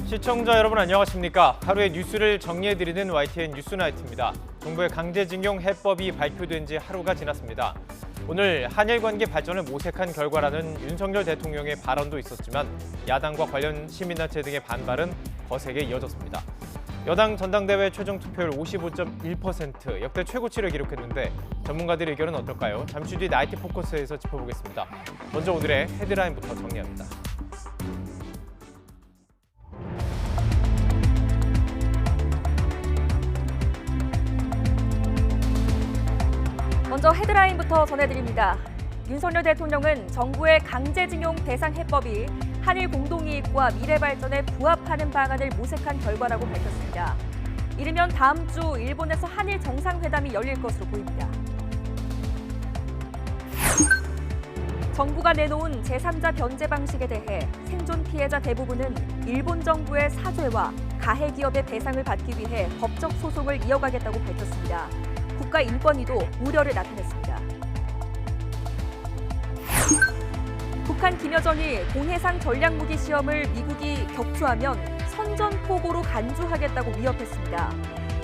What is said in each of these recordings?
시청자 여러분 안녕하십니까? 하루의 뉴스를 정리해드리는 YTN 뉴스나이트입니다. 정부의 강제징용 해법이 발표된 지 하루가 지났습니다. 오늘 한일 관계 발전을 모색한 결과라는 윤석열 대통령의 발언도 있었지만 야당과 관련 시민단체 등의 반발은 거세게 이어졌습니다. 여당 전당대회 최종 투표율 55.1% 역대 최고치를 기록했는데 전문가들의 의견은 어떨까요? 잠시 뒤 나이트 포커스에서 짚어보겠습니다. 먼저 오늘의 헤드라인부터 정리합니다. 먼저 헤드라인부터 전해드립니다. 윤석열 대통령은 정부의 강제징용 대상 해법이 한일 공동이익과 미래 발전에 부합하는 방안을 모색한 결과라고 밝혔습니다. 이르면 다음 주 일본에서 한일 정상회담이 열릴 것으로 보입니다. 정부가 내놓은 제3자 변제 방식에 대해 생존 피해자 대부분은 일본 정부의 사죄와 가해 기업의 배상을 받기 위해 법적 소송을 이어가겠다고 밝혔습니다. 국가인권위도 우려를 나타냈습니다. 북한 김여정이 공해상 전략무기 시험을 미국이 격추하면 선전포고로 간주하겠다고 위협했습니다.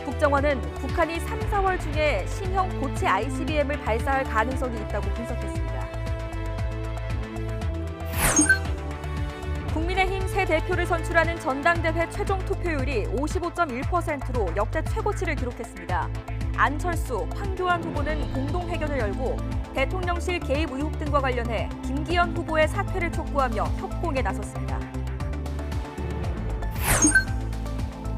국정원은 북한이 3, 4월 중에 신형 고체 ICBM을 발사할 가능성이 있다고 분석했습니다. 국민의힘 새 대표를 선출하는 전당대회 최종 투표율이 55.1%로 역대 최고치를 기록했습니다. 안철수, 황교안 후보는 공동회견을 열고 대통령실 개입 의혹 등과 관련해 김기현 후보의 사퇴를 촉구하며 협공에 나섰습니다.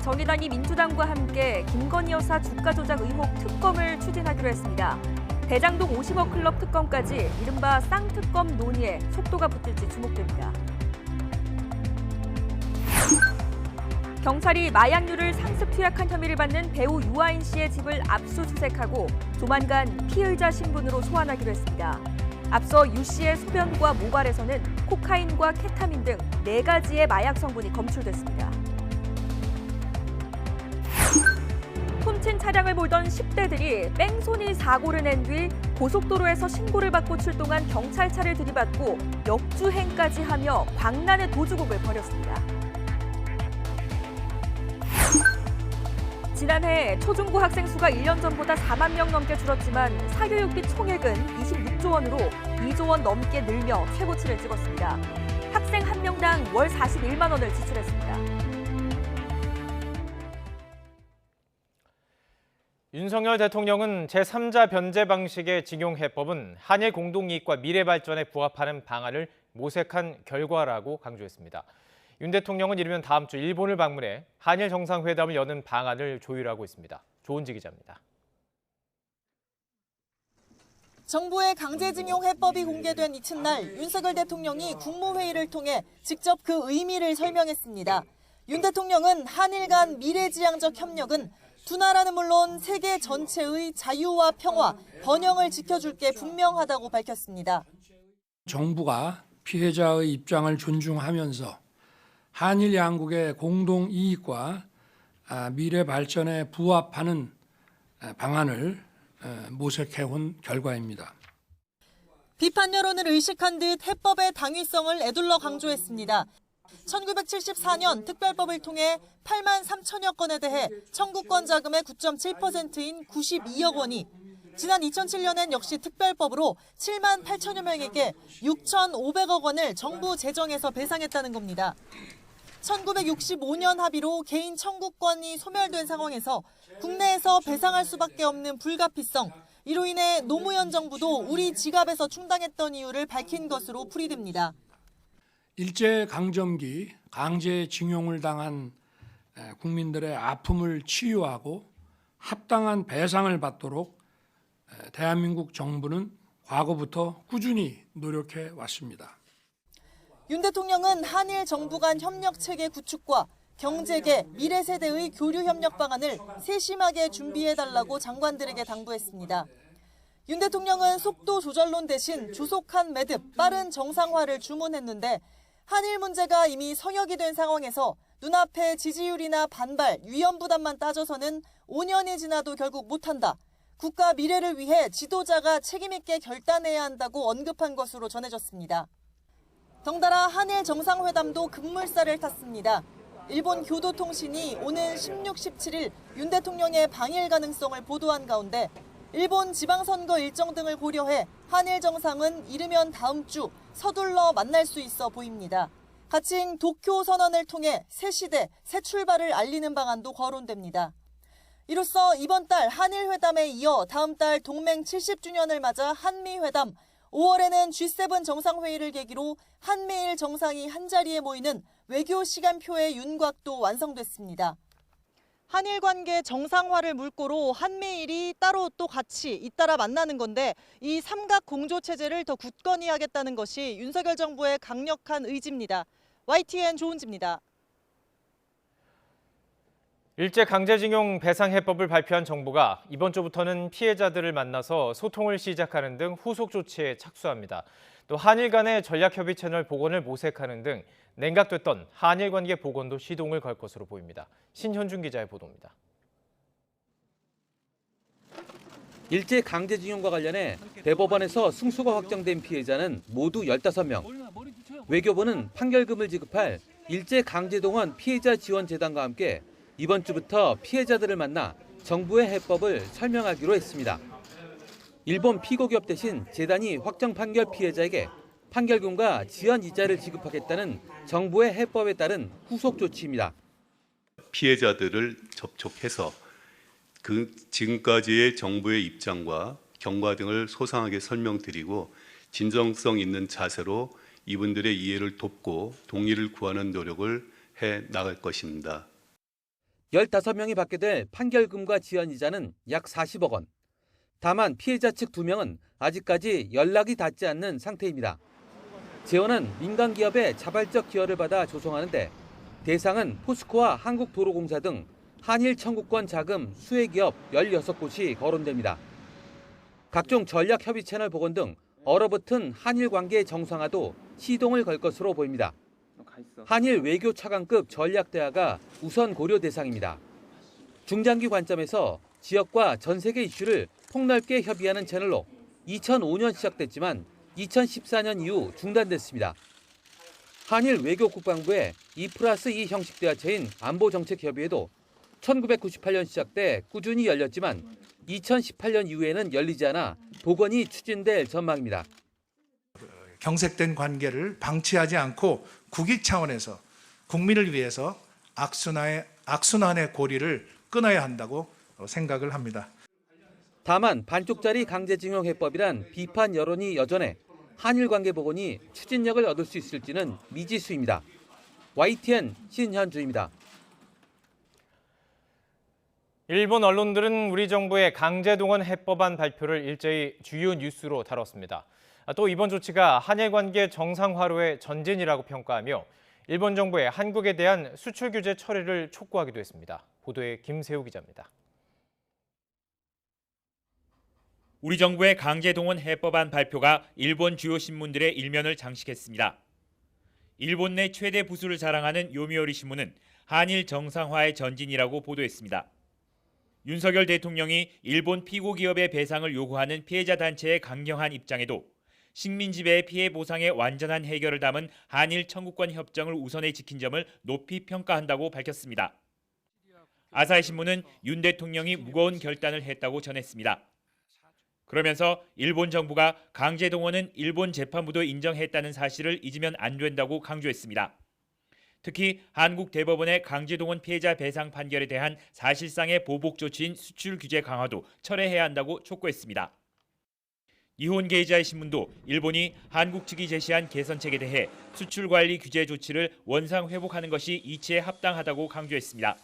정의당이 민주당과 함께 김건희 여사 주가 조작 의혹 특검을 추진하기로 했습니다. 대장동 50억 클럽 특검까지 이른바 쌍특검 논의에 속도가 붙을지 주목됩니다. 경찰이 마약류를 상습 투약한 혐의를 받는 배우 유아인 씨의 집을 압수수색하고 조만간 피의자 신분으로 소환하기로 했습니다. 앞서 유 씨의 소변과 모발에서는 코카인과 케타민 등 4가지의 마약 성분이 검출됐습니다. 훔친 차량을 몰던 10대들이 뺑소니 사고를 낸 뒤 고속도로에서 신고를 받고 출동한 경찰차를 들이받고 역주행까지 하며 광란의 도주곡을 벌였습니다. 지난해 초중고 학생 수가 1년 전보다 4만 명 넘게 줄었지만 사교육비 총액은 26조 원으로 2조 원 넘게 늘며 최고치를 찍었습니다. 학생 한 명당 월 41만 원을 지출했습니다. 윤석열 대통령은 제3자 변제 방식의 징용 해법은 한일 공동이익과 미래 발전에 부합하는 방안을 모색한 결과라고 강조했습니다. 윤 대통령은 이르면 다음 주 일본을 방문해 한일 정상회담을 여는 방안을 조율하고 있습니다. 조은지 기자입니다. 정부의 강제징용 해법이 공개된 이튿날 윤석열 대통령이 국무회의를 통해 직접 그 의미를 설명했습니다. 윤 대통령은 한일 간 미래지향적 협력은 두 나라는 물론 세계 전체의 자유와 평화, 번영을 지켜줄 게 분명하다고 밝혔습니다. 정부가 피해자의 입장을 존중하면서 한일 양국의 공동 이익과 미래 발전에 부합하는 방안을 모색해온 결과입니다. 비판 여론을 의식한 듯 해법의 당위성을 에둘러 강조했습니다. 1974년 특별법을 통해 8만 3천여 건에 대해 청구권 자금의 9.7%인 92억 원이 지난 2007년엔 역시 특별법으로 7만 8천여 명에게 6,500억 원을 정부 재정에서 배상했다는 겁니다. 1965년 합의로 개인 청구권이 소멸된 상황에서 국내에서 배상할 수밖에 없는 불가피성, 이로 인해 노무현 정부도 우리 지갑에서 충당했던 이유를 밝힌 것으로 풀이됩니다. 일제강점기 강제징용을 당한 국민들의 아픔을 치유하고 합당한 배상을 받도록 대한민국 정부는 과거부터 꾸준히 노력해 왔습니다. 윤 대통령은 한일 정부 간 협력 체계 구축과 경제계, 미래 세대의 교류 협력 방안을 세심하게 준비해달라고 장관들에게 당부했습니다. 윤 대통령은 속도 조절론 대신 조속한 매듭, 빠른 정상화를 주문했는데 한일 문제가 이미 성역이 된 상황에서 눈앞에 지지율이나 반발, 위험 부담만 따져서는 5년이 지나도 결국 못한다. 국가 미래를 위해 지도자가 책임있게 결단해야 한다고 언급한 것으로 전해졌습니다. 덩달아 한일 정상회담도 급물살을 탔습니다. 일본 교도통신이 오는 16, 17일 윤 대통령의 방일 가능성을 보도한 가운데 일본 지방선거 일정 등을 고려해 한일 정상은 이르면 다음 주 서둘러 만날 수 있어 보입니다. 가칭 도쿄 선언을 통해 새 시대, 새 출발을 알리는 방안도 거론됩니다. 이로써 이번 달 한일 회담에 이어 다음 달 동맹 70주년을 맞아 한미 회담, 5월에는 G7 정상회의를 계기로 한미일 정상이 한자리에 모이는 외교 시간표의 윤곽도 완성됐습니다. 한일 관계 정상화를 물꼬로 한미일이 따로 또 같이 잇따라 만나는 건데 이 삼각 공조 체제를 더 굳건히 하겠다는 것이 윤석열 정부의 강력한 의지입니다. YTN 조은지입니다. 일제 강제징용 배상 해법을 발표한 정부가 이번 주부터는 피해자들을 만나서 소통을 시작하는 등 후속 조치에 착수합니다. 또 한일 간의 전략협의 채널 복원을 모색하는 등 냉각됐던 한일 관계 복원도 시동을 걸 것으로 보입니다. 신현준 기자의 보도입니다. 일제 강제징용과 관련해 대법원에서 승소가 확정된 피해자는 모두 15명. 외교부는 판결금을 지급할 일제 강제동원 피해자 지원 재단과 함께 이번 주부터 피해자들을 만나 정부의 해법을 설명하기로 했습니다. 일본 피고기업 대신 재단이 확정 판결 피해자에게 판결금과 지연 이자를 지급하겠다는 정부의 해법에 따른 후속 조치입니다. 피해자들을 접촉해서 그 지금까지의 정부의 입장과 경과 등을 소상하게 설명드리고 진정성 있는 자세로 이분들의 이해를 돕고 동의를 구하는 노력을 해 나갈 것입니다. 15명이 받게 될 판결금과 지연 이자는 약 40억 원. 다만 피해자 측 2명은 아직까지 연락이 닿지 않는 상태입니다. 재원은 민간 기업의 자발적 기여를 받아 조성하는데 대상은 포스코와 한국도로공사 등 한일 청구권 자금 수혜 기업 16곳이 거론됩니다. 각종 전략 협의 채널 복원 등 얼어붙은 한일 관계 정상화도 시동을 걸 것으로 보입니다. 한일 외교 차관급 전략 대화가 우선 고려 대상입니다. 중장기 관점에서 지역과 전 세계 이슈를 폭넓게 협의하는 채널로 2005년 시작됐지만 2014년 이후 중단됐습니다. 한일 외교국방부의 2+2 형식 대화체인 안보정책협의회도 1998년 시작돼 꾸준히 열렸지만 2018년 이후에는 열리지 않아 복원이 추진될 전망입니다. 경색된 관계를 방치하지 않고 국익 차원에서 국민을 위해서 악순환의 고리를 끊어야 한다고 생각을 합니다. 다만 반쪽짜리 강제징용 해법이란 비판 여론이 여전해 한일 관계 복원이 추진력을 얻을 수 있을지는 미지수입니다. YTN 신현주입니다. 일본 언론들은 우리 정부의 강제동원 해법안 발표를 일제히 주요 뉴스로 다뤘습니다. 또 이번 조치가 한일 관계 정상화로의 전진이라고 평가하며 일본 정부의 한국에 대한 수출 규제 처리를 촉구하기도 했습니다. 보도에 김세우 기자입니다. 우리 정부의 강제동원 해법안 발표가 일본 주요 신문들의 일면을 장식했습니다. 일본 내 최대 부수를 자랑하는 요미우리 신문은 한일 정상화의 전진이라고 보도했습니다. 윤석열 대통령이 일본 피고 기업의 배상을 요구하는 피해자 단체의 강경한 입장에도 식민지배의 피해 보상의 완전한 해결을 담은 한일 청구권 협정을 우선에 지킨 점을 높이 평가한다고 밝혔습니다. 아사히 신문은 윤 대통령이 무거운 결단을 했다고 전했습니다. 그러면서 일본 정부가 강제동원은 일본 재판부도 인정했다는 사실을 잊으면 안 된다고 강조했습니다. 특히 한국 대법원의 강제동원 피해자 배상 판결에 대한 사실상의 보복 조치인 수출 규제 강화도 철회해야 한다고 촉구했습니다. 니혼 게이자의 신문도 일본이 한국 측이 제시한 개선책에 대해 수출 관리 규제 조치를 원상 회복하는 것이 이치에 합당하다고 강조했습니다.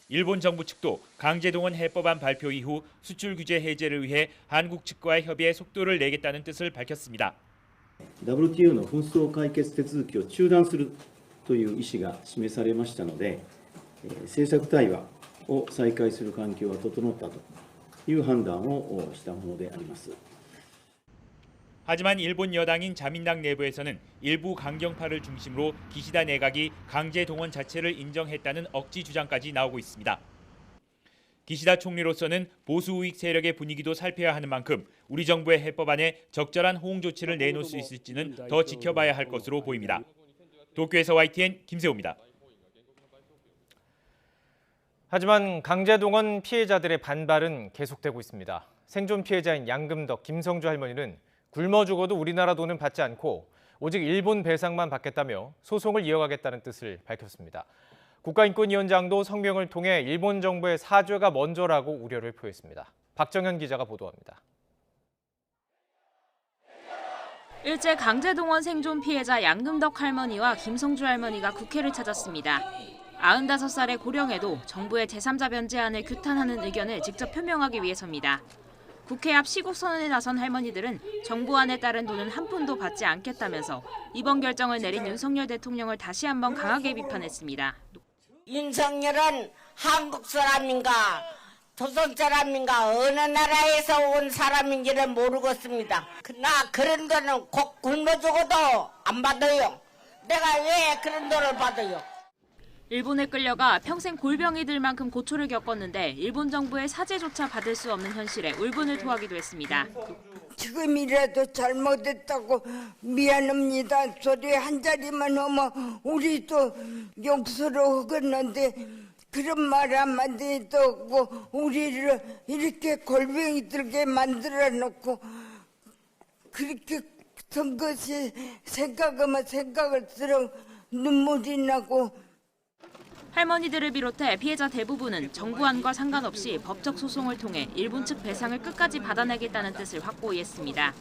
일본 정부 측도 강제동원 해법안 발표 이후 수출 규제 해제를 위해 한국 측과의 협의에 속도를 내겠다는 뜻을 밝혔습니다. WTO の紛争解決手続きを中断するという意思が示されましたので、政策対話を再開する環境が整ったという判断をしたものであります。 하지만 일본 여당인 자민당 내부에서는 일부 강경파를 중심으로 기시다 내각이 강제동원 자체를 인정했다는 억지 주장까지 나오고 있습니다. 기시다 총리로서는 보수 우익 세력의 분위기도 살펴야 하는 만큼 우리 정부의 해법안에 적절한 호응 조치를 내놓을 수 있을지는 더 지켜봐야 할 것으로 보입니다. 도쿄에서 YTN 김세호입니다. 하지만 강제동원 피해자들의 반발은 계속되고 있습니다. 생존 피해자인 양금덕, 김성주 할머니는 굶어 죽어도 우리나라 돈은 받지 않고 오직 일본 배상만 받겠다며 소송을 이어가겠다는 뜻을 밝혔습니다. 국가인권위원장도 성명을 통해 일본 정부의 사죄가 먼저라고 우려를 표했습니다. 박정현 기자가 보도합니다. 일제 강제동원 생존 피해자 양금덕 할머니와 김성주 할머니가 국회를 찾았습니다. 95살의 고령에도 정부의 제3자 변제안을 규탄하는 의견을 직접 표명하기 위해서입니다. 국회 앞 시국선언에 나선 할머니들은 정부안에 따른 돈은 한 푼도 받지 않겠다면서 이번 결정을 내린 윤석열 대통령을 다시 한번 강하게 비판했습니다. 윤석열은 한국 사람인가 조선 사람인가 어느 나라에서 온 사람인지를 모르겠습니다. 나 그런 돈은 꼭 굶어 죽어도 안 받아요. 내가 왜 그런 돈을 받아요? 일본에 끌려가 평생 골병이 들 만큼 고초를 겪었는데 일본 정부의 사죄조차 받을 수 없는 현실에 울분을 토하기도 했습니다. 지금이라도 잘못했다고 미안합니다 소리 한 자리만 하면 우리도 용서를 하겠는데 그런 말 한마디도 없고 우리를 이렇게 골병이 들게 만들어 놓고 그렇게 된 것이 생각하면 생각을 들어 눈물이 나고. 할머니들을 비롯해 피해자 대부분은 정부안과 상관없이 법적 소송을 통해 일본 측 배상을 끝까지 받아내겠다는 뜻을 확고히 했습니다.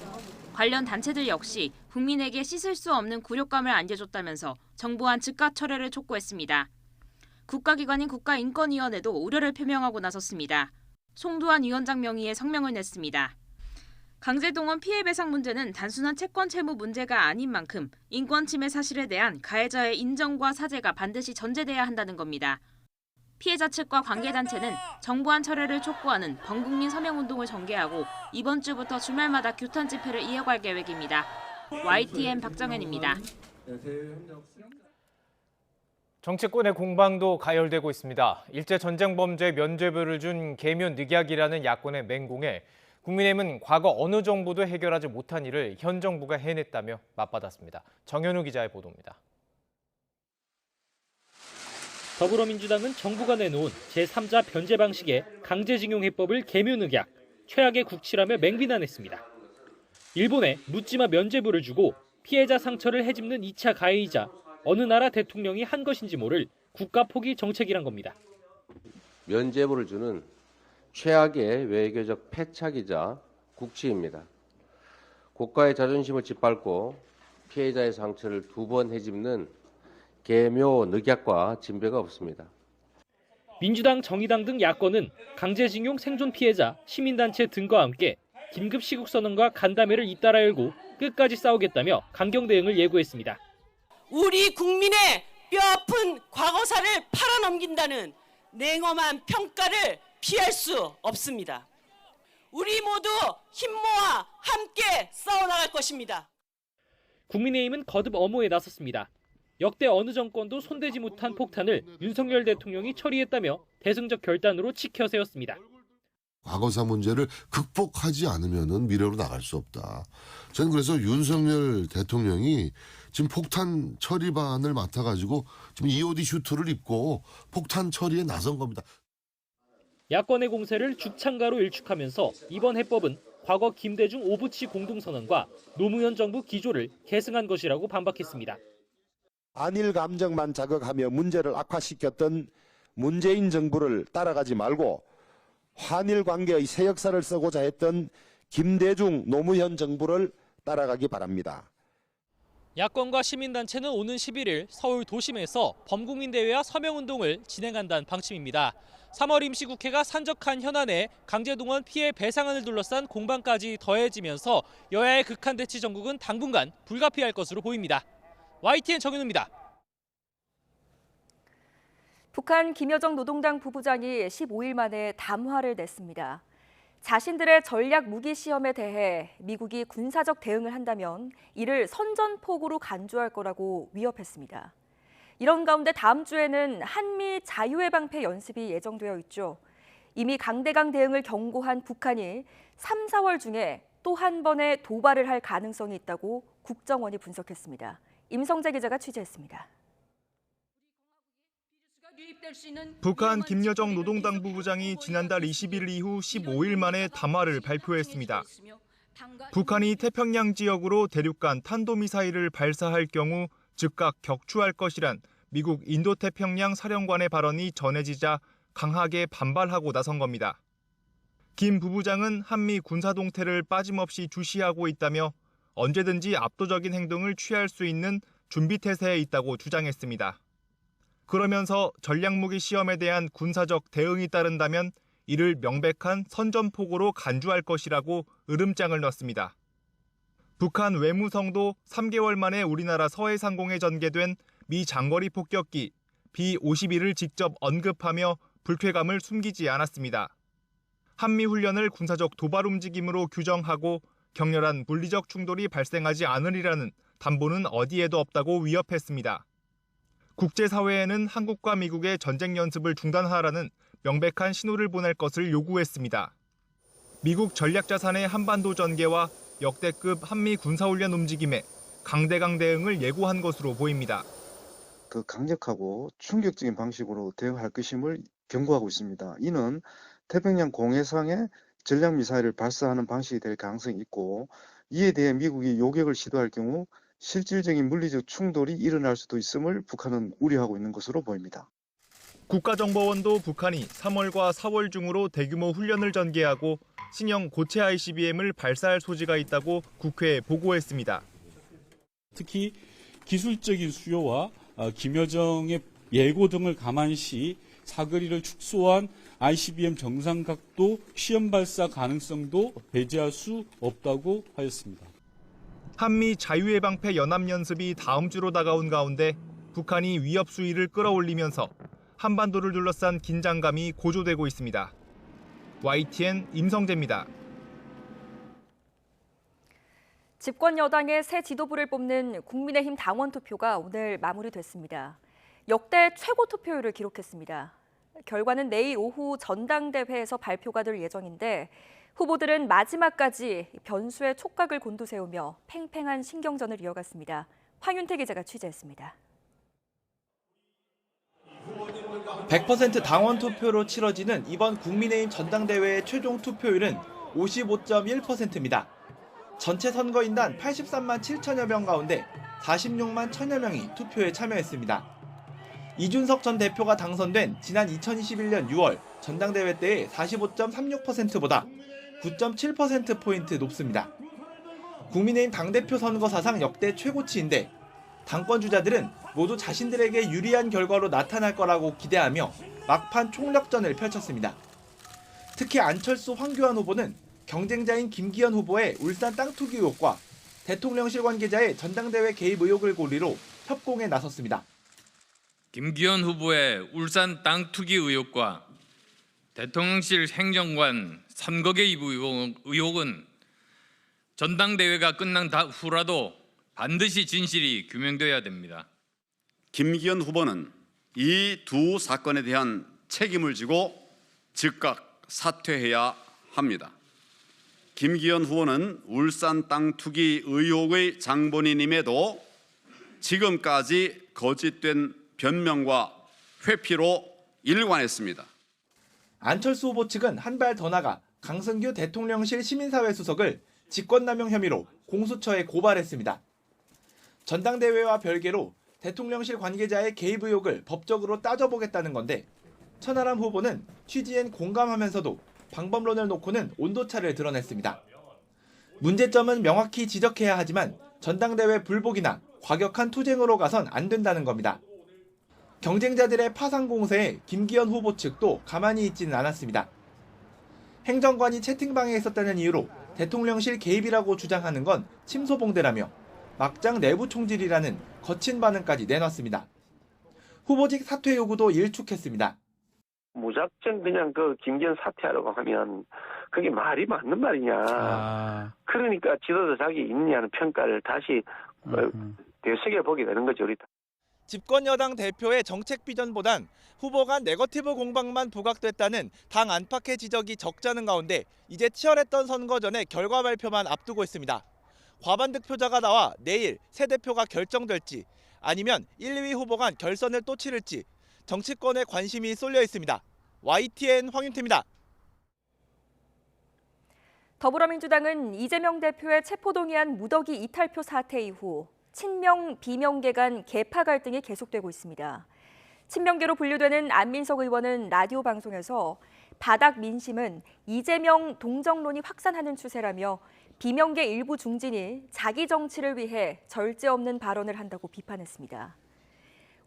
관련 단체들 역시 국민에게 씻을 수 없는 굴욕감을 안겨줬다면서 정부안 즉각 철회를 촉구했습니다. 국가기관인 국가인권위원회도 우려를 표명하고 나섰습니다. 송두환 위원장 명의의 성명을 냈습니다. 강제동원 피해배상 문제는 단순한 채권 채무 문제가 아닌 만큼 인권 침해 사실에 대한 가해자의 인정과 사죄가 반드시 전제돼야 한다는 겁니다. 피해자 측과 관계단체는 정부안 철회를 촉구하는 범국민 서명운동을 전개하고 이번 주부터 주말마다 규탄 집회를 이어갈 계획입니다. YTN 박정현입니다. 정치권의 공방도 가열되고 있습니다. 일제전쟁범죄 면죄부를 준 계묘 늑약이라는 야권의 맹공에 국민의힘은 과거 어느 정부도 해결하지 못한 일을 현 정부가 해냈다며 맞받았습니다. 정현우 기자의 보도입니다. 더불어민주당은 정부가 내놓은 제3자 변제 방식의 강제징용 해법을 계묘늑약, 최악의 국치라며 맹비난했습니다. 일본에 묻지마 면죄부를 주고 피해자 상처를 헤집는 2차 가해이자 어느 나라 대통령이 한 것인지 모를 국가 포기 정책이란 겁니다. 면죄부를 주는 최악의 외교적 패착이자 국치입니다. 국가의 자존심을 짓밟고 피해자의 상처를 2번 헤집는 계묘 늑약과 진배가 없습니다. 민주당, 정의당 등 야권은 강제징용 생존 피해자, 시민단체 등과 함께 긴급 시국선언과 간담회를 잇따라 열고 끝까지 싸우겠다며 강경 대응을 예고했습니다. 우리 국민의 뼈아픈 과거사를 팔아넘긴다는 냉엄한 평가를 피할 수 없습니다. 우리 모두 힘 모아 함께 싸워나갈 것입니다. 국민의힘은 거듭 엄호에 나섰습니다. 역대 어느 정권도 손대지 못한 폭탄을 윤석열 대통령이 처리했다며 대승적 결단으로 치켜 세웠습니다. 과거사 문제를 극복하지 않으면 미래로 나갈 수 없다. 저는 그래서 윤석열 대통령이 지금 폭탄 처리반을 맡아가지고 지금 EOD 슈트를 입고 폭탄 처리에 나선 겁니다. 야권의 공세를 죽창가로 일축하면서 이번 해법은 과거 김대중 오부치 공동선언과 노무현 정부 기조를 계승한 것이라고 반박했습니다. 안일 감정만 자극하며 문제를 악화시켰던 문재인 정부를 따라가지 말고 한일 관계의 새 역사를 쓰고자 했던 김대중 노무현 정부를 따라가기 바랍니다. 야권과 시민단체는 오는 11일 서울 도심에서 범국민대회와 서명운동을 진행한다는 방침입니다. 3월 임시국회가 산적한 현안에 강제동원 피해 배상안을 둘러싼 공방까지 더해지면서 여야의 극한 대치 전국은 당분간 불가피할 것으로 보입니다. YTN 정현우입니다. 북한 김여정 노동당 부부장이 15일 만에 담화를 냈습니다. 자신들의 전략 무기 시험에 대해 미국이 군사적 대응을 한다면 이를 선전포고로 간주할 거라고 위협했습니다. 이런 가운데 다음 주에는 한미 자유의 방패 연습이 예정되어 있죠. 이미 강대강 대응을 경고한 북한이 3, 4월 중에 또 한 번의 도발을 할 가능성이 있다고 국정원이 분석했습니다. 임성재 기자가 취재했습니다. 북한 김여정 노동당 부부장이 지난달 20일 이후 15일 만에 담화를 발표했습니다. 북한이 태평양 지역으로 대륙간 탄도미사일을 발사할 경우 즉각 격추할 것이란 미국 인도태평양 사령관의 발언이 전해지자 강하게 반발하고 나선 겁니다. 김 부부장은 한미 군사 동태를 빠짐없이 주시하고 있다며 언제든지 압도적인 행동을 취할 수 있는 준비태세에 있다고 주장했습니다. 그러면서 전략무기 시험에 대한 군사적 대응이 따른다면 이를 명백한 선전포고로 간주할 것이라고 으름장을 놨습니다. 북한 외무성도 3개월 만에 우리나라 서해상공에 전개된 미 장거리 폭격기 B-51을 직접 언급하며 불쾌감을 숨기지 않았습니다. 한미훈련을 군사적 도발 움직임으로 규정하고 격렬한 물리적 충돌이 발생하지 않으리라는 담보는 어디에도 없다고 위협했습니다. 국제사회에는 한국과 미국의 전쟁 연습을 중단하라는 명백한 신호를 보낼 것을 요구했습니다. 미국 전략자산의 한반도 전개와 역대급 한미 군사훈련 움직임에 강대강 대응을 예고한 것으로 보입니다. 그 강력하고 충격적인 방식으로 대응할 것임을 경고하고 있습니다. 이는 태평양 공해상에 전략미사일을 발사하는 방식이 될 가능성이 있고 이에 대해 미국이 요격을 시도할 경우 실질적인 물리적 충돌이 일어날 수도 있음을 북한은 우려하고 있는 것으로 보입니다. 국가정보원도 북한이 3월과 4월 중으로 대규모 훈련을 전개하고 신형 고체 ICBM을 발사할 소지가 있다고 국회에 보고했습니다. 특히 기술적인 수요와 김여정의 예고 등을 감안시 사거리를 축소한 ICBM 정상각도 시험 발사 가능성도 배제할 수 없다고 하였습니다. 한미 자유해방패 연합연습이 다음 주로 다가온 가운데 북한이 위협 수위를 끌어올리면서 한반도를 둘러싼 긴장감이 고조되고 있습니다. YTN 임성재입니다. 집권 여당의 새 지도부를 뽑는 국민의힘 당원 투표가 오늘 마무리됐습니다. 역대 최고 투표율을 기록했습니다. 결과는 내일 오후 전당대회에서 발표가 될 예정인데 후보들은 마지막까지 변수의 촉각을 곤두세우며 팽팽한 신경전을 이어갔습니다. 황윤태 기자가 취재했습니다. 100% 당원 투표로 치러지는 이번 국민의힘 전당대회의 최종 투표율은 55.1%입니다. 전체 선거인단 83만 7천여 명 가운데 46만 1천여 명이 투표에 참여했습니다. 이준석 전 대표가 당선된 지난 2021년 6월 전당대회 때의 45.36%보다 9.7%포인트 높습니다. 국민의힘 당대표 선거 사상 역대 최고치인데 당권 주자들은 모두 자신들에게 유리한 결과로 나타날 거라고 기대하며 막판 총력전을 펼쳤습니다. 특히 안철수, 황교안 후보는 경쟁자인 김기현 후보의 울산 땅 투기 의혹과 대통령실 관계자의 전당대회 개입 의혹을 고리로 협공에 나섰습니다. 김기현 후보의 울산 땅 투기 의혹과 대통령실 행정관 선거 개입 의혹은 전당대회가 끝난 후라도 반드시 진실이 규명돼야 됩니다. 김기현 후보는 이 두 사건에 대한 책임을 지고 즉각 사퇴해야 합니다. 김기현 후보는 울산 땅 투기 의혹의 장본인임에도 지금까지 거짓된 변명과 회피로 일관했습니다. 안철수 후보 측은 한 발 더 나가 강승규 대통령실 시민사회 수석을 직권남용 혐의로 공수처에 고발했습니다. 전당대회와 별개로 대통령실 관계자의 개입 의혹을 법적으로 따져보겠다는 건데 천하람 후보는 취지엔 공감하면서도 방법론을 놓고는 온도차를 드러냈습니다. 문제점은 명확히 지적해야 하지만 전당대회 불복이나 과격한 투쟁으로 가선 안 된다는 겁니다. 경쟁자들의 파상 공세에 김기현 후보 측도 가만히 있지는 않았습니다. 행정관이 채팅방에 있었다는 이유로 대통령실 개입이라고 주장하는 건 침소봉대라며 막장 내부 총질이라는 거친 반응까지 내놨습니다. 후보직 사퇴 요구도 일축했습니다. 무작정 그냥 김기현 사퇴하라고 하면 그게 말이 맞는 말이냐. 그러니까 지도자 자기 있느냐는 평가를 다시 되새겨보게 되는 거죠. 우리. 집권 여당 대표의 정책 비전보단 후보 간 네거티브 공방만 부각됐다는 당 안팎의 지적이 적잖은 가운데 이제 치열했던 선거 전에 결과 발표만 앞두고 있습니다. 과반 득표자가 나와 내일 새 대표가 결정될지 아니면 1, 2위 후보 간 결선을 또 치를지 정치권에 관심이 쏠려 있습니다. YTN 황윤태입니다. 더불어민주당은 이재명 대표의 체포동의안 무더기 이탈표 사태 이후 친명, 비명계 간 계파 갈등이 계속되고 있습니다. 친명계로 분류되는 안민석 의원은 라디오 방송에서 바닥 민심은 이재명 동정론이 확산하는 추세라며 비명계 일부 중진이 자기 정치를 위해 절제 없는 발언을 한다고 비판했습니다.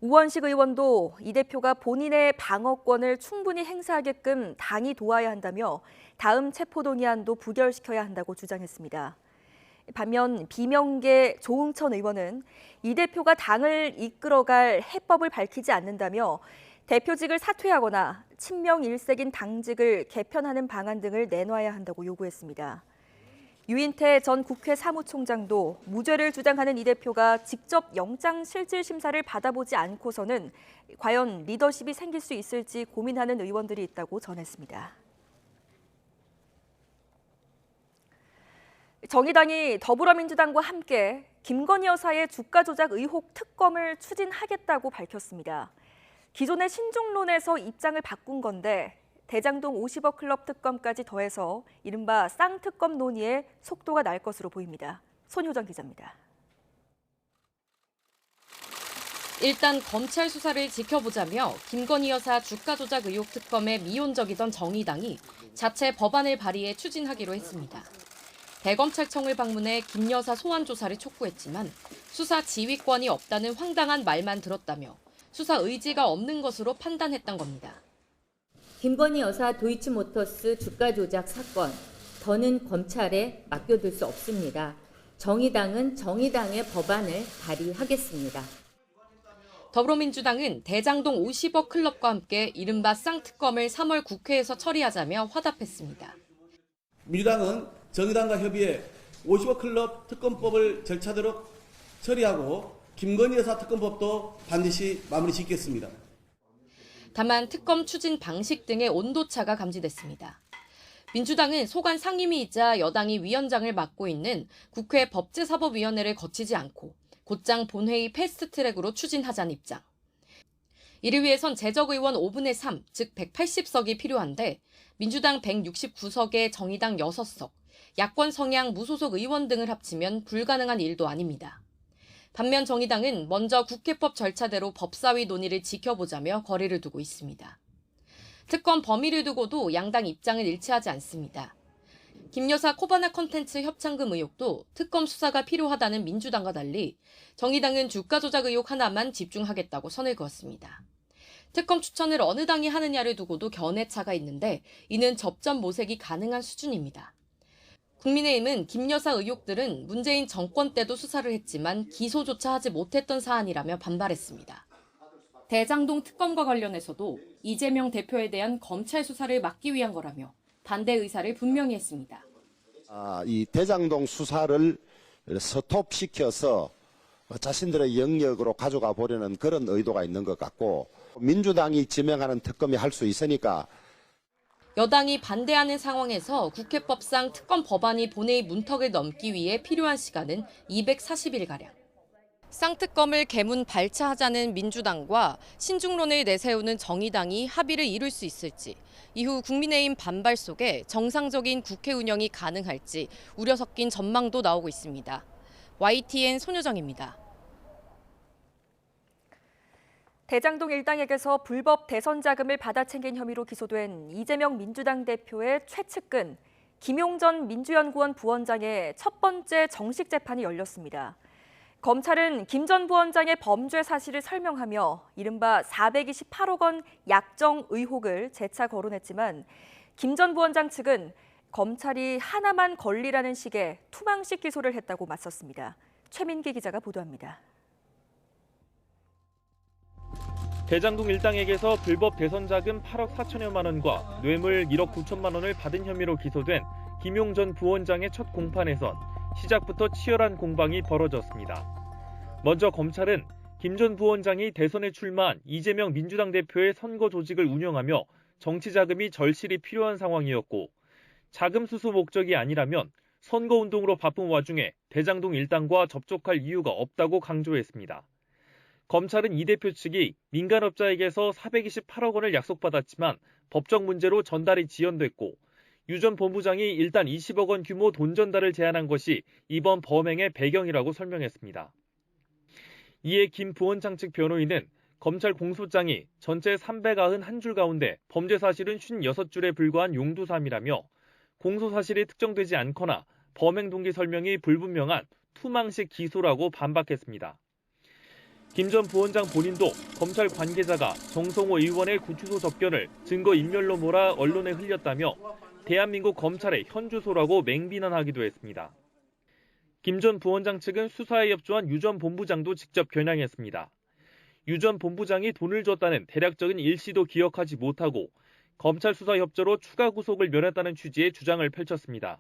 우원식 의원도 이 대표가 본인의 방어권을 충분히 행사하게끔 당이 도와야 한다며 다음 체포동의안도 부결시켜야 한다고 주장했습니다. 반면 비명계 조응천 의원은 이 대표가 당을 이끌어갈 해법을 밝히지 않는다며 대표직을 사퇴하거나 친명 일색인 당직을 개편하는 방안 등을 내놔야 한다고 요구했습니다. 유인태 전 국회 사무총장도 무죄를 주장하는 이 대표가 직접 영장실질심사를 받아보지 않고서는 과연 리더십이 생길 수 있을지 고민하는 의원들이 있다고 전했습니다. 정의당이 더불어민주당과 함께 김건희 여사의 주가 조작 의혹 특검을 추진하겠다고 밝혔습니다. 기존의 신중론에서 입장을 바꾼 건데 대장동 50억 클럽 특검까지 더해서 이른바 쌍특검 논의에 속도가 날 것으로 보입니다. 손효정 기자입니다. 일단 검찰 수사를 지켜보자며 김건희 여사 주가 조작 의혹 특검에 미온적이던 정의당이 자체 법안을 발의해 추진하기로 했습니다. 대검찰청을 방문해 김 여사 소환 조사를 촉구했지만 수사 지휘권이 없다는 황당한 말만 들었다며 수사 의지가 없는 것으로 판단했던 겁니다. 김건희 여사 도이치모터스 주가 조작 사건, 더는 검찰에 맡겨둘 수 없습니다. 정의당은 정의당의 법안을 발의하겠습니다. 더불어민주당은 대장동 50억 클럽과 함께 이른바 쌍특검을 3월 국회에서 처리하자며 화답했습니다. 민주당은 정의당과 협의해 50억 클럽 특검법을 절차대로 처리하고 김건희 여사 특검법도 반드시 마무리 짓겠습니다. 다만 특검 추진 방식 등의 온도차가 감지됐습니다. 민주당은 소관 상임위이자 여당이 위원장을 맡고 있는 국회 법제사법위원회를 거치지 않고 곧장 본회의 패스트트랙으로 추진하자는 입장. 이를 위해선 재적의원 5분의 3, 즉 180석이 필요한데 민주당 169석에 정의당 6석, 야권 성향 무소속 의원 등을 합치면 불가능한 일도 아닙니다. 반면 정의당은 먼저 국회법 절차대로 법사위 논의를 지켜보자며 거리를 두고 있습니다. 특검 범위를 두고도 양당 입장을 일치하지 않습니다. 김 여사 코바나 콘텐츠 협찬금 의혹도 특검 수사가 필요하다는 민주당과 달리 정의당은 주가 조작 의혹 하나만 집중하겠다고 선을 그었습니다. 특검 추천을 어느 당이 하느냐를 두고도 견해차가 있는데 이는 접전 모색이 가능한 수준입니다. 국민의힘은 김 여사 의혹들은 문재인 정권 때도 수사를 했지만 기소조차 하지 못했던 사안이라며 반발했습니다. 대장동 특검과 관련해서도 이재명 대표에 대한 검찰 수사를 막기 위한 거라며 반대 의사를 분명히 했습니다. 이 대장동 수사를 스톱시켜서 자신들의 영역으로 가져가 보려는 그런 의도가 있는 것 같고 민주당이 지명하는 특검이 할 수 있으니까 여당이 반대하는 상황에서 국회법상 특검 법안이 본회의 문턱을 넘기 위해 필요한 시간은 240일가량. 쌍특검을 개문 발차하자는 민주당과 신중론을 내세우는 정의당이 합의를 이룰 수 있을지, 이후 국민의힘 반발 속에 정상적인 국회 운영이 가능할지 우려 섞인 전망도 나오고 있습니다. YTN 손효정입니다. 대장동 일당에게서 불법 대선 자금을 받아 챙긴 혐의로 기소된 이재명 민주당 대표의 최측근 김용전 민주연구원 부원장의 첫 번째 정식 재판이 열렸습니다. 검찰은 김 전 부원장의 범죄 사실을 설명하며 이른바 428억 원 약정 의혹을 재차 거론했지만 김 전 부원장 측은 검찰이 하나만 권리라는 식의 투망식 기소를 했다고 맞섰습니다. 최민기 기자가 보도합니다. 대장동 일당에게서 불법 대선 자금 8억 4천여만 원과 뇌물 1억 9천만 원을 받은 혐의로 기소된 김용전 부원장의 첫 공판에선 시작부터 치열한 공방이 벌어졌습니다. 먼저 검찰은 김 전 부원장이 대선에 출마한 이재명 민주당 대표의 선거 조직을 운영하며 정치 자금이 절실히 필요한 상황이었고 자금 수수 목적이 아니라면 선거운동으로 바쁜 와중에 대장동 일당과 접촉할 이유가 없다고 강조했습니다. 검찰은 이 대표 측이 민간업자에게서 428억 원을 약속받았지만 법적 문제로 전달이 지연됐고 유 전 본부장이 일단 20억 원 규모 돈 전달을 제안한 것이 이번 범행의 배경이라고 설명했습니다. 이에 김 부원장 측 변호인은 검찰 공소장이 전체 391줄 가운데 범죄 사실은 56줄에 불과한 용두삼이라며 공소 사실이 특정되지 않거나 범행 동기 설명이 불분명한 투망식 기소라고 반박했습니다. 김 전 부원장 본인도 검찰 관계자가 정성호 의원의 구치소 접견을 증거인멸로 몰아 언론에 흘렸다며 대한민국 검찰의 현주소라고 맹비난하기도 했습니다. 김 전 부원장 측은 수사에 협조한 유 전 본부장도 직접 겨냥했습니다. 유 전 본부장이 돈을 줬다는 대략적인 일시도 기억하지 못하고 검찰 수사 협조로 추가 구속을 면했다는 취지의 주장을 펼쳤습니다.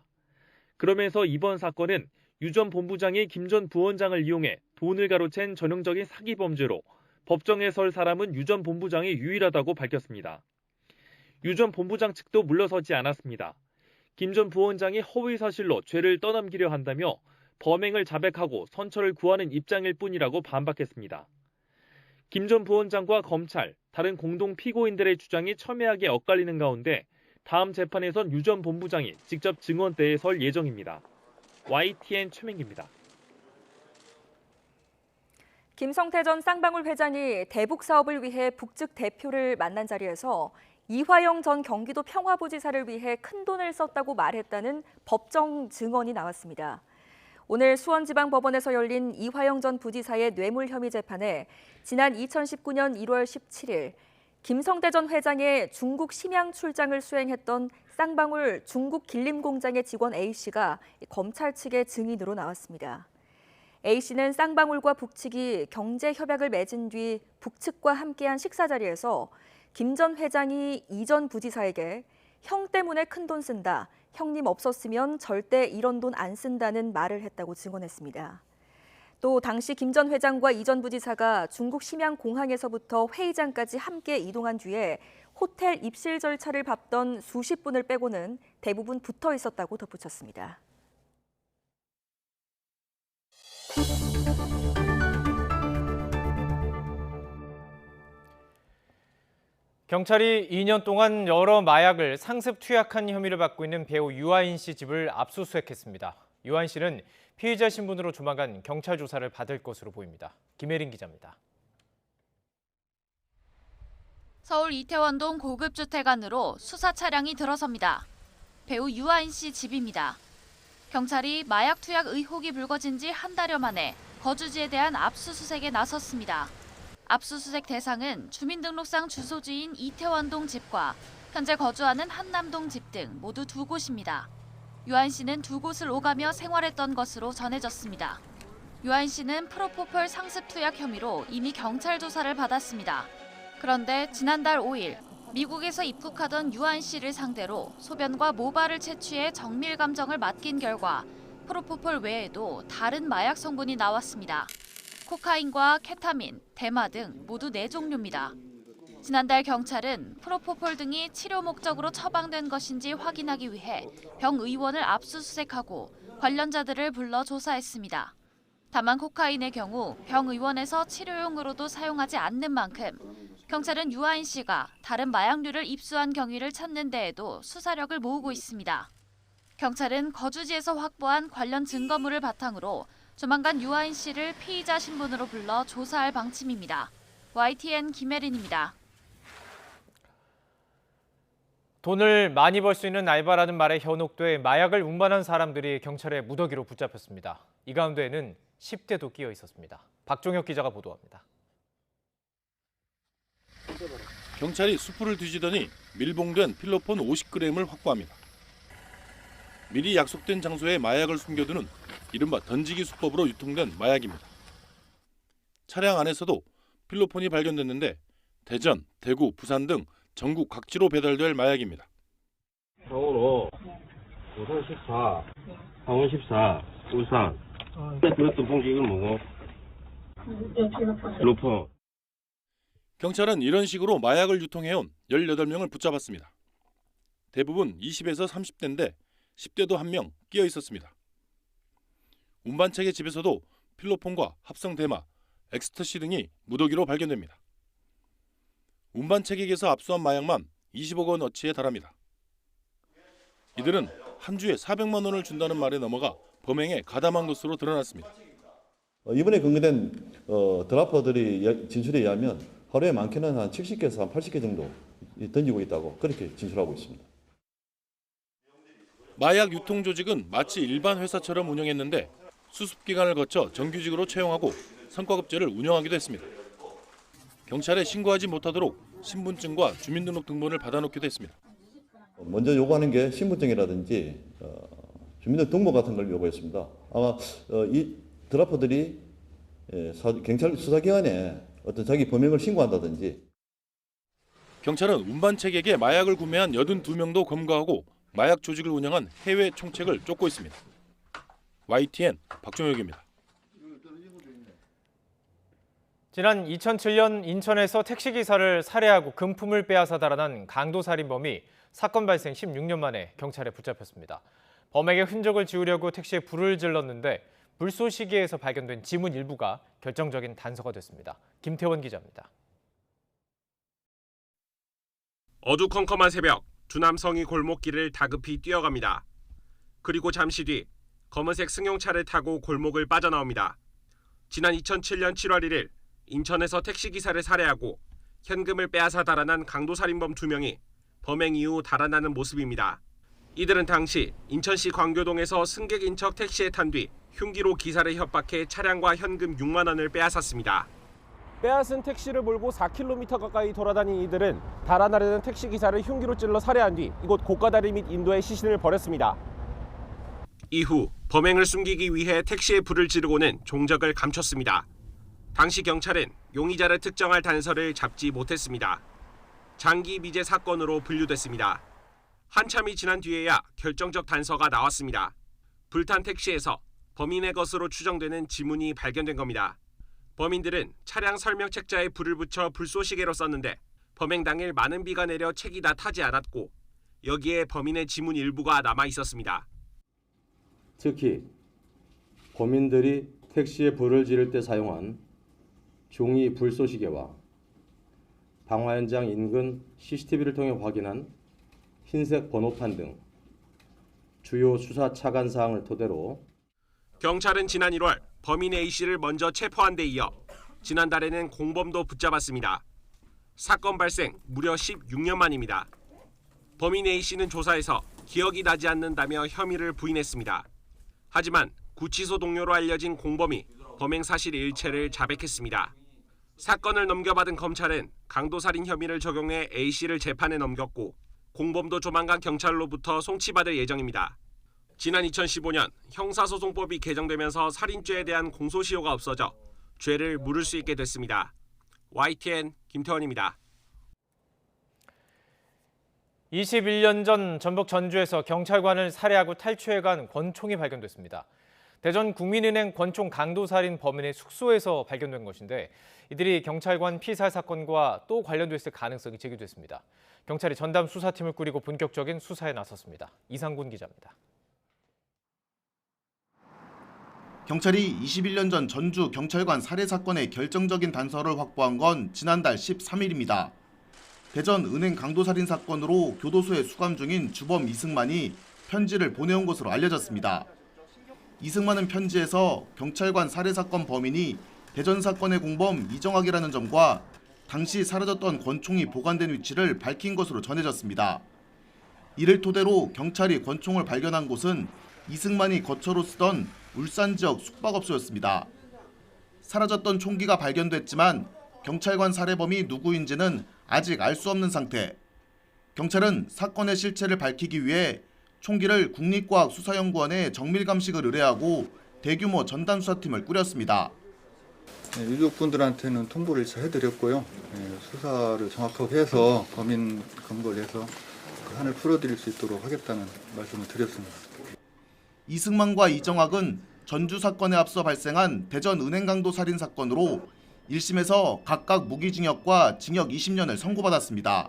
그러면서 이번 사건은 유 전 본부장이 김 전 부원장을 이용해 돈을 가로챈 전형적인 사기 범죄로 법정에 설 사람은 유 전 본부장이 유일하다고 밝혔습니다. 유 전 본부장 측도 물러서지 않았습니다. 김 전 부원장이 허위 사실로 죄를 떠넘기려 한다며 범행을 자백하고 선처를 구하는 입장일 뿐이라고 반박했습니다. 김 전 부원장과 검찰, 다른 공동 피고인들의 주장이 첨예하게 엇갈리는 가운데 다음 재판에선 유 전 본부장이 직접 증언대에 설 예정입니다. YTN 최민기입니다. 김성태 전 쌍방울 회장이 대북 사업을 위해 북측 대표를 만난 자리에서 이화영 전 경기도 평화부지사를 위해 큰돈을 썼다고 말했다는 법정 증언이 나왔습니다. 오늘 수원지방법원에서 열린 이화영 전 부지사의 뇌물 혐의 재판에 지난 2019년 1월 17일 김성태 전 회장의 중국 심양 출장을 수행했던 쌍방울 중국 길림공장의 직원 A씨가 검찰 측의 증인으로 나왔습니다. A씨는 쌍방울과 북측이 경제협약을 맺은 뒤 북측과 함께한 식사 자리에서 김 전 회장이 이 전 부지사에게 형 때문에 큰돈 쓴다. 형님 없었으면 절대 이런 돈 안 쓴다는 말을 했다고 증언했습니다. 또 당시 김 전 회장과 이 전 부지사가 중국 심양 공항에서부터 회의장까지 함께 이동한 뒤에 호텔 입실 절차를 밟던 수십 분을 빼고는 대부분 붙어 있었다고 덧붙였습니다. 경찰이 2년 동안 여러 마약을 상습 투약한 혐의를 받고 있는 배우 유아인 씨 집을 압수수색했습니다. 유아인 씨는 피의자 신분으로 조만간 경찰 조사를 받을 것으로 보입니다. 김혜린 기자입니다. 서울 이태원동 고급 주택 안으로 수사 차량이 들어섭니다. 배우 유아인 씨 집입니다. 경찰이 마약 투약 의혹이 불거진 지 한 달여 만에 거주지에 대한 압수수색에 나섰습니다. 압수수색 대상은 주민등록상 주소지인 이태원동 집과 현재 거주하는 한남동 집 등 모두 2곳입니다. 유아인 씨는 2곳을 오가며 생활했던 것으로 전해졌습니다. 유아인 씨는 프로포폴 상습 투약 혐의로 이미 경찰 조사를 받았습니다. 그런데 지난달 5일 미국에서 입국하던 유아인 씨를 상대로 소변과 모발을 채취해 정밀 감정을 맡긴 결과 프로포폴 외에도 다른 마약 성분이 나왔습니다. 코카인과 케타민, 대마 등 모두 4종류입니다. 지난달 경찰은 프로포폴 등이 치료 목적으로 처방된 것인지 확인하기 위해 병의원을 압수수색하고 관련자들을 불러 조사했습니다. 다만 코카인의 경우 병의원에서 치료용으로도 사용하지 않는 만큼 경찰은 유아인 씨가 다른 마약류를 입수한 경위를 찾는 데에도 수사력을 모으고 있습니다. 경찰은 거주지에서 확보한 관련 증거물을 바탕으로 조만간 유아인 씨를 피의자 신분으로 불러 조사할 방침입니다. YTN 김혜린입니다. 돈을 많이 벌 수 있는 알바라는 말에 현혹돼 마약을 운반한 사람들이 경찰의 무더기로 붙잡혔습니다. 이 가운데에는 10대도 끼어 있었습니다. 박종혁 기자가 보도합니다. 경찰이 수풀을 뒤지더니 밀봉된 필로폰 50g을 확보합니다. 미리 약속된 장소에 마약을 숨겨두는 이른바 던지기 수법으로 유통된 마약입니다. 차량 안에서도 필로폰이 발견됐는데 대전, 대구, 부산 등 전국 각지로 배달될 마약입니다. 서울 5, 부산 14, 강원 14, 울산. 들었던 봉지 이건 뭐고? 필로폰. 경찰은 이런 식으로 마약을 유통해온 18명을 붙잡았습니다. 대부분 20에서 30대인데 10대도 1명 끼어 있었습니다. 운반책의 집에서도 필로폰과 합성 대마, 엑스터시 등이 무더기로 발견됩니다. 운반책에게서 압수한 마약만 20억 원어치에 달합니다. 이들은 한 주에 400만 원을 준다는 말에 넘어가 범행에 가담한 것으로 드러났습니다. 이번에 검거된 드라퍼들이 진술에 의하면 하루에 많게는 한 70개에서 한 80개 정도 던지고 있다고 그렇게 진술하고 있습니다. 마약 유통 조직은 마치 일반 회사처럼 운영했는데 수습기간을 거쳐 정규직으로 채용하고 성과급제를 운영하기도 했습니다. 경찰에 신고하지 못하도록 신분증과 주민등록등본을 받아놓기도 했습니다. 먼저 요구하는 게 신분증이라든지 주민등록 등본 같은 걸 요구했습니다. 아마 이 드라퍼들이 경찰 수사기관에 어떤 자기 범행을 신고한다든지. 경찰은 운반책에게 마약을 구매한 82명도 검거하고 마약 조직을 운영한 해외 총책을 쫓고 있습니다. YTN 박종혁입니다. 지난 2007년 인천에서 택시기사를 살해하고 금품을 빼앗아 달아난 강도살인범이 사건 발생 16년 만에 경찰에 붙잡혔습니다. 범행의 흔적을 지우려고 택시에 불을 질렀는데 불쏘시개에서 발견된 지문 일부가 결정적인 단서가 됐습니다. 김태원 기자입니다. 어두컴컴한 새벽, 두 남성이 골목길을 다급히 뛰어갑니다. 그리고 잠시 뒤 검은색 승용차를 타고 골목을 빠져나옵니다. 지난 2007년 7월 1일 인천에서 택시기사를 살해하고 현금을 빼앗아 달아난 강도살인범 2명이 범행 이후 달아나는 모습입니다. 이들은 당시 인천시 광교동에서 승객인 척 택시에 탄 뒤 흉기로 기사를 협박해 차량과 현금 6만 원을 빼앗았습니다. 빼앗은 택시를 몰고 4km 가까이 돌아다닌 이들은 달아나려는 택시기사를 흉기로 찔러 살해한 뒤 이곳 고가다리 및 인도에 시신을 버렸습니다. 이후 범행을 숨기기 위해 택시에 불을 지르고는 종적을 감췄습니다. 당시 경찰은 용의자를 특정할 단서를 잡지 못했습니다. 장기 미제 사건으로 분류됐습니다. 한참이 지난 뒤에야 결정적 단서가 나왔습니다. 불탄 택시에서 범인의 것으로 추정되는 지문이 발견된 겁니다. 범인들은 차량 설명 책자에 불을 붙여 불쏘시개로 썼는데 범행 당일 많은 비가 내려 책이 다 타지 않았고 여기에 범인의 지문 일부가 남아 있었습니다. 특히 범인들이 택시에 불을 지를 때 사용한 종이 불쏘시개와 방화 현장 인근 CCTV를 통해 확인한 흰색 번호판 등 주요 수사 차관 사항을 토대로 경찰은 지난 1월 범인 A씨를 먼저 체포한 데 이어 지난달에는 공범도 붙잡았습니다. 사건 발생 무려 16년 만입니다. 범인 A씨는 조사에서 기억이 나지 않는다며 혐의를 부인했습니다. 하지만 구치소 동료로 알려진 공범이 범행 사실 일체를 자백했습니다. 사건을 넘겨받은 검찰은 강도살인 혐의를 적용해 A씨를 재판에 넘겼고 공범도 조만간 경찰로부터 송치받을 예정입니다. 지난 2015년 형사소송법이 개정되면서 살인죄에 대한 공소시효가 없어져 죄를 물을 수 있게 됐습니다. YTN 김태원입니다. 21년 전 전북 전주에서 경찰관을 살해하고 탈취해간 권총이 발견됐습니다. 대전 국민은행 권총 강도살인 범인의 숙소에서 발견된 것인데 이들이 경찰관 피살 사건과 또 관련됐을 가능성이 제기됐습니다. 경찰이 전담 수사팀을 꾸리고 본격적인 수사에 나섰습니다. 이상군 기자입니다. 경찰이 21년 전 전주 경찰관 살해 사건의 결정적인 단서를 확보한 건 지난달 13일입니다. 대전 은행 강도살인 사건으로 교도소에 수감 중인 주범 이승만이 편지를 보내온 것으로 알려졌습니다. 이승만은 편지에서 경찰관 살해 사건 범인이 대전 사건의 공범 이정학이라는 점과 당시 사라졌던 권총이 보관된 위치를 밝힌 것으로 전해졌습니다. 이를 토대로 경찰이 권총을 발견한 곳은 이승만이 거처로 쓰던 울산 지역 숙박업소였습니다. 사라졌던 총기가 발견됐지만 경찰관 살해범이 누구인지는 아직 알 수 없는 상태. 경찰은 사건의 실체를 밝히기 위해 총기를 국립과학수사연구원에 정밀감식을 의뢰하고 대규모 전담수사팀을 꾸렸습니다. 유족분들한테는 통보를 해드렸고요. 수사를 정확하게 해서 범인 검거를 해서 그 한을 풀어드릴 수 있도록 하겠다는 말씀을 드렸습니다. 이승만과 이정학은 전주 사건에 앞서 발생한 대전 은행강도 살인 사건으로 1심에서 각각 무기징역과 징역 20년을 선고받았습니다.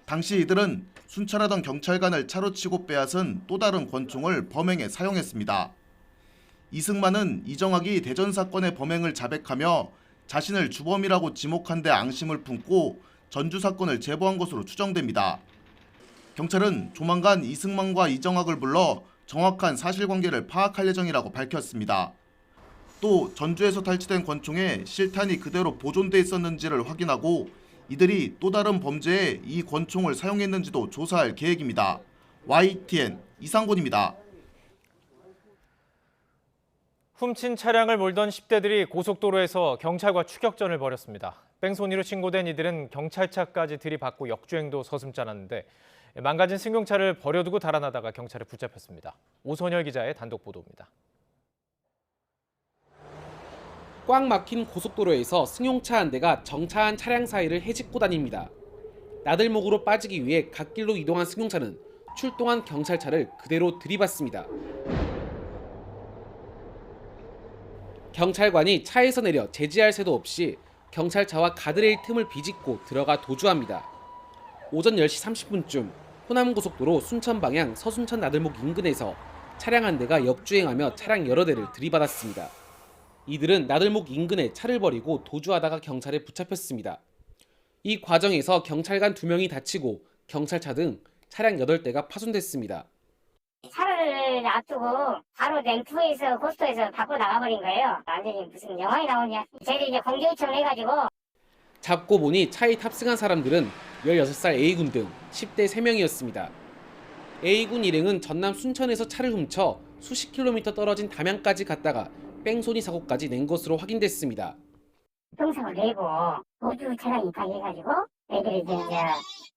당시 이들은 순찰하던 경찰관을 차로 치고 빼앗은 또 다른 권총을 범행에 사용했습니다. 이승만은 이정학이 대전 사건의 범행을 자백하며 자신을 주범이라고 지목한 데 앙심을 품고 전주 사건을 제보한 것으로 추정됩니다. 경찰은 조만간 이승만과 이정학을 불러 정확한 사실관계를 파악할 예정이라고 밝혔습니다. 또 전주에서 탈취된 권총에 실탄이 그대로 보존돼 있었는지를 확인하고 이들이 또 다른 범죄에 이 권총을 사용했는지도 조사할 계획입니다. YTN 이상곤입니다. 훔친 차량을 몰던 10대들이 고속도로에서 경찰과 추격전을 벌였습니다. 뺑소니로 신고된 이들은 경찰차까지 들이받고 역주행도 서슴지 않았는데 망가진 승용차를 버려두고 달아나다가 경찰에 붙잡혔습니다. 오선열 기자의 단독 보도입니다. 꽉 막힌 고속도로에서 승용차 한 대가 정차한 차량 사이를 헤집고 다닙니다. 나들목으로 빠지기 위해 갓길로 이동한 승용차는 출동한 경찰차를 그대로 들이받습니다. 경찰관이 차에서 내려 제지할 새도 없이 경찰차와 가드레일 틈을 비집고 들어가 도주합니다. 오전 10시 30분쯤 호남고속도로 순천 방향 서순천 나들목 인근에서 차량 한 대가 역주행하며 차량 여러 대를 들이받았습니다. 이들은 나들목 인근에 차를 버리고 도주하다가 경찰에 붙잡혔습니다. 이 과정에서 경찰관 2명이 다치고 경찰차 등 차량 8대가 파손됐습니다. 차를 놔두고 바로 램프에서 고속도로에서 밖으로 나가버린 거예요. 완전히 무슨 영화에 나오냐. 저희들이 이제 공개 요청을 해가지고 잡고 보니 차에 탑승한 사람들은 16살 A군 등 10대 3명이었습니다. A군 일행은 전남 순천에서 차를 훔쳐 수십 킬로미터 떨어진 담양까지 갔다가 뺑소니 사고까지 낸 것으로 확인됐습니다. 동상을 내고 보조 차량 입항해가지고 애들이 이제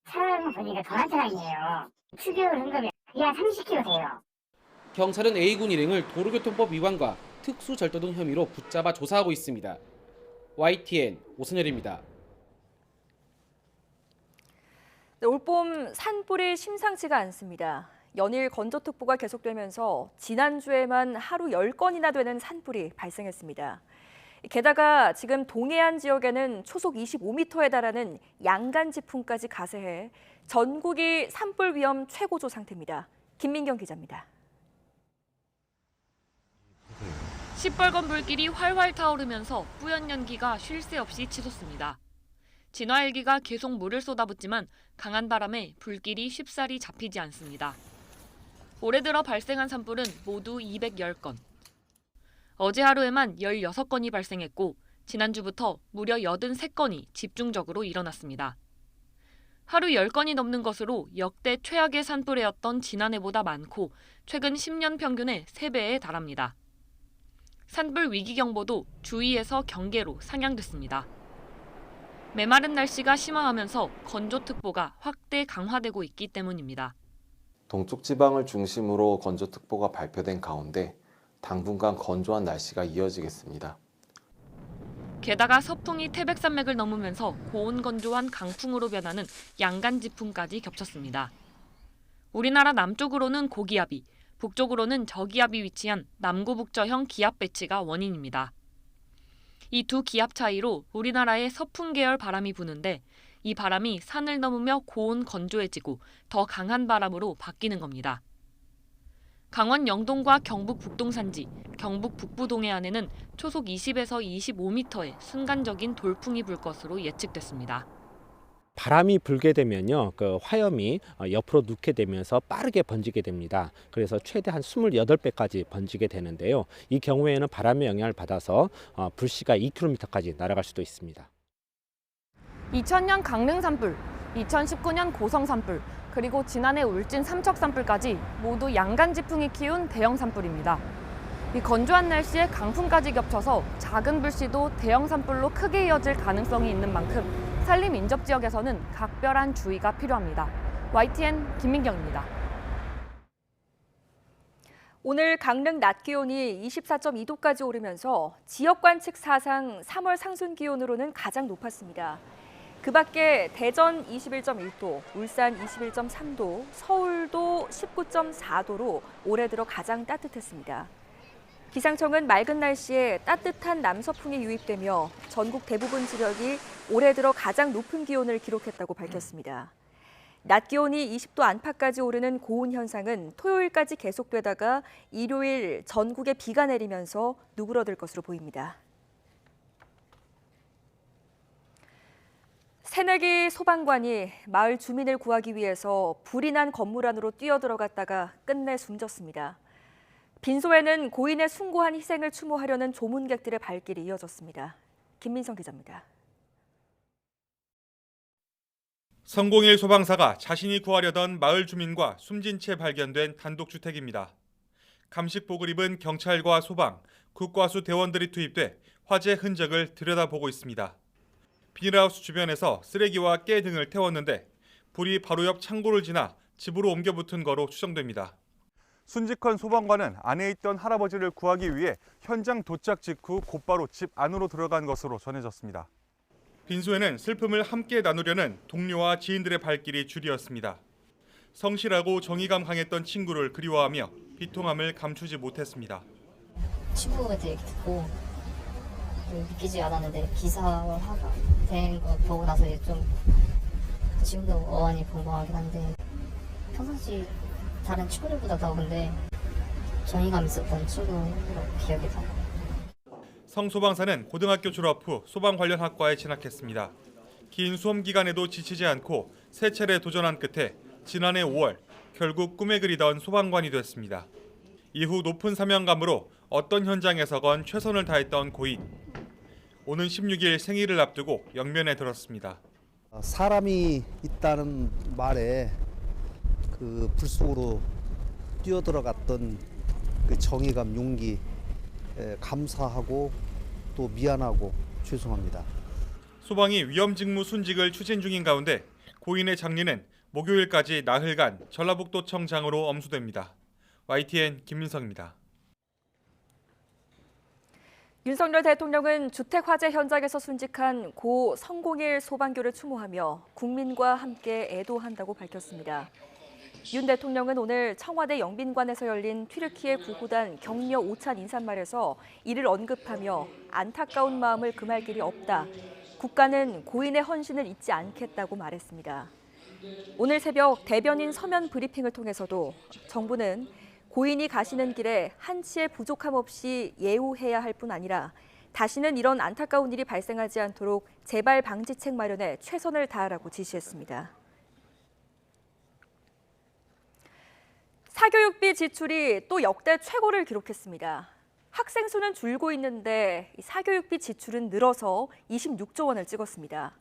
차량 보니까 도난 차량이에요. 추격을 한 거면 약 30km 돼요. 경찰은 A군 일행을 도로교통법 위반과 특수절도 등 혐의로 붙잡아 조사하고 있습니다. YTN 오선열입니다. 네, 올봄 산불이 심상치가 않습니다. 연일 건조특보가 계속되면서 지난주에만 하루 10건이나 되는 산불이 발생했습니다. 게다가 지금 동해안 지역에는 초속 25m에 달하는 양간지풍까지 가세해 전국이 산불 위험 최고조 상태입니다. 김민경 기자입니다. 시뻘건 불길이 활활 타오르면서 뿌연 연기가 쉴 새 없이 치솟습니다. 진화 헬기가 계속 물을 쏟아붓지만 강한 바람에 불길이 쉽사리 잡히지 않습니다. 올해 들어 발생한 산불은 모두 210건. 어제 하루에만 16건이 발생했고 지난주부터 무려 83건이 집중적으로 일어났습니다. 하루 10건이 넘는 것으로 역대 최악의 산불해였던 지난해보다 많고 최근 10년 평균의 3배에 달합니다. 산불 위기경보도 주의에서 경계로 상향됐습니다. 메마른 날씨가 심화하면서 건조특보가 확대 강화되고 있기 때문입니다. 동쪽 지방을 중심으로 건조특보가 발표된 가운데 당분간 건조한 날씨가 이어지겠습니다. 게다가 서풍이 태백산맥을 넘으면서 고온건조한 강풍으로 변하는 양간지풍까지 겹쳤습니다. 우리나라 남쪽으로는 고기압이, 북쪽으로는 저기압이 위치한 남구북저형 기압 배치가 원인입니다. 이 두 기압 차이로 우리나라에 서풍 계열 바람이 부는데 이 바람이 산을 넘으며 고온 건조해지고 더 강한 바람으로 바뀌는 겁니다. 강원 영동과 경북 북동산지, 경북 북부 동해안에는 초속 20에서 25m의 순간적인 돌풍이 불 것으로 예측됐습니다. 바람이 불게 되면요, 그 화염이 옆으로 눕게 되면서 빠르게 번지게 됩니다. 그래서 최대 한 28배까지 번지게 되는데요. 이 경우에는 바람의 영향을 받아서 불씨가 2km까지 날아갈 수도 있습니다. 2000년 강릉 산불, 2019년 고성 산불, 그리고 지난해 울진 삼척 산불까지 모두 양간지풍이 키운 대형 산불입니다. 이 건조한 날씨에 강풍까지 겹쳐서 작은 불씨도 대형 산불로 크게 이어질 가능성이 있는 만큼 산림 인접 지역에서는 각별한 주의가 필요합니다. YTN 김민경입니다. 오늘 강릉 낮 기온이 24.2도까지 오르면서 지역 관측 사상 3월 상순 기온으로는 가장 높았습니다. 그 밖에 대전 21.1도, 울산 21.3도, 서울도 19.4도로 올해 들어 가장 따뜻했습니다. 기상청은 맑은 날씨에 따뜻한 남서풍이 유입되며 전국 대부분 지역이 올해 들어 가장 높은 기온을 기록했다고 밝혔습니다. 낮 기온이 20도 안팎까지 오르는 고온 현상은 토요일까지 계속되다가 일요일 전국에 비가 내리면서 누그러들 것으로 보입니다. 새내기 소방관이 마을 주민을 구하기 위해서 불이 난 건물 안으로 뛰어들어갔다가 끝내 숨졌습니다. 빈소에는 고인의 숭고한 희생을 추모하려는 조문객들의 발길이 이어졌습니다. 김민성 기자입니다. 성공일 소방사가 자신이 구하려던 마을 주민과 숨진 채 발견된 단독주택입니다. 감식복을 입은 경찰과 소방, 국과수 대원들이 투입돼 화재 흔적을 들여다보고 있습니다. 비닐하우스 주변에서 쓰레기와 깨 등을 태웠는데 불이 바로 옆 창고를 지나 집으로 옮겨 붙은 거로 추정됩니다. 순직한 소방관은 안에 있던 할아버지를 구하기 위해 현장 도착 직후 곧바로 집 안으로 들어간 것으로 전해졌습니다. 빈소에는 슬픔을 함께 나누려는 동료와 지인들의 발길이 줄이었습니다. 성실하고 정의감 강했던 친구를 그리워하며 비통함을 감추지 못했습니다. 친구가 되게 듣고 믿기지 않았는데 기사화가 된 거 보고 나서 좀 지금도 어안이 벙벙하긴 한데 평상시 다른 친구들보다 더 근데 정의감 있었던 친구로 기억이 나요. 성소방사는 고등학교 졸업 후 소방 관련 학과에 진학했습니다. 긴 수험 기간에도 지치지 않고 세 차례 도전한 끝에 지난해 5월 결국 꿈에 그리던 소방관이 됐습니다. 이후 높은 사명감으로 어떤 현장에서건 최선을 다했던 고인. 오는 16일 생일을 앞두고 영면에 들었습니다. 사람이 있다는 말에 그 불 속으로 뛰어들어갔던 그 정의감, 용기 감사하고 또 미안하고 죄송합니다. 소방이 위험직무 순직을 추진 중인 가운데 고인의 장례는 목요일까지 나흘간 전라북도청장으로 엄수됩니다. YTN 김민성입니다. 윤석열 대통령은 주택 화재 현장에서 순직한 고 성공일 소방교를 추모하며 국민과 함께 애도한다고 밝혔습니다. 윤 대통령은 오늘 청와대 영빈관에서 열린 튀르키예 구구단 격려 오찬 인사말에서 이를 언급하며 안타까운 마음을 금할 길이 없다. 국가는 고인의 헌신을 잊지 않겠다고 말했습니다. 오늘 새벽 대변인 서면 브리핑을 통해서도 정부는 고인이 가시는 길에 한치의 부족함 없이 예우해야 할 뿐 아니라 다시는 이런 안타까운 일이 발생하지 않도록 재발 방지책 마련에 최선을 다하라고 지시했습니다. 사교육비 지출이 또 역대 최고를 기록했습니다. 학생 수는 줄고 있는데 사교육비 지출은 늘어서 26조 원을 찍었습니다.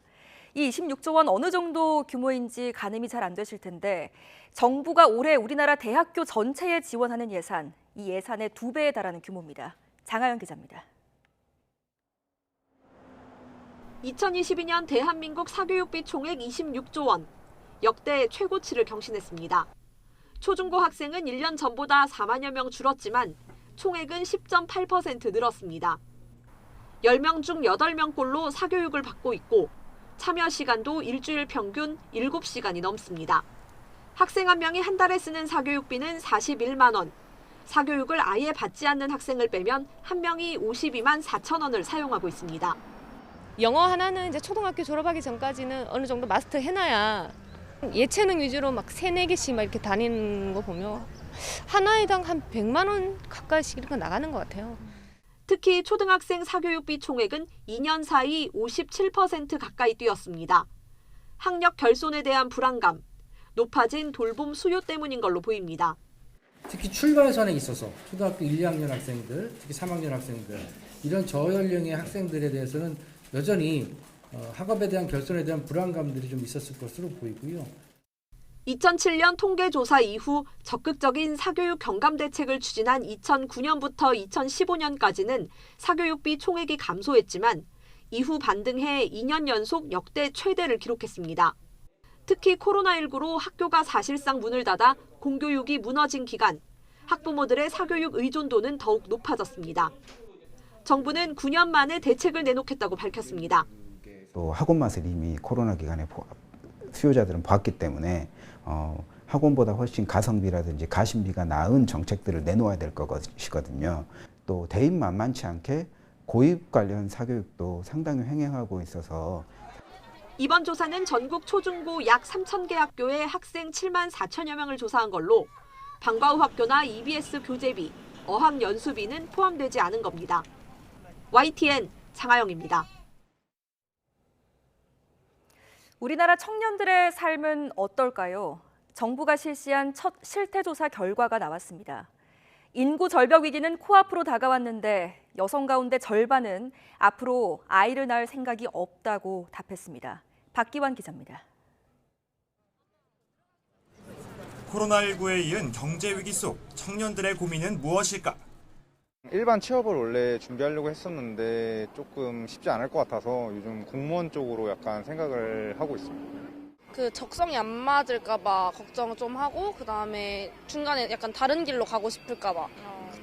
이 26조 원 어느 정도 규모인지 가늠이 잘 안 되실 텐데 정부가 올해 우리나라 대학교 전체에 지원하는 예산, 이 예산의 2배에 달하는 규모입니다. 장하연 기자입니다. 2022년 대한민국 사교육비 총액 26조 원, 역대 최고치를 경신했습니다. 초중고 학생은 1년 전보다 4만여 명 줄었지만 총액은 10.8% 늘었습니다. 10명 중 8명꼴로 사교육을 받고 있고 참여 시간도 일주일 평균 7시간이 넘습니다. 학생 한 명이 한 달에 쓰는 사교육비는 41만 원. 사교육을 아예 받지 않는 학생을 빼면 한 명이 52만 4천 원을 사용하고 있습니다. 영어 하나는 이제 초등학교 졸업하기 전까지는 어느 정도 마스터 해놔야 예체능 위주로 막 3-4개씩 막 이렇게 다니는 거 보면 하나에당 한 100만 원 가까이씩 이렇게 나가는 것 같아요. 특히 초등학생 사교육비 총액은 2년 사이 57% 가까이 뛰었습니다. 학력 결손에 대한 불안감, 높아진 돌봄 수요 때문인 걸로 보입니다. 특히 출발선에 있어서 초등학교 1, 2학년 학생들, 특히 3학년 학생들, 이런 저연령의 학생들에 대해서는 여전히 학업에 대한 결손에 대한 불안감들이 좀 있었을 것으로 보이고요. 2007년 통계조사 이후 적극적인 사교육 경감 대책을 추진한 2009년부터 2015년까지는 사교육비 총액이 감소했지만 이후 반등해 2년 연속 역대 최대를 기록했습니다. 특히 코로나19로 학교가 사실상 문을 닫아 공교육이 무너진 기간, 학부모들의 사교육 의존도는 더욱 높아졌습니다. 정부는 9년 만에 대책을 내놓겠다고 밝혔습니다. 또 학원 맛을 이미 코로나 기간에 수요자들은 봤기 때문에 학원보다 훨씬 가성비라든지 가심비가 나은 정책들을 내놓아야 될 것이거든요. 또 대입 만만치 않게 고입 관련 사교육도 상당히 횡행하고 있어서 이번 조사는 전국 초중고 약 3,000개 학교의 학생 7만 4천여 명을 조사한 걸로 방과 후 학교나 EBS 교재비, 어학 연수비는 포함되지 않은 겁니다. YTN 장하영입니다. 우리나라 청년들의 삶은 어떨까요? 정부가 실시한 첫 실태조사 결과가 나왔습니다. 인구 절벽 위기는 코앞으로 다가왔는데 여성 가운데 절반은 앞으로 아이를 낳을 생각이 없다고 답했습니다. 박기환 기자입니다. 코로나19에 이은 경제 위기 속 청년들의 고민은 무엇일까? 일반 취업을 원래 준비하려고 했었는데 조금 쉽지 않을 것 같아서 요즘 공무원 쪽으로 약간 생각을 하고 있습니다. 그 적성이 안 맞을까봐 걱정을 좀 하고 그다음에 중간에 약간 다른 길로 가고 싶을까봐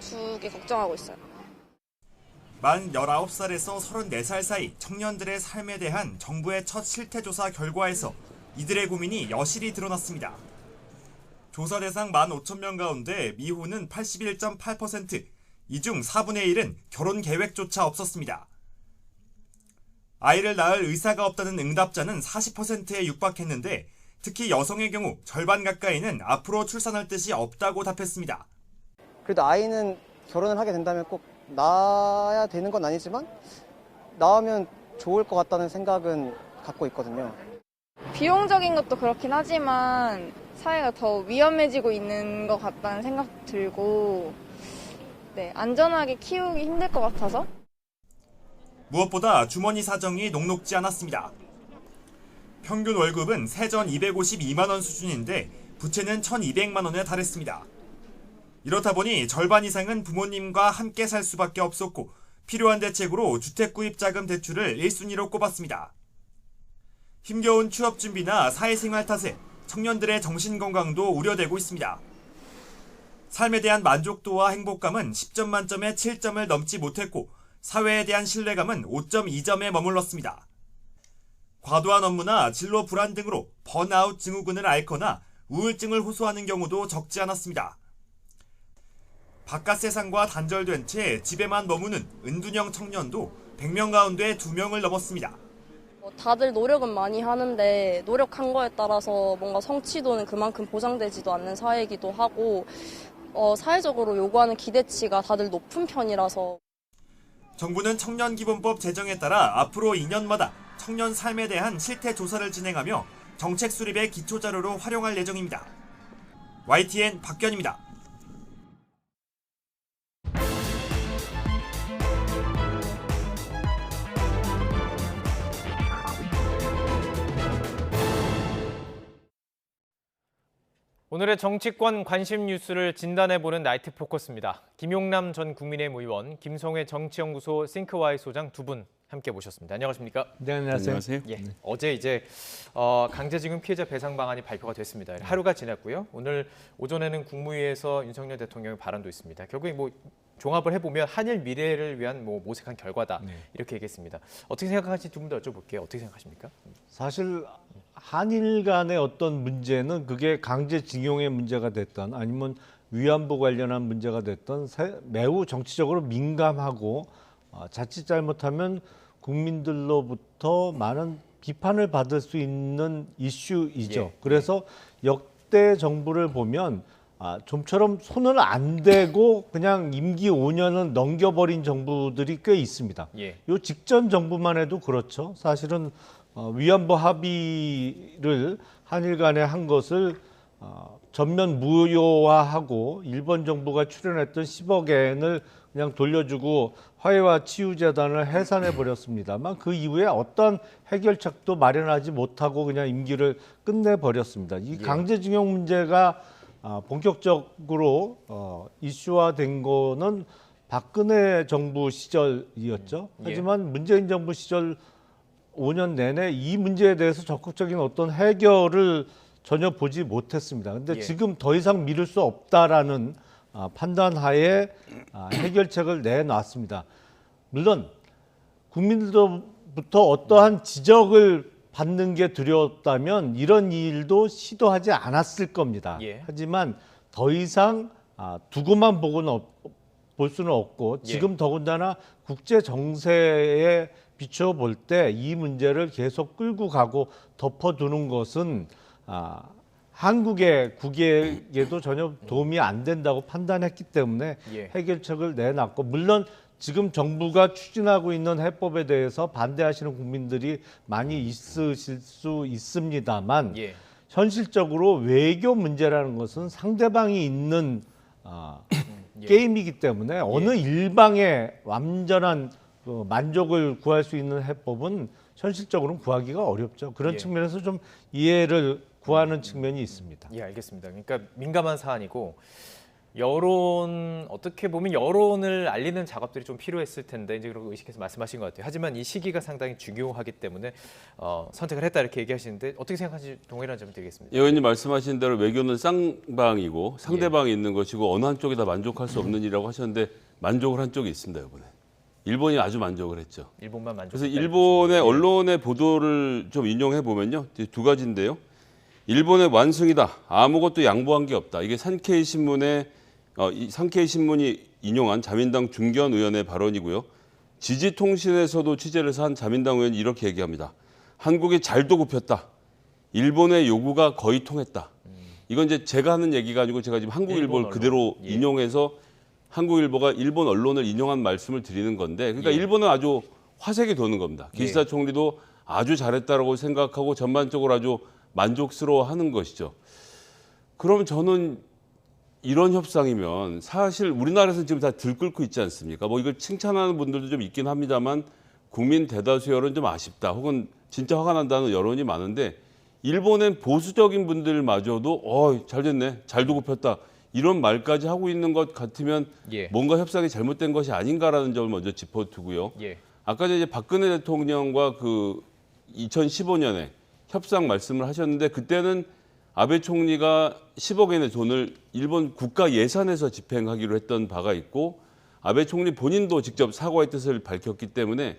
두 개 걱정하고 있어요. 만 19살에서 34살 사이 청년들의 삶에 대한 정부의 첫 실태조사 결과에서 이들의 고민이 여실히 드러났습니다. 조사 대상 15,000명 가운데 미혼은 81.8%, 이 중 4분의 1은 결혼 계획조차 없었습니다. 아이를 낳을 의사가 없다는 응답자는 40%에 육박했는데 특히 여성의 경우 절반 가까이는 앞으로 출산할 뜻이 없다고 답했습니다. 그래도 아이는 결혼을 하게 된다면 꼭 낳아야 되는 건 아니지만 낳으면 좋을 것 같다는 생각은 갖고 있거든요. 비용적인 것도 그렇긴 하지만 사회가 더 위험해지고 있는 것 같다는 생각 들고 안전하게 키우기 힘들 것 같아서. 무엇보다 주머니 사정이 녹록지 않았습니다. 평균 월급은 세전 252만 원 수준인데 부채는 1,200만 원에 달했습니다. 이렇다 보니 절반 이상은 부모님과 함께 살 수밖에 없었고 필요한 대책으로 주택구입자금 대출을 1순위로 꼽았습니다. 힘겨운 취업 준비나 사회생활 탓에 청년들의 정신건강도 우려되고 있습니다. 삶에 대한 만족도와 행복감은 10점 만점에 7점을 넘지 못했고 사회에 대한 신뢰감은 5.2점에 머물렀습니다. 과도한 업무나 진로 불안 등으로 번아웃 증후군을 앓거나 우울증을 호소하는 경우도 적지 않았습니다. 바깥 세상과 단절된 채 집에만 머무는 은둔형 청년도 100명 가운데 2명을 넘었습니다. 다들 노력은 많이 하는데 노력한 거에 따라서 뭔가 성취도는 그만큼 보장되지도 않는 사회이기도 하고 사회적으로 요구하는 기대치가 다들 높은 편이라서. 정부는 청년기본법 제정에 따라 앞으로 2년마다 청년 삶에 대한 실태 조사를 진행하며 정책 수립의 기초자료로 활용할 예정입니다. YTN 박견입니다. 오늘의 정치권 관심 뉴스를 진단해보는 나이트 포커스입니다. 김용남 전 국민의힘 의원, 김성회 정치연구소 싱크와이 소장 두 분 함께 모셨습니다. 안녕하십니까? 네, 안녕하세요. 예, 어제 이제 강제징용 피해자 배상 방안이 발표가 됐습니다. 하루가 지났고요. 오늘 오전에는 국무회의에서 윤석열 대통령의 발언도 있습니다. 결국에 뭐 종합을 해보면 한일 미래를 위한 모색한 결과다 이렇게 얘기했습니다. 어떻게 생각하시는지 두 분 다 여쭤볼게요. 어떻게 생각하십니까? 사실 한일 간의 어떤 문제는 그게 강제징용의 문제가 됐던 아니면 위안부 관련한 문제가 됐던 매우 정치적으로 민감하고 자칫 잘못하면 국민들로부터 많은 비판을 받을 수 있는 이슈이죠. 그래서 역대 정부를 보면 좀처럼 손을 안 대고 그냥 임기 5년은 넘겨버린 정부들이 꽤 있습니다. 요 직전 정부만 해도 그렇죠. 사실은 위안부 합의를 한일 간에 한 것을 전면 무효화하고 일본 정부가 출연했던 10억 엔을 그냥 돌려주고 화해와 치유재단을 해산해버렸습니다만 그 이후에 어떤 해결책도 마련하지 못하고 그냥 임기를 끝내버렸습니다. 이 강제징용 문제가 본격적으로 이슈화된 거는 박근혜 정부 시절이었죠. 하지만 문재인 정부 시절 5년 내내 이 문제에 대해서 적극적인 어떤 해결을 전혀 보지 못했습니다. 그런데 지금 더 이상 미룰 수 없다라는 판단하에 해결책을 내놨습니다. 물론 국민들로부터 어떠한 지적을 받는 게 두려웠다면 이런 일도 시도하지 않았을 겁니다. 하지만 더 이상 두고만 볼 수는 없고 지금 더군다나 국제 정세에 비춰볼 때 이 문제를 계속 끌고 가고 덮어두는 것은 한국의 국익에도 전혀 도움이 안 된다고 판단했기 때문에 예. 해결책을 내놨고, 물론 지금 정부가 추진하고 있는 해법에 대해서 반대하시는 국민들이 많이 있으실 수 있습니다만 예. 현실적으로 외교 문제라는 것은 상대방이 있는 예. 게임이기 때문에 어느 일방의 완전한 만족을 구할 수 있는 해법은 현실적으로는 구하기가 어렵죠. 그런 예. 측면에서 좀 이해를 구하는 측면이 있습니다. 예, 알겠습니다. 그러니까 민감한 사안이고 어떻게 보면 여론을 알리는 작업들이 좀 필요했을 텐데 이제 그렇게 의식해서 말씀하신 것 같아요. 하지만 이 시기가 상당히 중요하기 때문에 선택을 했다 이렇게 얘기하시는데 어떻게 생각하시는지 동일한 점을 드리겠습니다. 의원님 말씀하신 대로 외교는 쌍방이고 상대방이 있는 것이고 어느 한쪽이 다 만족할 수 없는 일이라고 하셨는데 만족을 한 쪽이 있습니다, 이번에. 일본이 아주 만족을 했죠. 일본만 만족. 그래서 일본의 언론의 보도를 좀 인용해 보면요, 두 가지인데요. 일본의 완승이다. 아무것도 양보한 게 없다. 이게 산케이 신문의 산케이 신문이 인용한 자민당 중견 의원의 발언이고요. 지지통신에서도 취재를 해서 한 자민당 의원이 이렇게 얘기합니다. 한국이 잘도 굽혔다. 일본의 요구가 거의 통했다. 이건 이제 제가 하는 얘기가 아니고 제가 지금 한국일보를 그대로 인용해서 한국일보가 일본 언론을 인용한 말씀을 드리는 건데, 그러니까 일본은 아주 화색이 도는 겁니다. 기시다 총리도 아주 잘했다라고 생각하고 전반적으로 아주 만족스러워하는 것이죠. 그럼 저는 이런 협상이면 사실 우리나라에서는 지금 다 들끓고 있지 않습니까? 뭐 이걸 칭찬하는 분들도 좀 있긴 합니다만 국민 대다수 여론 좀 아쉽다, 혹은 진짜 화가 난다는 여론이 많은데 일본엔 보수적인 분들마저도 잘 됐네, 잘도 굽혔다 이런 말까지 하고 있는 것 같으면 뭔가 협상이 잘못된 것이 아닌가라는 점을 먼저 짚어두고요. 아까 이제 박근혜 대통령과 그 2015년에 협상 말씀을 하셨는데 그때는 아베 총리가 10억 엔의 돈을 일본 국가 예산에서 집행하기로 했던 바가 있고 아베 총리 본인도 직접 사과의 뜻을 밝혔기 때문에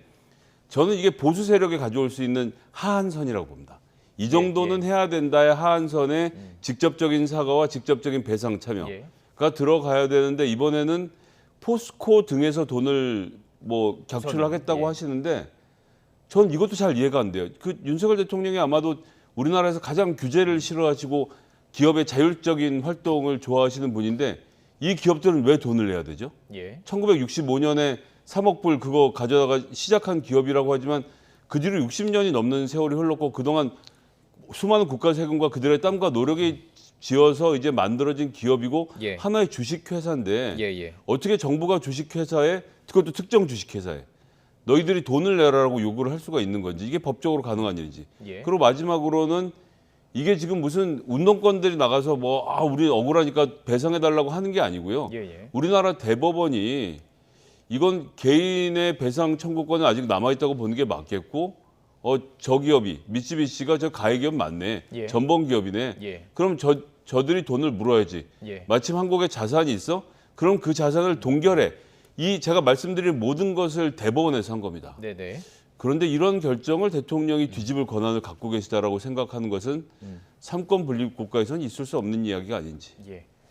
저는 이게 보수 세력에 가져올 수 있는 하한선이라고 봅니다. 이 정도는 해야 된다의 하한선에 직접적인 사과와 직접적인 배상 참여가 들어가야 되는데 이번에는 포스코 등에서 돈을 뭐 객출하겠다고 하시는데 전 이것도 잘 이해가 안 돼요. 그 윤석열 대통령이 아마도 우리나라에서 가장 규제를 싫어하시고 기업의 자율적인 활동을 좋아하시는 분인데 이 기업들은 왜 돈을 내야 되죠? 1965년에 3억 불 그거 가져다가 시작한 기업이라고 하지만 그 뒤로 60년이 넘는 세월이 흘렀고 그동안 수많은 국가 세금과 그들의 땀과 노력이 지어서 이제 만들어진 기업이고 하나의 주식회사인데 어떻게 정부가 주식회사에, 그것도 특정 주식회사에 너희들이 돈을 내라라고 요구를 할 수가 있는 건지, 이게 법적으로 가능한 일인지. 그리고 마지막으로는 이게 지금 무슨 운동권들이 나가서 우리 억울하니까 배상해달라고 하는 게 아니고요. 우리나라 대법원이 이건 개인의 배상 청구권은 아직 남아있다고 보는 게 맞겠고 저 기업이 미쓰비시가 저 가해기업 맞네. 전범기업이네. 그럼 저들이 돈을 물어야지. 마침 한국에 자산이 있어? 그럼 그 자산을 동결해. 이 제가 말씀드린 모든 것을 대법원에서 한 겁니다. 그런데 이런 결정을 대통령이 뒤집을 권한을 갖고 계시다라고 생각하는 것은 삼권 분립 국가에서는 있을 수 없는 이야기가 아닌지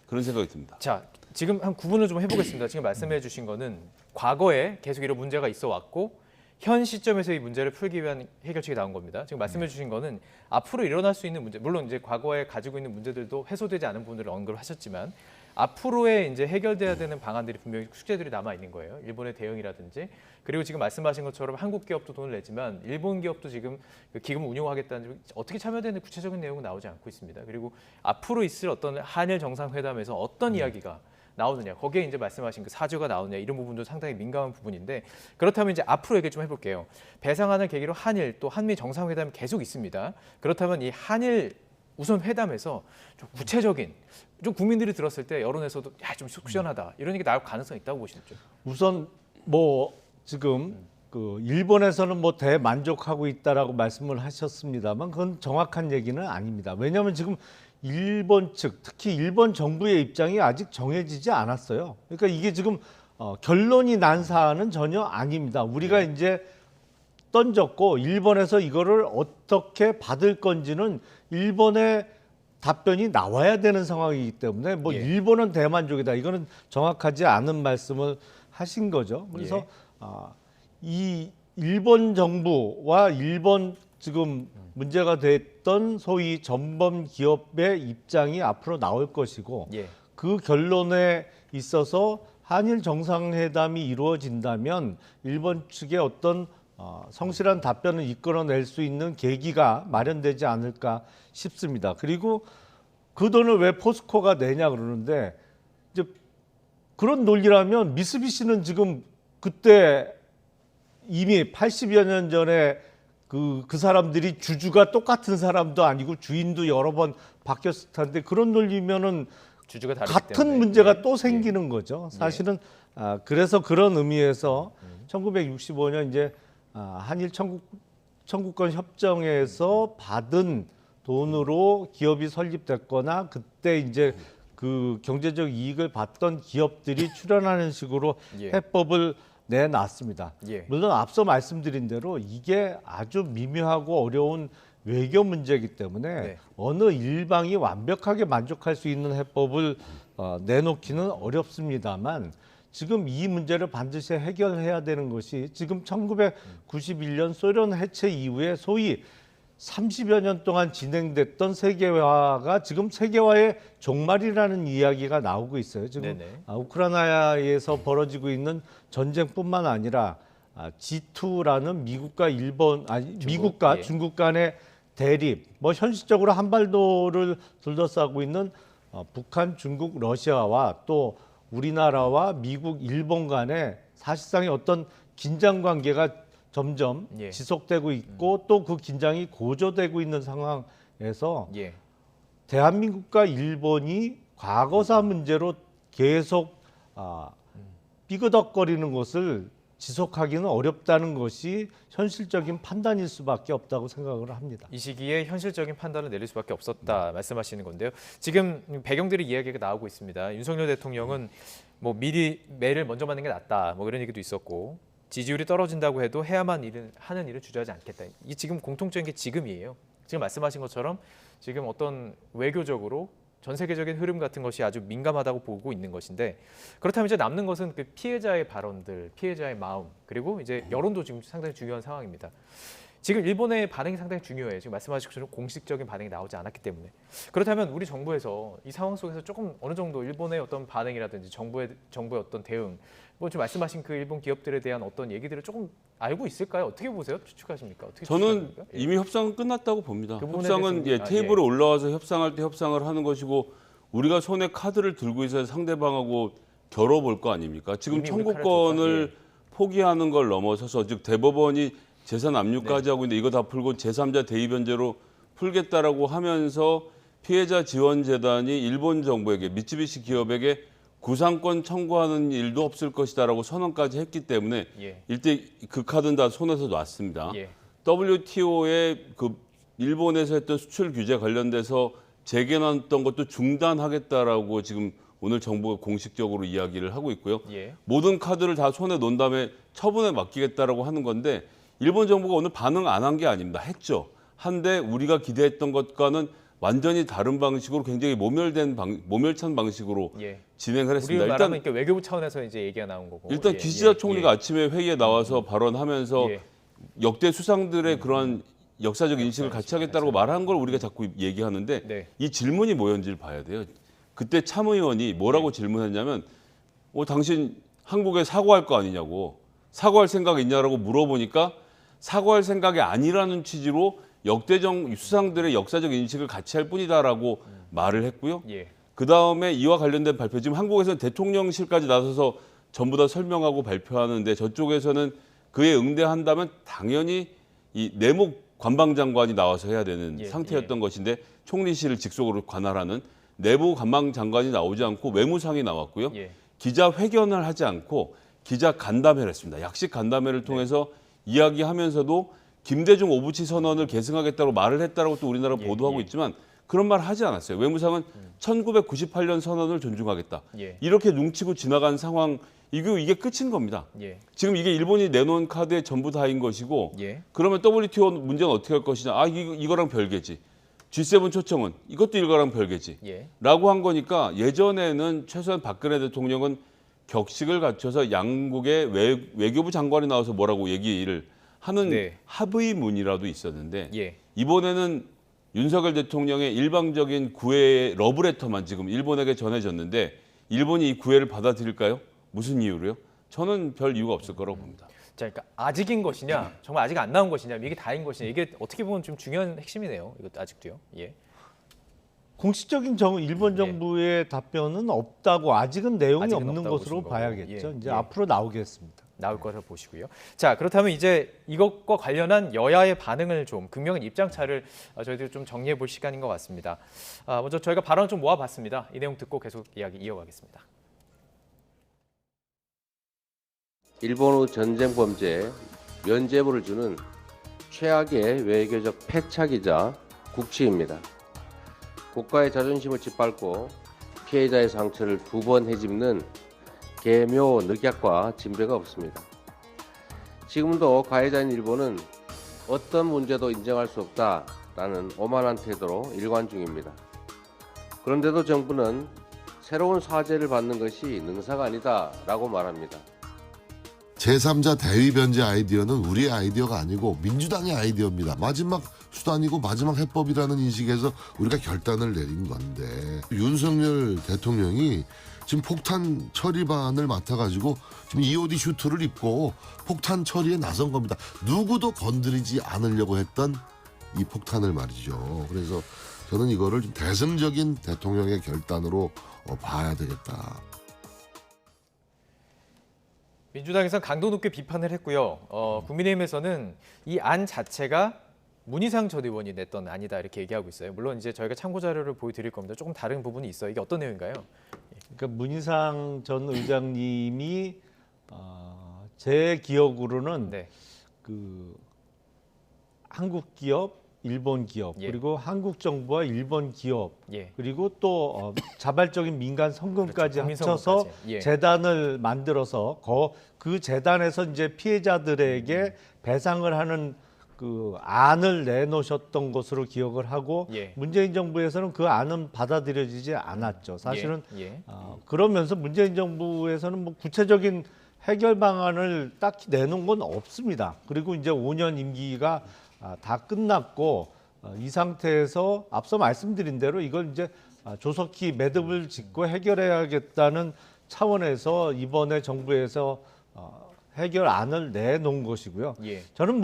그런 생각이 듭니다. 자, 지금 한 구분을 좀 해보겠습니다. 지금 말씀해 주신 거는 과거에 계속 이런 문제가 있어 왔고 현 시점에서 이 문제를 풀기 위한 해결책이 나온 겁니다. 지금 말씀해 주신 거는 앞으로 일어날 수 있는 문제, 물론 이제 과거에 가지고 있는 문제들도 해소되지 않은 부분들을 언급을 하셨지만 앞으로의 이제 해결돼야 되는 방안들이 분명히 숙제들이 남아 있는 거예요. 일본의 대응이라든지, 그리고 지금 말씀하신 것처럼 한국 기업도 돈을 내지만 일본 기업도 지금 그 기금을 운용하겠다는 어떻게 참여되는 구체적인 내용은 나오지 않고 있습니다. 그리고 앞으로 있을 어떤 한일 정상회담에서 어떤 이야기가 나오느냐, 거기에 이제 말씀하신 그 사조가 나오느냐, 이런 부분도 상당히 민감한 부분인데, 그렇다면 이제 앞으로 얘기 좀 해볼게요. 배상안을 계기로 한일 또 한미 정상회담이 계속 있습니다. 그렇다면 이 한일 우선 회담에서 좀 구체적인, 좀 국민들이 들었을 때 여론에서도 좀 속 시원하다 이런 얘기 나올 가능성이 있다고 보시죠? 우선 지금 그 일본에서는 대만족하고 있다라고 말씀을 하셨습니다만 그건 정확한 얘기는 아닙니다. 왜냐하면 지금 일본 측, 특히 일본 정부의 입장이 아직 정해지지 않았어요. 그러니까 이게 지금 결론이 난 사안은 전혀 아닙니다. 우리가 이제 던졌고 일본에서 이거를 어떻게 받을 건지는 일본의 답변이 나와야 되는 상황이기 때문에 일본은 대만족이다, 이거는 정확하지 않은 말씀을 하신 거죠. 그래서 이 일본 정부와 일본 지금 문제가 됐던 소위 전범 기업의 입장이 앞으로 나올 것이고 예. 그 결론에 있어서 한일 정상회담이 이루어진다면 일본 측의 어떤 성실한 답변을 이끌어낼 수 있는 계기가 마련되지 않을까 싶습니다. 그리고 그 돈을 왜 포스코가 내냐 그러는데 이제 그런 논리라면 미쓰비시는 지금 그때 이미 80여 년 전에 그 사람들이 주주가 똑같은 사람도 아니고 주인도 여러 번 바뀌었을 텐데 그런 논리면은 주주가 다르기 같은 때문에. 문제가 또 생기는 거죠. 사실은 그래서 그런 의미에서 1965년 이제 한일 청구권 협정에서 받은 돈으로 기업이 설립됐거나 그때 이제 그 경제적 이익을 받던 기업들이 출연하는 식으로 예. 해법을 내놨습니다. 예. 물론 앞서 말씀드린 대로 이게 아주 미묘하고 어려운 외교 문제이기 때문에 네. 어느 일방이 완벽하게 만족할 수 있는 해법을 내놓기는 어렵습니다만 지금 이 문제를 반드시 해결해야 되는 것이 지금 1991년 소련 해체 이후에 소위 30여 년 동안 진행됐던 세계화가 지금 세계화의 종말이라는 이야기가 나오고 있어요. 지금 네네. 우크라이나에서 벌어지고 있는 전쟁뿐만 아니라 G2라는 미국과 미국과 예. 중국 간의 대립, 뭐 현실적으로 한반도를 둘러싸고 있는 북한, 중국, 러시아와 또 우리나라와 미국, 일본 간의 사실상의 어떤 긴장 관계가 점점 예. 지속되고 있고 또 그 긴장이 고조되고 있는 상황에서 예. 대한민국과 일본이 과거사 문제로 계속 삐그덕거리는 것을 지속하기는 어렵다는 것이 현실적인 판단일 수밖에 없다고 생각을 합니다. 이 시기에 현실적인 판단을 내릴 수밖에 없었다 말씀하시는 건데요. 지금 배경들의 이야기가 나오고 있습니다. 윤석열 대통령은 뭐 미리 매를 먼저 맞는 게 낫다 뭐 그런 얘기도 있었고 지지율이 떨어진다고 해도 하는 일은 주저하지 않겠다. 이 지금 공통적인 게 지금이에요. 지금 말씀하신 것처럼 지금 어떤 외교적으로 전 세계적인 흐름 같은 것이 아주 민감하다고 보고 있는 것인데 그렇다면 이제 남는 것은 그 피해자의 발언들, 피해자의 마음 그리고 이제 여론도 지금 상당히 중요한 상황입니다. 지금 일본의 반응이 상당히 중요해요. 지금 말씀하신 것처럼 공식적인 반응이 나오지 않았기 때문에 그렇다면 우리 정부에서 이 상황 속에서 조금 어느 정도 일본의 어떤 반응이라든지 정부의 어떤 대응 뭐 지금 말씀하신 그 일본 기업들에 대한 어떤 얘기들을 조금 알고 있을까요? 어떻게 보세요? 추측하십니까? 어떻게 저는 추측하십니까? 예. 이미 협상은 끝났다고 봅니다. 그 부분에 협상은 대해서는- 테이블에 올라와서 협상할 때 협상을 하는 것이고 우리가 손에 카드를 들고 있어야 상대방하고 겨뤄볼 거 아닙니까? 지금 이미 우리 칼을 청구권을 줬다. 포기하는 걸 넘어서서 즉 대법원이 재산 압류까지 하고 있는데 이거 다 풀고 제3자 대의변제로 풀겠다라고 하면서 피해자 지원재단이 일본 정부에게 미쓰비시 기업에게 구상권 청구하는 일도 없을 것이다라고 선언까지 했기 때문에 예. 일대 그 카드는 다 손에서 놨습니다. 예. WTO의 그 일본에서 했던 수출 규제 관련돼서 제기해놨던 것도 중단하겠다라고 지금 오늘 정부가 공식적으로 이야기를 하고 있고요. 예. 모든 카드를 다 손에 놓은 다음에 처분에 맡기겠다라고 하는 건데 일본 정부가 오늘 반응 안 한 게 아닙니다. 했죠. 한데 우리가 기대했던 것과는 완전히 다른 방식으로 굉장히 모멸찬 방식으로 예. 진행을 했습니다. 우리 말하면 그러니까 외교부 차원에서 이제 얘기가 나온 거고. 일단 예, 기시다 예, 총리가 예. 아침에 회의에 나와서 발언하면서 예. 역대 수상들의 그런 역사적 인식을 같이 하겠다고 말한 걸 우리가 자꾸 얘기하는데 네. 이 질문이 뭐였는지를 봐야 돼요. 그때 참의원이 뭐라고 질문했냐면 당신 한국에 사과할 거 아니냐고 사과할 생각 있냐라고 물어보니까 사과할 생각이 아니라는 취지로 역대 수상들의 역사적 인식을 같이 할 뿐이다라고 말을 했고요. 예. 그다음에 이와 관련된 발표 지금 한국에서는 대통령실까지 나서서 전부 다 설명하고 발표하는데 저쪽에서는 그에 응대한다면 당연히 이 내목 관방장관이 나와서 해야 되는 상태였던 것인데 총리실을 직속으로 관할하는 내부 관방장관이 나오지 않고 외무상이 나왔고요. 기자회견을 하지 않고 기자 간담회를 했습니다. 약식 간담회를 통해서 이야기하면서도 김대중 오부치 선언을 계승하겠다고 말을 했다라고 또 우리나라 보도하고 있지만 그런 말 하지 않았어요. 외무상은 1998년 선언을 존중하겠다. 이렇게 눈치고 지나간 상황 이게 끝인 겁니다. 지금 이게 일본이 내놓은 카드에 전부 다인 것이고 그러면 WTO 문제는 어떻게 할 것이냐. 이거랑 별개지. G7 초청은 이것도 이거랑 별개지. 라고 한 거니까 예전에는 최소한 박근혜 대통령은 격식을 갖춰서 양국의 외교부 장관이 나와서 뭐라고 얘기를 하는 네. 합의문이라도 있었는데 예. 이번에는 윤석열 대통령의 일방적인 구애 러브레터만 지금 일본에게 전해졌는데 일본이 이 구애를 받아들일까요? 무슨 이유로요? 저는 별 이유가 없을 거라고 봅니다. 자, 그러니까 아직인 것이냐, 정말 아직 안 나온 것이냐, 이게 다인 것이냐, 이게 어떻게 보면 좀 중요한 핵심이네요. 이것도 아직도요. 예. 공식적인 일본 정부의 답변은 없다고 아직은 내용이 아직은 없는 없다고 것으로 보신 봐야겠죠. 거고. 이제 예. 앞으로 나오겠습니다. 나올 거라 보시고요. 자, 그렇다면 이제 이것과 관련한 여야의 반응을 좀 극명한 입장차를 저희들이 좀 정리해 볼 시간인 것 같습니다. 먼저 저희가 발언을 좀 모아봤습니다. 이 내용 듣고 계속 이야기 이어가겠습니다. 일본의 전쟁 범죄에 면죄부를 주는 최악의 외교적 패착이자 국치입니다. 국가의 자존심을 짓밟고 피해자의 상처를 2번 헤집는 개묘 늑약과 진배가 없습니다. 지금도 가해자인 일본은 어떤 문제도 인정할 수 없다라는 오만한 태도로 일관 중입니다. 그런데도 정부는 새로운 사죄를 받는 것이 능사가 아니다라고 말합니다. 제3자 대위 변제 아이디어는 우리의 아이디어가 아니고 민주당의 아이디어입니다. 마지막 수단이고 마지막 해법이라는 인식에서 우리가 결단을 내린 건데 윤석열 대통령이 지금 폭탄 처리반을 맡아가지고 지금 EOD 슈트를 입고 폭탄 처리에 나선 겁니다. 누구도 건드리지 않으려고 했던 이 폭탄을 말이죠. 그래서 저는 이거를 좀 대승적인 대통령의 결단으로 봐야 되겠다. 민주당에서는 강도 높게 비판을 했고요. 국민의힘에서는 이 안 자체가 문희상 전 의원이 냈던 안이다 이렇게 얘기하고 있어요. 물론 이제 저희가 참고 자료를 보여드릴 겁니다. 조금 다른 부분이 있어요. 이게 어떤 내용인가요? 그러니까 문희상 전 의장님이 제 기억으로는 그 한국 기업, 일본 기업 그리고 한국 정부와 일본 기업 그리고 또 자발적인 민간 성금까지 그렇죠. 합쳐서 국민성금까지. 재단을 만들어서 그 재단에서 이제 피해자들에게 배상을 하는 그 안을 내놓으셨던 것으로 기억을 하고 문재인 정부에서는 그 안은 받아들여지지 않았죠. 사실은 그러면서 문재인 정부에서는 뭐 구체적인 해결 방안을 딱히 내놓은 건 없습니다. 그리고 이제 5년 임기가 다 끝났고 이 상태에서 앞서 말씀드린 대로 이걸 이제 조속히 매듭을 짓고 해결해야겠다는 차원에서 이번에 정부에서 해결안을 내놓은 것이고요. 저는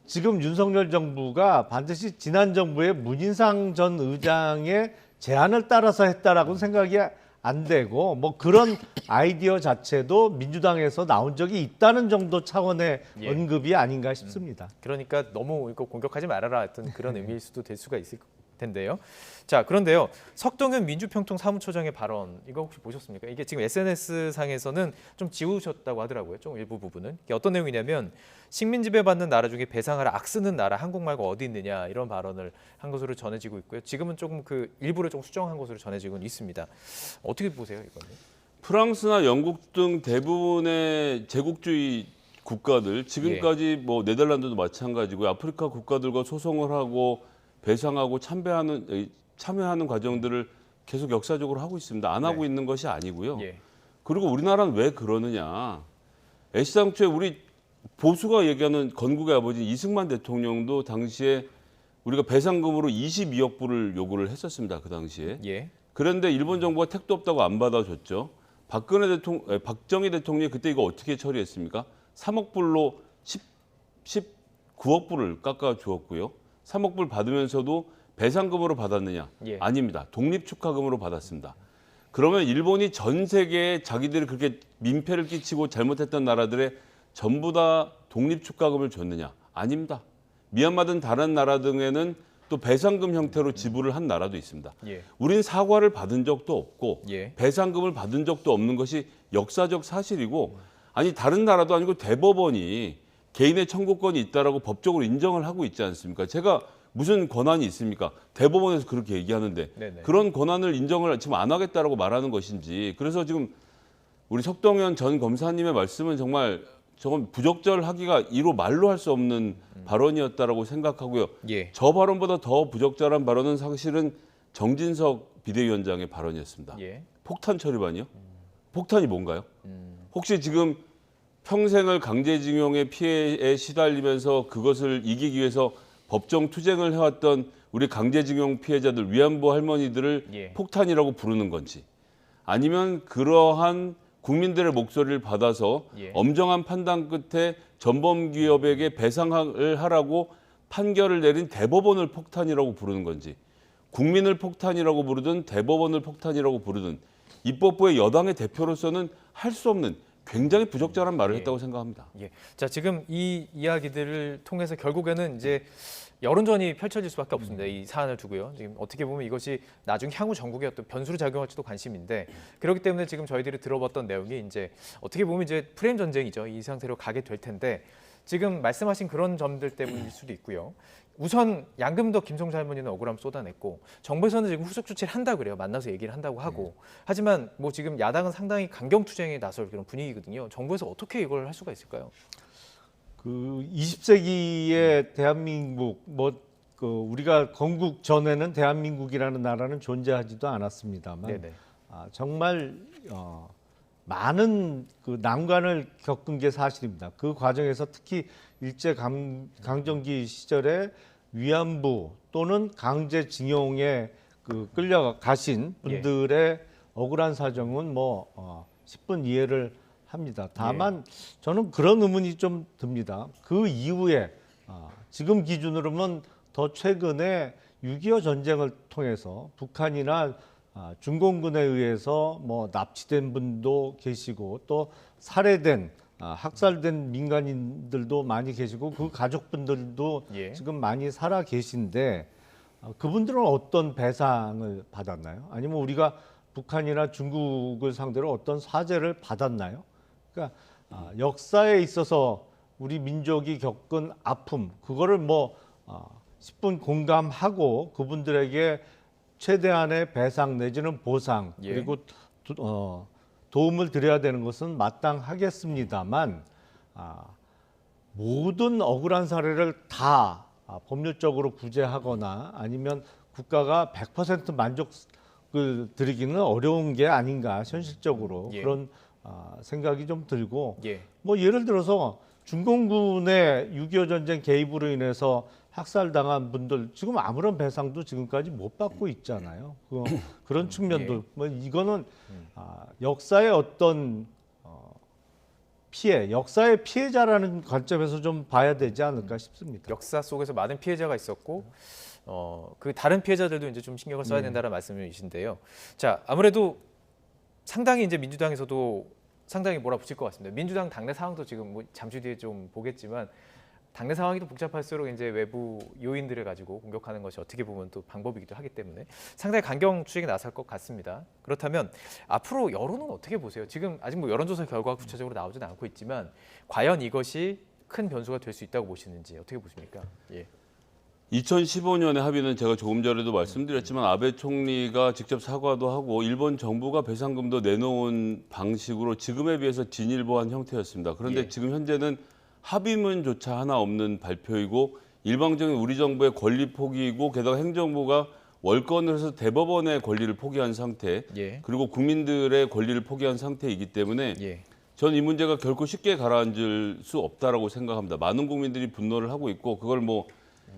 지금 윤석열 정부가 반드시 지난 정부의 문희상 전 의장의 제안을 따라서 했다라고는 생각이 안 되고 그런 아이디어 자체도 민주당에서 나온 적이 있다는 정도 차원의 언급이 아닌가 싶습니다. 그러니까 너무 이거 공격하지 말아라 했던 그런 의미일 수도 될 수가 있을 텐데요. 자, 그런데요. 석동현 민주평통 사무처장의 발언 이거 혹시 보셨습니까? 이게 지금 SNS 상에서는 좀 지우셨다고 하더라고요. 좀 일부 부분은. 이게 어떤 내용이냐면 식민 지배받는 나라 중에 배상을 악쓰는 나라 한국말고 어디 있느냐 이런 발언을 한 것으로 전해지고 있고요. 지금은 조금 그 일부를 좀 수정한 것으로 전해지고 있습니다. 어떻게 보세요, 이거는? 프랑스나 영국 등 대부분의 제국주의 국가들 지금까지 네덜란드도 마찬가지고 아프리카 국가들과 소송을 하고 배상하고 참여하는 과정들을 계속 역사적으로 하고 있습니다. 안 하고 있는 것이 아니고요. 그리고 우리나라는 왜 그러느냐. 애시당초에 우리 보수가 얘기하는 건국의 아버지 이승만 대통령도 당시에 우리가 배상금으로 22억 불을 요구를 했었습니다. 그 당시에. 그런데 일본 정부가 택도 없다고 안 받아줬죠. 박정희 대통령이 그때 이거 어떻게 처리했습니까? 3억 불로 19억 불을 깎아주었고요. 3억 불 받으면서도 배상금으로 받았느냐? 아닙니다. 독립축하금으로 받았습니다. 그러면 일본이 전 세계에 자기들이 그렇게 민폐를 끼치고 잘못했던 나라들에 전부 다 독립축하금을 줬느냐? 아닙니다. 미얀마 등 다른 나라 등에는 또 배상금 형태로 지불을 한 나라도 있습니다. 우린 사과를 받은 적도 없고 배상금을 받은 적도 없는 것이 역사적 사실이고 아니 다른 나라도 아니고 대법원이 개인의 청구권이 있다라고 법적으로 인정을 하고 있지 않습니까? 제가 무슨 권한이 있습니까? 대법원에서 그렇게 얘기하는데 그런 권한을 인정을 지금 안 하겠다라고 말하는 것인지 그래서 지금 우리 석동현 전 검사님의 말씀은 정말 저건 부적절하기가 이로 말로 할 수 없는 발언이었다라고 생각하고요. 저 발언보다 더 부적절한 발언은 사실은 정진석 비대위원장의 발언이었습니다. 폭탄 처리반이요? 폭탄이 뭔가요? 혹시 지금 평생을 강제징용의 피해에 시달리면서 그것을 이기기 위해서 법정 투쟁을 해왔던 우리 강제징용 피해자들 위안부 할머니들을 예. 폭탄이라고 부르는 건지 아니면 그러한 국민들의 목소리를 받아서 예. 엄정한 판단 끝에 전범기업에게 배상을 하라고 판결을 내린 대법원을 폭탄이라고 부르는 건지 국민을 폭탄이라고 부르든 대법원을 폭탄이라고 부르든 입법부의 여당의 대표로서는 할 수 없는 굉장히 부적절한 말을 했다고 생각합니다. 예. 자, 지금 이 이야기들을 통해서 결국에는 이제 여론전이 펼쳐질 수밖에 없습니다. 이 사안을 두고요. 지금 어떻게 보면 이것이 나중 향후 전국의 어떤 변수로 작용할지도 관심인데 그렇기 때문에 지금 저희들이 들어봤던 내용이 이제 어떻게 보면 이제 프레임 전쟁이죠. 이 상태로 가게 될 텐데 지금 말씀하신 그런 점들 때문일 수도 있고요. 우선 양금덕 김성주 할머니는 억울함 쏟아냈고 정부에서는 지금 후속 조치를 한다고 그래요. 만나서 얘기를 한다고 하고. 하지만 뭐 지금 야당은 상당히 강경투쟁에 나설 그런 분위기거든요. 정부에서 어떻게 이걸 할 수가 있을까요? 그 20세기의 대한민국 우리가 건국 전에는 대한민국이라는 나라는 존재하지도 않았습니다만 네네. 정말 많은 그 난관을 겪은 게 사실입니다. 그 과정에서 특히 일제 강점기 시절에 위안부 또는 강제징용에 끌려가신 분들의 억울한 사정은 10분 이해를 합니다. 다만 저는 그런 의문이 좀 듭니다. 그 이후에 지금 기준으로는 더 최근에 6.25 전쟁을 통해서 북한이나 중공군에 의해서 납치된 분도 계시고 또 살해된 학살된 민간인들도 많이 계시고 그 가족분들도 지금 많이 살아 계신데 그분들은 어떤 배상을 받았나요? 아니면 우리가 북한이나 중국을 상대로 어떤 사죄를 받았나요? 그러니까 역사에 있어서 우리 민족이 겪은 아픔 그거를 10분 공감하고 그분들에게 최대한의 배상 내지는 보상 그리고 도움을 드려야 되는 것은 마땅하겠습니다만 모든 억울한 사례를 다 법률적으로 구제하거나 아니면 국가가 100% 만족을 드리기는 어려운 게 아닌가 현실적으로 그런 생각이 좀 들고 예를 들어서 중공군의 6.25 전쟁 개입으로 인해서 학살당한 분들 지금 아무런 배상도 지금까지 못 받고 있잖아요. 그런 측면도 이거는 역사의 어떤 피해, 역사의 피해자라는 관점에서 좀 봐야 되지 않을까 싶습니다. 역사 속에서 많은 피해자가 있었고 그 다른 피해자들도 이제 좀 신경을 써야 된다는 말씀이신데요. 자, 아무래도 상당히 이제 민주당에서도 상당히 몰아붙일 것 같습니다. 민주당 당내 상황도 지금 잠시 뒤에 좀 보겠지만 당내 상황이 또 복잡할수록 이제 외부 요인들을 가지고 공격하는 것이 어떻게 보면 또 방법이기도 하기 때문에 상당히 강경 추진에 나설 것 같습니다. 그렇다면 앞으로 여론은 어떻게 보세요? 지금 아직 여론조사 결과가 구체적으로 나오지는 않고 있지만 과연 이것이 큰 변수가 될 수 있다고 보시는지 어떻게 보십니까? 2015년의 합의는 제가 조금 전에도 말씀드렸지만 아베 총리가 직접 사과도 하고 일본 정부가 배상금도 내놓은 방식으로 지금에 비해서 진일보한 형태였습니다. 그런데 지금 현재는 합의문조차 하나 없는 발표이고 일방적인 우리 정부의 권리 포기이고 게다가 행정부가 월권을 해서 대법원의 권리를 포기한 상태 그리고 국민들의 권리를 포기한 상태이기 때문에 저는 이 문제가 결코 쉽게 가라앉을 수 없다라고 생각합니다. 많은 국민들이 분노를 하고 있고 그걸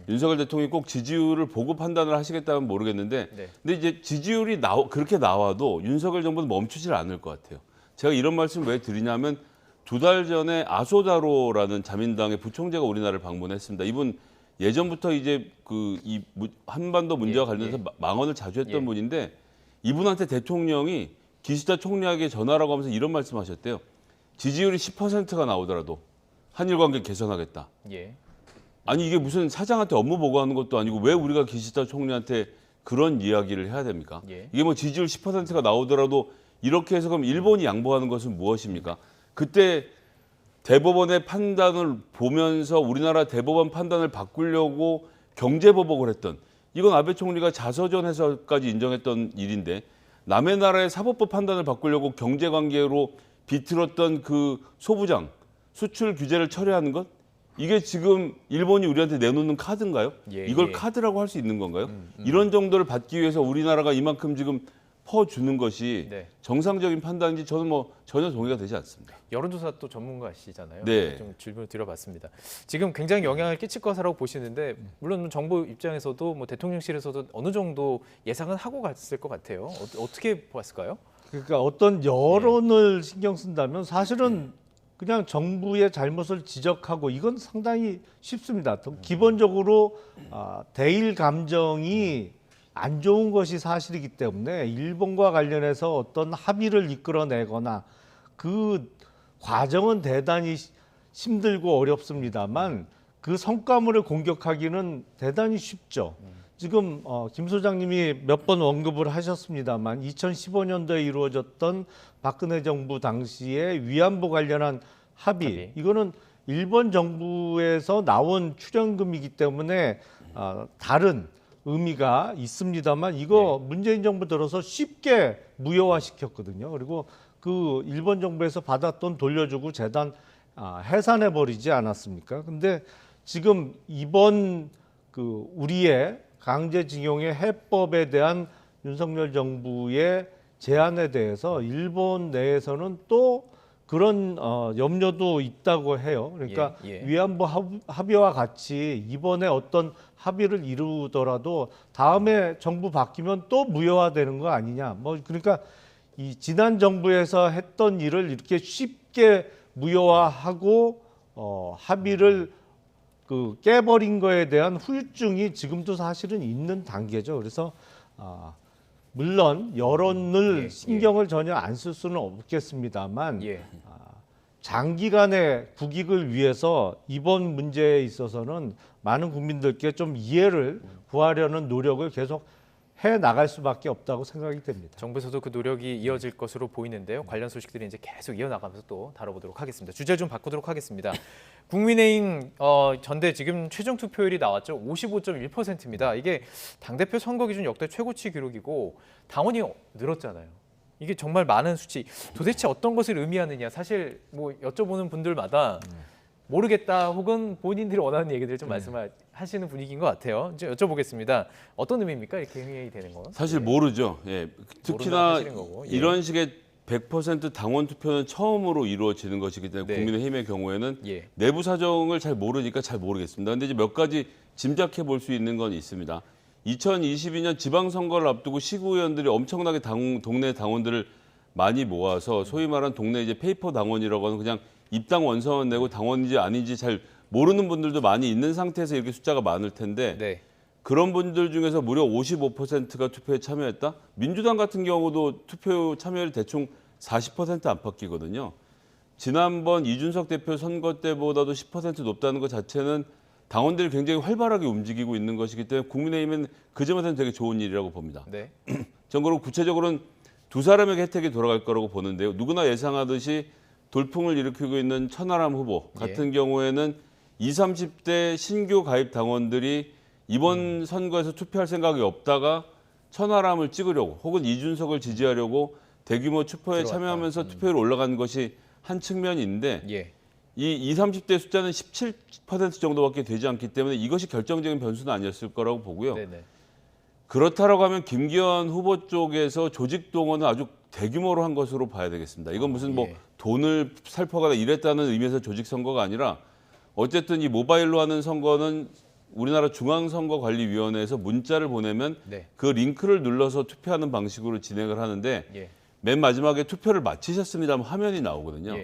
윤석열 대통령이 꼭 지지율을 보고 판단을 하시겠다면 모르겠는데 근데 이제 지지율이 그렇게 나와도 윤석열 정부는 멈추질 않을 것 같아요. 제가 이런 말씀을 왜 드리냐면 2달 전에 아소다로라는 자민당의 부총재가 우리나라를 방문했습니다. 이분 예전부터 이제 이 한반도 문제와 관련해서 망언을 자주 했던 분인데 이분한테 대통령이 기시다 총리에게 전화라고 하면서 이런 말씀하셨대요. 지지율이 10%가 나오더라도 한일 관계 개선하겠다. 아니 이게 무슨 사장한테 업무 보고하는 것도 아니고 왜 우리가 기시다 총리한테 그런 이야기를 해야 됩니까? 이게 지지율 10%가 나오더라도 이렇게 해서 그럼 일본이 양보하는 것은 무엇입니까? 그때 대법원의 판단을 보면서 우리나라 대법원 판단을 바꾸려고 경제보복을 했던 이건 아베 총리가 자서전에서까지 인정했던 일인데 남의 나라의 사법부 판단을 바꾸려고 경제관계로 비틀었던 그 소부장 수출 규제를 철회하는 것 이게 지금 일본이 우리한테 내놓는 카드인가요? 이걸 카드라고 할 수 있는 건가요? 이런 정도를 받기 위해서 우리나라가 이만큼 지금 퍼주는 것이 네. 정상적인 판단인지 저는 뭐 전혀 동의가 되지 않습니다. 여론조사 또 전문가시잖아요. 네. 좀 질문을 드려봤습니다. 지금 굉장히 영향을 끼칠 것이라고 보시는데 물론 정부 입장에서도 뭐 대통령실에서도 어느 정도 예상은 하고 갔을 것 같아요. 어떻게 보았을까요? 그러니까 어떤 여론을 신경 쓴다면 사실은 그냥 정부의 잘못을 지적하고 이건 상당히 쉽습니다. 기본적으로 대일 감정이 안 좋은 것이 사실이기 때문에 일본과 관련해서 어떤 합의를 이끌어내거나 그 과정은 대단히 힘들고 어렵습니다만 그 성과물을 공격하기는 대단히 쉽죠. 지금 김 소장님이 몇 번 언급을 하셨습니다만 2015년도에 이루어졌던 박근혜 정부 당시에 위안부 관련한 합의. 이거는 일본 정부에서 나온 출연금이기 때문에 다른 의미가 있습니다만 이거 문재인 정부 들어서 쉽게 무효화시켰거든요. 그리고 그 일본 정부에서 받았던 돌려주고 재단 해산해 버리지 않았습니까? 근데 지금 이번 그 우리의 강제징용의 해법에 대한 윤석열 정부의 제안에 대해서 일본 내에서는 또 그런 염려도 있다고 해요. 그러니까 위안부 합의와 같이 이번에 어떤 합의를 이루더라도 다음에 정부 바뀌면 또 무효화되는 거 아니냐. 뭐 그러니까 이 지난 정부에서 했던 일을 이렇게 쉽게 무효화하고 합의를 그 깨버린 거에 대한 후유증이 지금도 사실은 있는 단계죠. 그래서 물론 여론을 신경을 전혀 안 쓸 수는 없겠습니다만 장기간의 국익을 위해서 이번 문제에 있어서는 많은 국민들께 좀 이해를 구하려는 노력을 계속 해 나갈 수밖에 없다고 생각이 됩니다. 정부에서도 그 노력이 이어질 것으로 보이는데요. 관련 소식들이 이제 계속 이어나가면서 또 다뤄보도록 하겠습니다. 주제 좀 바꾸도록 하겠습니다. 국민의힘 전대 지금 최종 투표율이 나왔죠. 55.1%입니다. 이게 당대표 선거 기준 역대 최고치 기록이고 당원이 늘었잖아요. 이게 정말 많은 수치. 도대체 어떤 것을 의미하느냐. 사실 뭐 여쭤보는 분들마다 모르겠다 혹은 본인들이 원하는 얘기들 좀 말씀하시는 분위기인 것 같아요. 이제 여쭤보겠습니다. 어떤 의미입니까? 이렇게 행위 되는 건? 사실 모르죠. 예. 특히나 이런 식의 100% 당원 투표는 처음으로 이루어지는 것이기 때문에 국민의힘의 경우에는 내부 사정을 잘 모르니까 잘 모르겠습니다. 근데 이제 몇 가지 짐작해 볼 수 있는 건 있습니다. 2022년 지방선거를 앞두고 시구의원들이 엄청나게 동네 당원들을 많이 모아서 소위 말하는 동네 이제 페이퍼 당원이라고 하는 그냥 입당 원서만 내고 당원인지 아닌지 잘 모르는 분들도 많이 있는 상태에서 이렇게 숫자가 많을 텐데 그런 분들 중에서 무려 55%가 투표에 참여했다? 민주당 같은 경우도 투표 참여율이 대충 40% 안팎이거든요. 지난번 이준석 대표 선거 때보다도 10% 높다는 것 자체는 당원들이 굉장히 활발하게 움직이고 있는 것이기 때문에 국민의힘은 그 점에서는 되게 좋은 일이라고 봅니다. 전 그리고 구체적으로는 두 사람에게 혜택이 돌아갈 거라고 보는데요. 누구나 예상하듯이 돌풍을 일으키고 있는 천하람 후보 같은 경우에는 20, 30대 신규 가입 당원들이 이번 선거에서 투표할 생각이 없다가 천하람을 찍으려고 혹은 이준석을 지지하려고 대규모 투표에 참여하면서 투표율이 올라간 것이 한 측면인데 이 20, 30대 숫자는 17% 정도밖에 되지 않기 때문에 이것이 결정적인 변수는 아니었을 거라고 보고요. 그렇다라고 하면 김기현 후보 쪽에서 조직 동원은 아주 대규모로 한 것으로 봐야 되겠습니다. 이건 무슨 뭐 돈을 살포하거나 이랬다는 의미에서 조직 선거가 아니라 어쨌든 이 모바일로 하는 선거는 우리나라 중앙선거관리위원회에서 문자를 보내면 그 링크를 눌러서 투표하는 방식으로 진행을 하는데 맨 마지막에 투표를 마치셨습니다면 화면이 나오거든요.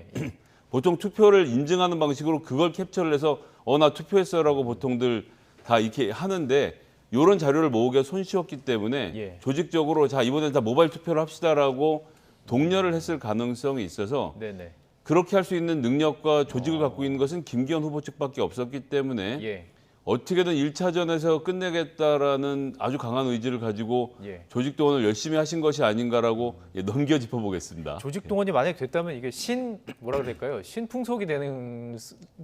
보통 투표를 인증하는 방식으로 그걸 캡처를 해서 나 투표했어라고 보통들 다 이렇게 하는데 이런 자료를 모으기가 손쉬웠기 때문에 조직적으로 자 이번엔 다 모바일 투표를 합시다라고 독려를 했을 가능성이 있어서 그렇게 할 수 있는 능력과 조직을 갖고 있는 것은 김기현 후보 측밖에 없었기 때문에 어떻게든 1차전에서 끝내겠다라는 아주 강한 의지를 가지고 조직 동원을 열심히 하신 것이 아닌가라고 넘겨 짚어보겠습니다. 조직 동원이 만약 됐다면 이게 뭐라 그럴까요? 신풍속이 되는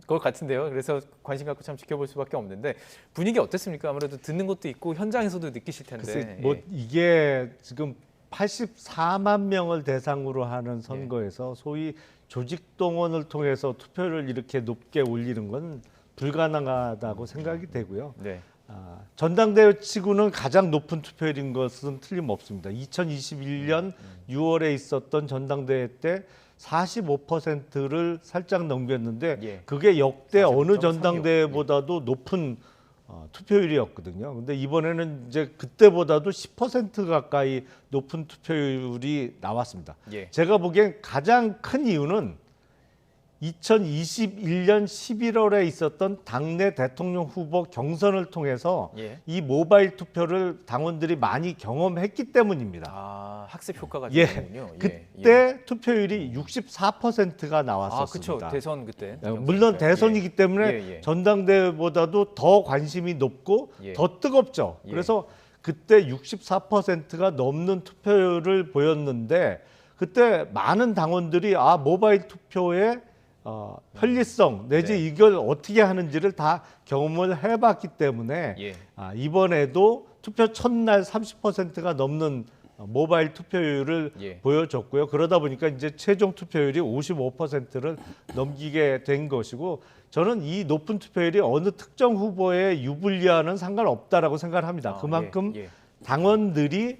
것 같은데요. 그래서 관심 갖고 참 지켜볼 수밖에 없는데 분위기 어땠습니까? 아무래도 듣는 것도 있고 현장에서도 느끼실 텐데. 글쎄, 뭐 이게 지금 84만 명을 대상으로 하는 선거에서 소위 조직 동원을 통해서 투표를 이렇게 높게 올리는 건 불가능하다고 생각이 되고요. 전당대회 치고는 가장 높은 투표율인 것은 틀림없습니다. 2021년 6월에 있었던 전당대회 때 45%를 살짝 넘겼는데 그게 역대 어느 전당대회보다도 높은 투표율이었거든요. 근데 이번에는 이제 그때보다도 10% 가까이 높은 투표율이 나왔습니다. 제가 보기엔 가장 큰 이유는 2021년 11월에 있었던 당내 대통령 후보 경선을 통해서 이 모바일 투표를 당원들이 많이 경험했기 때문입니다. 학습 효과가 있군요. 그때 투표율이 64%가 나왔었습니다. 그렇죠. 대선 그때. 물론 대선이기 때문에 전당대회보다도 더 관심이 높고 더 뜨겁죠. 그래서 그때 64%가 넘는 투표율을 보였는데 그때 많은 당원들이 모바일 투표에 편리성 내지 이걸 어떻게 하는지를 다 경험을 해봤기 때문에 이번에도 투표 첫날 30%가 넘는 모바일 투표율을 보여줬고요. 그러다 보니까 이제 최종 투표율이 55%를 넘기게 된 것이고 저는 이 높은 투표율이 어느 특정 후보의 유불리와는 상관없다라고 생각을 합니다. 그만큼 당원들이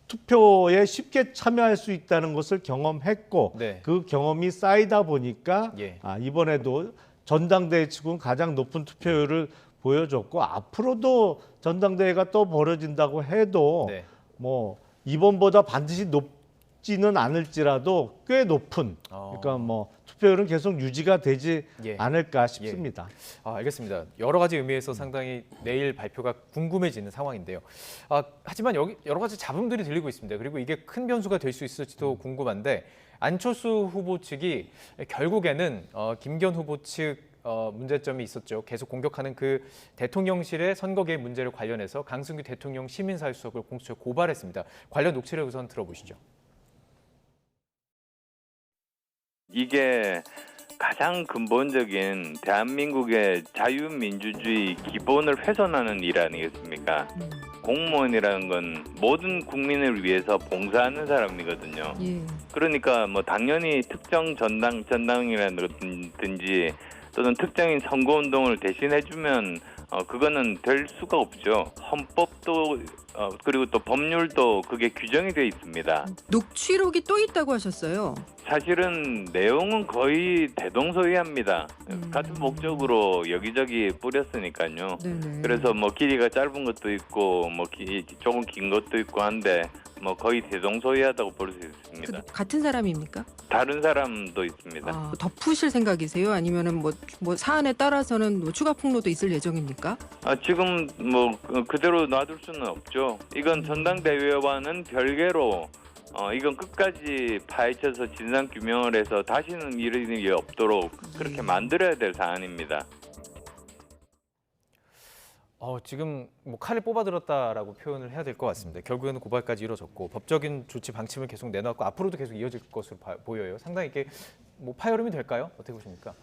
투표에 쉽게 참여할 수 있다는 것을 경험했고 그 경험이 쌓이다 보니까 이번에도 전당대회 치고는 가장 높은 투표율을 보여줬고 앞으로도 전당대회가 또 벌어진다고 해도 뭐 이번보다 반드시 높지는 않을지라도 꽤 높은 그러니까 뭐 투표율은 계속 유지가 되지 않을까 싶습니다. 알겠습니다. 여러 가지 의미에서 상당히 내일 발표가 궁금해지는 상황인데요. 하지만 여기 여러 가지 잡음들이 들리고 있습니다. 그리고 이게 큰 변수가 될 수 있을지도 궁금한데 안철수 후보 측이 결국에는 김기현 후보 측 문제점이 있었죠. 계속 공격하는 그 대통령실의 선거 개입 문제를 관련해서 강승규 대통령 시민사회수석을 공수처에 고발했습니다. 관련 녹취를 우선 들어보시죠. 이게 가장 근본적인 대한민국의 자유민주주의 기본을 훼손하는 일 아니겠습니까? 공무원이라는 건 모든 국민을 위해서 봉사하는 사람이거든요. 그러니까 뭐 당연히 특정 전당이라든지 또는 특정인 선거운동을 대신해주면 그거는 될 수가 없죠. 헌법도 그리고 또 법률도 그게 규정이 되어 있습니다. 녹취록이 또 있다고 하셨어요. 사실은 내용은 거의 대동소이합니다. 같은 목적으로 여기저기 뿌렸으니까요. 그래서 뭐 길이가 짧은 것도 있고 뭐 조금 긴 것도 있고 한데 뭐 거의 대동소이하다고 볼 수 있습니다. 같은 사람입니까? 다른 사람도 있습니다. 덮으실 생각이세요? 아니면은 뭐 사안에 따라서는 뭐 추가 폭로도 있을 예정입니까? 지금 뭐 그대로 놔둘 수는 없죠. 이건 전당대회와는 별개로 이건 끝까지 파헤쳐서 진상 규명을 해서 다시는 이런 일이 없도록 그렇게 만들어야 될 사안입니다. 지금 뭐 칼을 뽑아들었다라고 표현을 해야 될 것 같습니다. 결국에는 고발까지 이뤄졌고 법적인 조치 방침을 계속 내놨고 앞으로도 계속 이어질 것으로 보여요. 상당히 이게 뭐 파열음이 될까요? 어떻게 보십니까?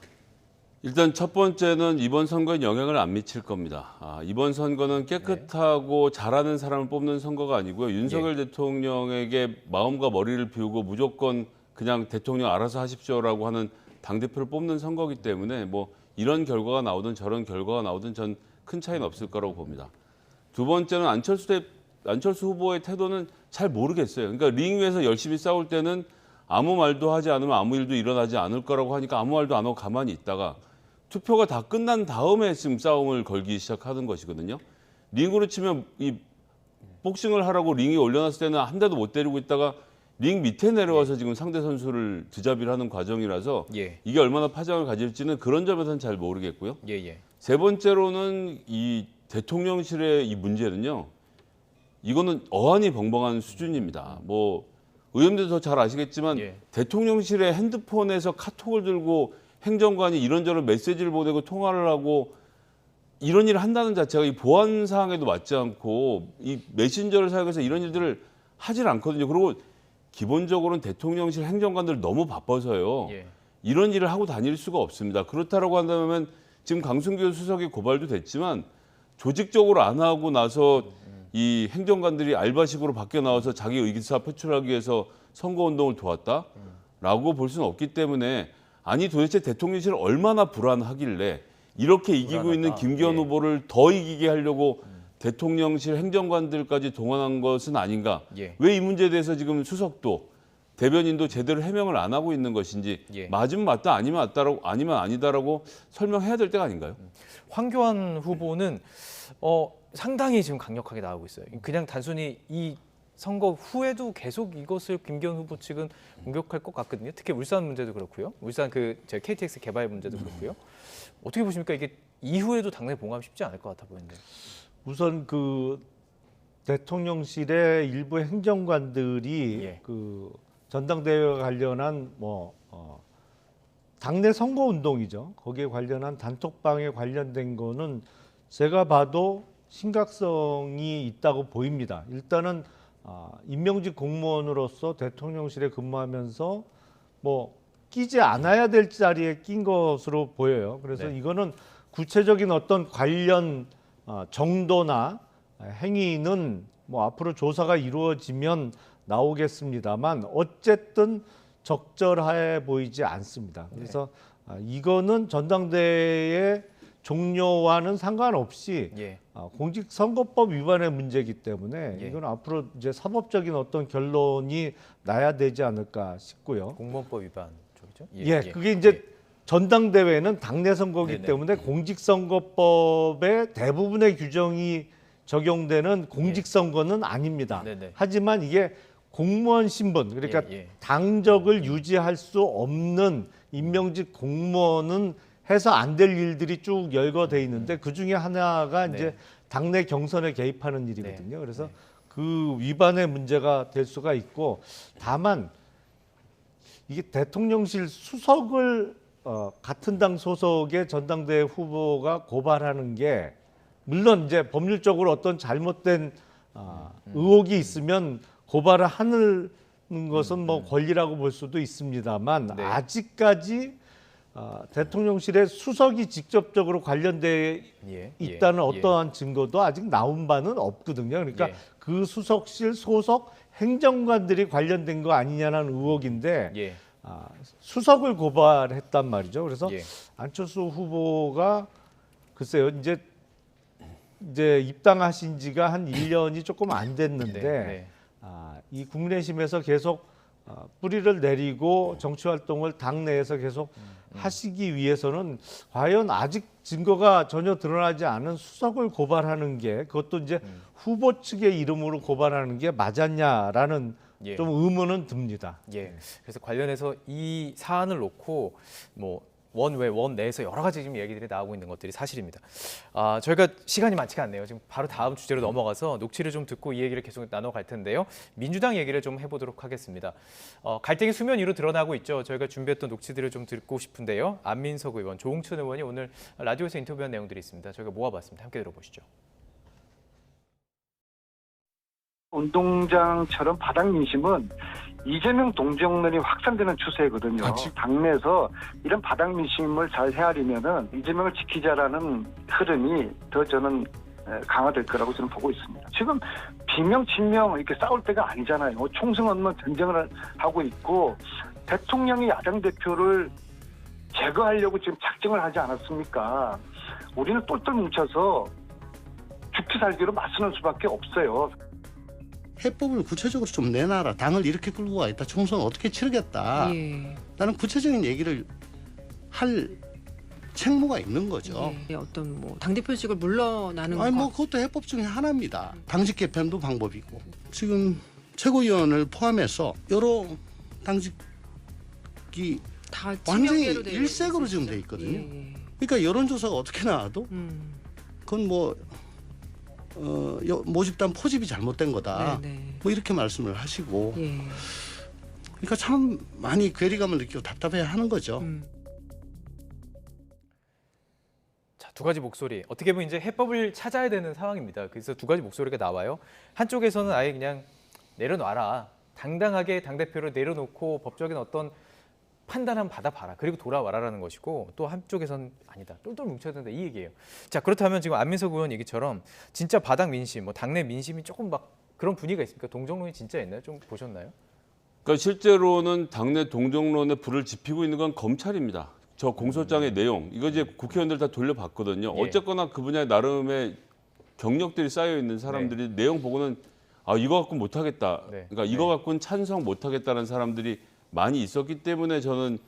일단 첫 번째는 이번 선거에 영향을 안 미칠 겁니다. 이번 선거는 깨끗하고 잘하는 사람을 뽑는 선거가 아니고요. 윤석열 대통령에게 마음과 머리를 비우고 무조건 그냥 대통령 알아서 하십시오라고 하는 당대표를 뽑는 선거이기 때문에 뭐 이런 결과가 나오든 저런 결과가 나오든 전 큰 차이는 없을 거라고 봅니다. 두 번째는 안철수 후보의 태도는 잘 모르겠어요. 그러니까 링 위에서 열심히 싸울 때는 아무 말도 하지 않으면 아무 일도 일어나지 않을 거라고 하니까 아무 말도 안 하고 가만히 있다가 투표가 다 끝난 다음에 지금 싸움을 걸기 시작하는 것이거든요. 링으로 치면 이 복싱을 하라고 링에 올려놨을 때는 한 대도 못 때리고 있다가 링 밑에 내려와서 지금 상대 선수를 드자비를 하는 과정이라서 이게 얼마나 파장을 가질지는 그런 점에서는 잘 모르겠고요. 세 번째로는 이 대통령실의 이 문제는요. 이거는 어안이 벙벙한 수준입니다. 뭐 의원들도 더 잘 아시겠지만 대통령실의 핸드폰에서 카톡을 들고 행정관이 이런저런 메시지를 보내고 통화를 하고 이런 일을 한다는 자체가 이 보안 사항에도 맞지 않고 이 메신저를 사용해서 이런 일들을 하질 않거든요. 그리고 기본적으로는 대통령실 행정관들 너무 바빠서요. 이런 일을 하고 다닐 수가 없습니다. 그렇다라고 한다면 지금 강승규 수석이 고발도 됐지만 조직적으로 안 하고 나서 이 행정관들이 알바식으로 밖에 나와서 자기 의사 표출하기 위해서 선거운동을 도왔다라고 볼 수는 없기 때문에 아니 도대체 대통령실을 얼마나 불안하길래 이렇게 이기고 있는 김기현 예. 후보를 더 이기게 하려고 대통령실 행정관들까지 동원한 것은 아닌가. 예. 왜 이 문제에 대해서 지금 수석도 대변인도 제대로 해명을 안 하고 있는 것인지 예. 맞으면 맞다 아니면 맞다라고 아니면 아니다라고 설명해야 될 때가 아닌가요? 황교안 후보는 상당히 지금 강력하게 나오고 있어요. 그냥 단순히 이 선거 후에도 계속 이것을 김기현 후보 측은 공격할 것 같거든요. 특히 울산 문제도 그렇고요. 울산 제 KTX 개발 문제도 그렇고요. 어떻게 보십니까? 이게 이후에도 당내 봉합 쉽지 않을 것 같아 보이는데. 우선 그 대통령실의 일부 행정관들이 예. 그 전당대회와 관련한 당내 선거 운동이죠. 거기에 관련한 단톡방에 관련된 거는 제가 봐도 심각성이 있다고 보입니다. 일단은 임명직 공무원으로서 대통령실에 근무하면서 끼지 않아야 될 자리에 낀 것으로 보여요. 그래서 네. 이거는 구체적인 어떤 관련 정도나 행위는 앞으로 조사가 이루어지면 나오겠습니다만 어쨌든 적절해 보이지 않습니다. 그래서 이거는 전당대회 종료와는 상관없이 예. 공직선거법 위반의 문제이기 때문에 이건 앞으로 이제 사법적인 어떤 결론이 나야 되지 않을까 싶고요. 공무원법 위반 쪽이죠? 그게 이제 전당대회는 당내 선거이기 네네. 때문에 공직선거법의 대부분의 규정이 적용되는 공직선거는 아닙니다. 네네. 하지만 이게 공무원 신분, 그러니까 당적을 유지할 수 없는 임명직 공무원은 해서 안 될 일들이 쭉 열거돼 있는데 그 중에 하나가 이제 당내 경선에 개입하는 일이거든요. 그래서 그 위반의 문제가 될 수가 있고, 다만 이게 대통령실 수석을 같은 당 소속의 전당대회 후보가 고발하는 게 물론 이제 법률적으로 어떤 잘못된 의혹이 있으면 고발을 하는 것은 권리라고 볼 수도 있습니다만 아직까지 대통령실의 수석이 직접적으로 관련돼 있다는 어떠한 증거도 아직 나온 바는 없거든요. 그러니까 그 수석실 소속 행정관들이 관련된 거 아니냐는 의혹인데 수석을 고발했단 말이죠. 그래서 안철수 후보가 글쎄요, 이제 입당하신 지가 한 1년이 조금 안 됐는데 이 국내심에서 계속 뿌리를 내리고 정치 활동을 당내에서 계속 하시기 위해서는 과연 아직 증거가 전혀 드러나지 않은 수석을 고발하는 게, 그것도 이제 후보 측의 이름으로 고발하는 게 맞았냐라는 좀 의문은 듭니다. 그래서 관련해서 이 사안을 놓고 원외 원내에서 여러 가지 지금 얘기들이 나오고 있는 것들이 사실입니다. 저희가 시간이 많지가 않네요. 지금 바로 다음 주제로 넘어가서 녹취를 좀 듣고 이 얘기를 계속 나눠갈 텐데요. 민주당 얘기를 좀 해보도록 하겠습니다. 갈등이 수면 위로 드러나고 있죠. 저희가 준비했던 녹취들을 좀 듣고 싶은데요. 안민석 의원, 조홍천 의원이 오늘 라디오에서 인터뷰한 내용들이 있습니다. 저희가 모아봤습니다. 함께 들어보시죠. 운동장처럼 바닥 민심은 이재명 동정론이 확산되는 추세거든요. 당내에서 이런 바닥 민심을 잘 헤아리면은 이재명을 지키자라는 흐름이 더 저는 강화될 거라고 저는 보고 있습니다. 지금 비명 친명 이렇게 싸울 때가 아니잖아요. 총선 없는 전쟁을 하고 있고 대통령이 야당 대표를 제거하려고 지금 작정을 하지 않았습니까? 우리는 똘똘 뭉쳐서 죽기 살기로 맞서는 수밖에 없어요. 해법을 구체적으로 좀 내놔라. 당을 이렇게 끌고 가 있다. 총선 어떻게 치르겠다. 나는 구체적인 얘기를 할 책무가 있는 거죠. 어떤 당대표직을 물러나는 그것도 해법 중에 하나입니다. 당직 개편도 방법이고. 지금 최고위원을 포함해서 여러 당직이 다 완전히 일색으로 지금 돼 있거든요. 그러니까 여론조사가 어떻게 나와도 그건 모집단 포집이 잘못된 거다. 이렇게 말씀을 하시고. 그러니까 참 많이 괴리감을 느끼고 답답해하는 거죠. 자, 두 가지 목소리. 어떻게 보면 이제 해법을 찾아야 되는 상황입니다. 그래서 두 가지 목소리가 나와요. 한쪽에서는 아예 그냥 내려놔라. 당당하게 당대표를 내려놓고 법적인 어떤 판단한 받아봐라. 그리고 돌아와라라는 것이고, 또 한쪽에서는 아니다. 똘똘 뭉쳐야 된다. 이 얘기예요. 자, 그렇다면 지금 안민석 의원 얘기처럼 진짜 바닥 민심, 당내 민심이 조금 그런 분위기가 있습니까? 동정론이 진짜 있나요? 좀 보셨나요? 그러니까 실제로는 당내 동정론에 불을 지피고 있는 건 검찰입니다. 저 공소장의 내용 이거 이제 국회의원들 다 돌려봤거든요. 예. 어쨌거나 그 분야에 나름의 경력들이 쌓여 있는 사람들이 내용 보고는 아 이거 갖고 못하겠다. 그러니까 이거 갖고는 찬성 못하겠다는 사람들이 많이 있었기 때문에 저는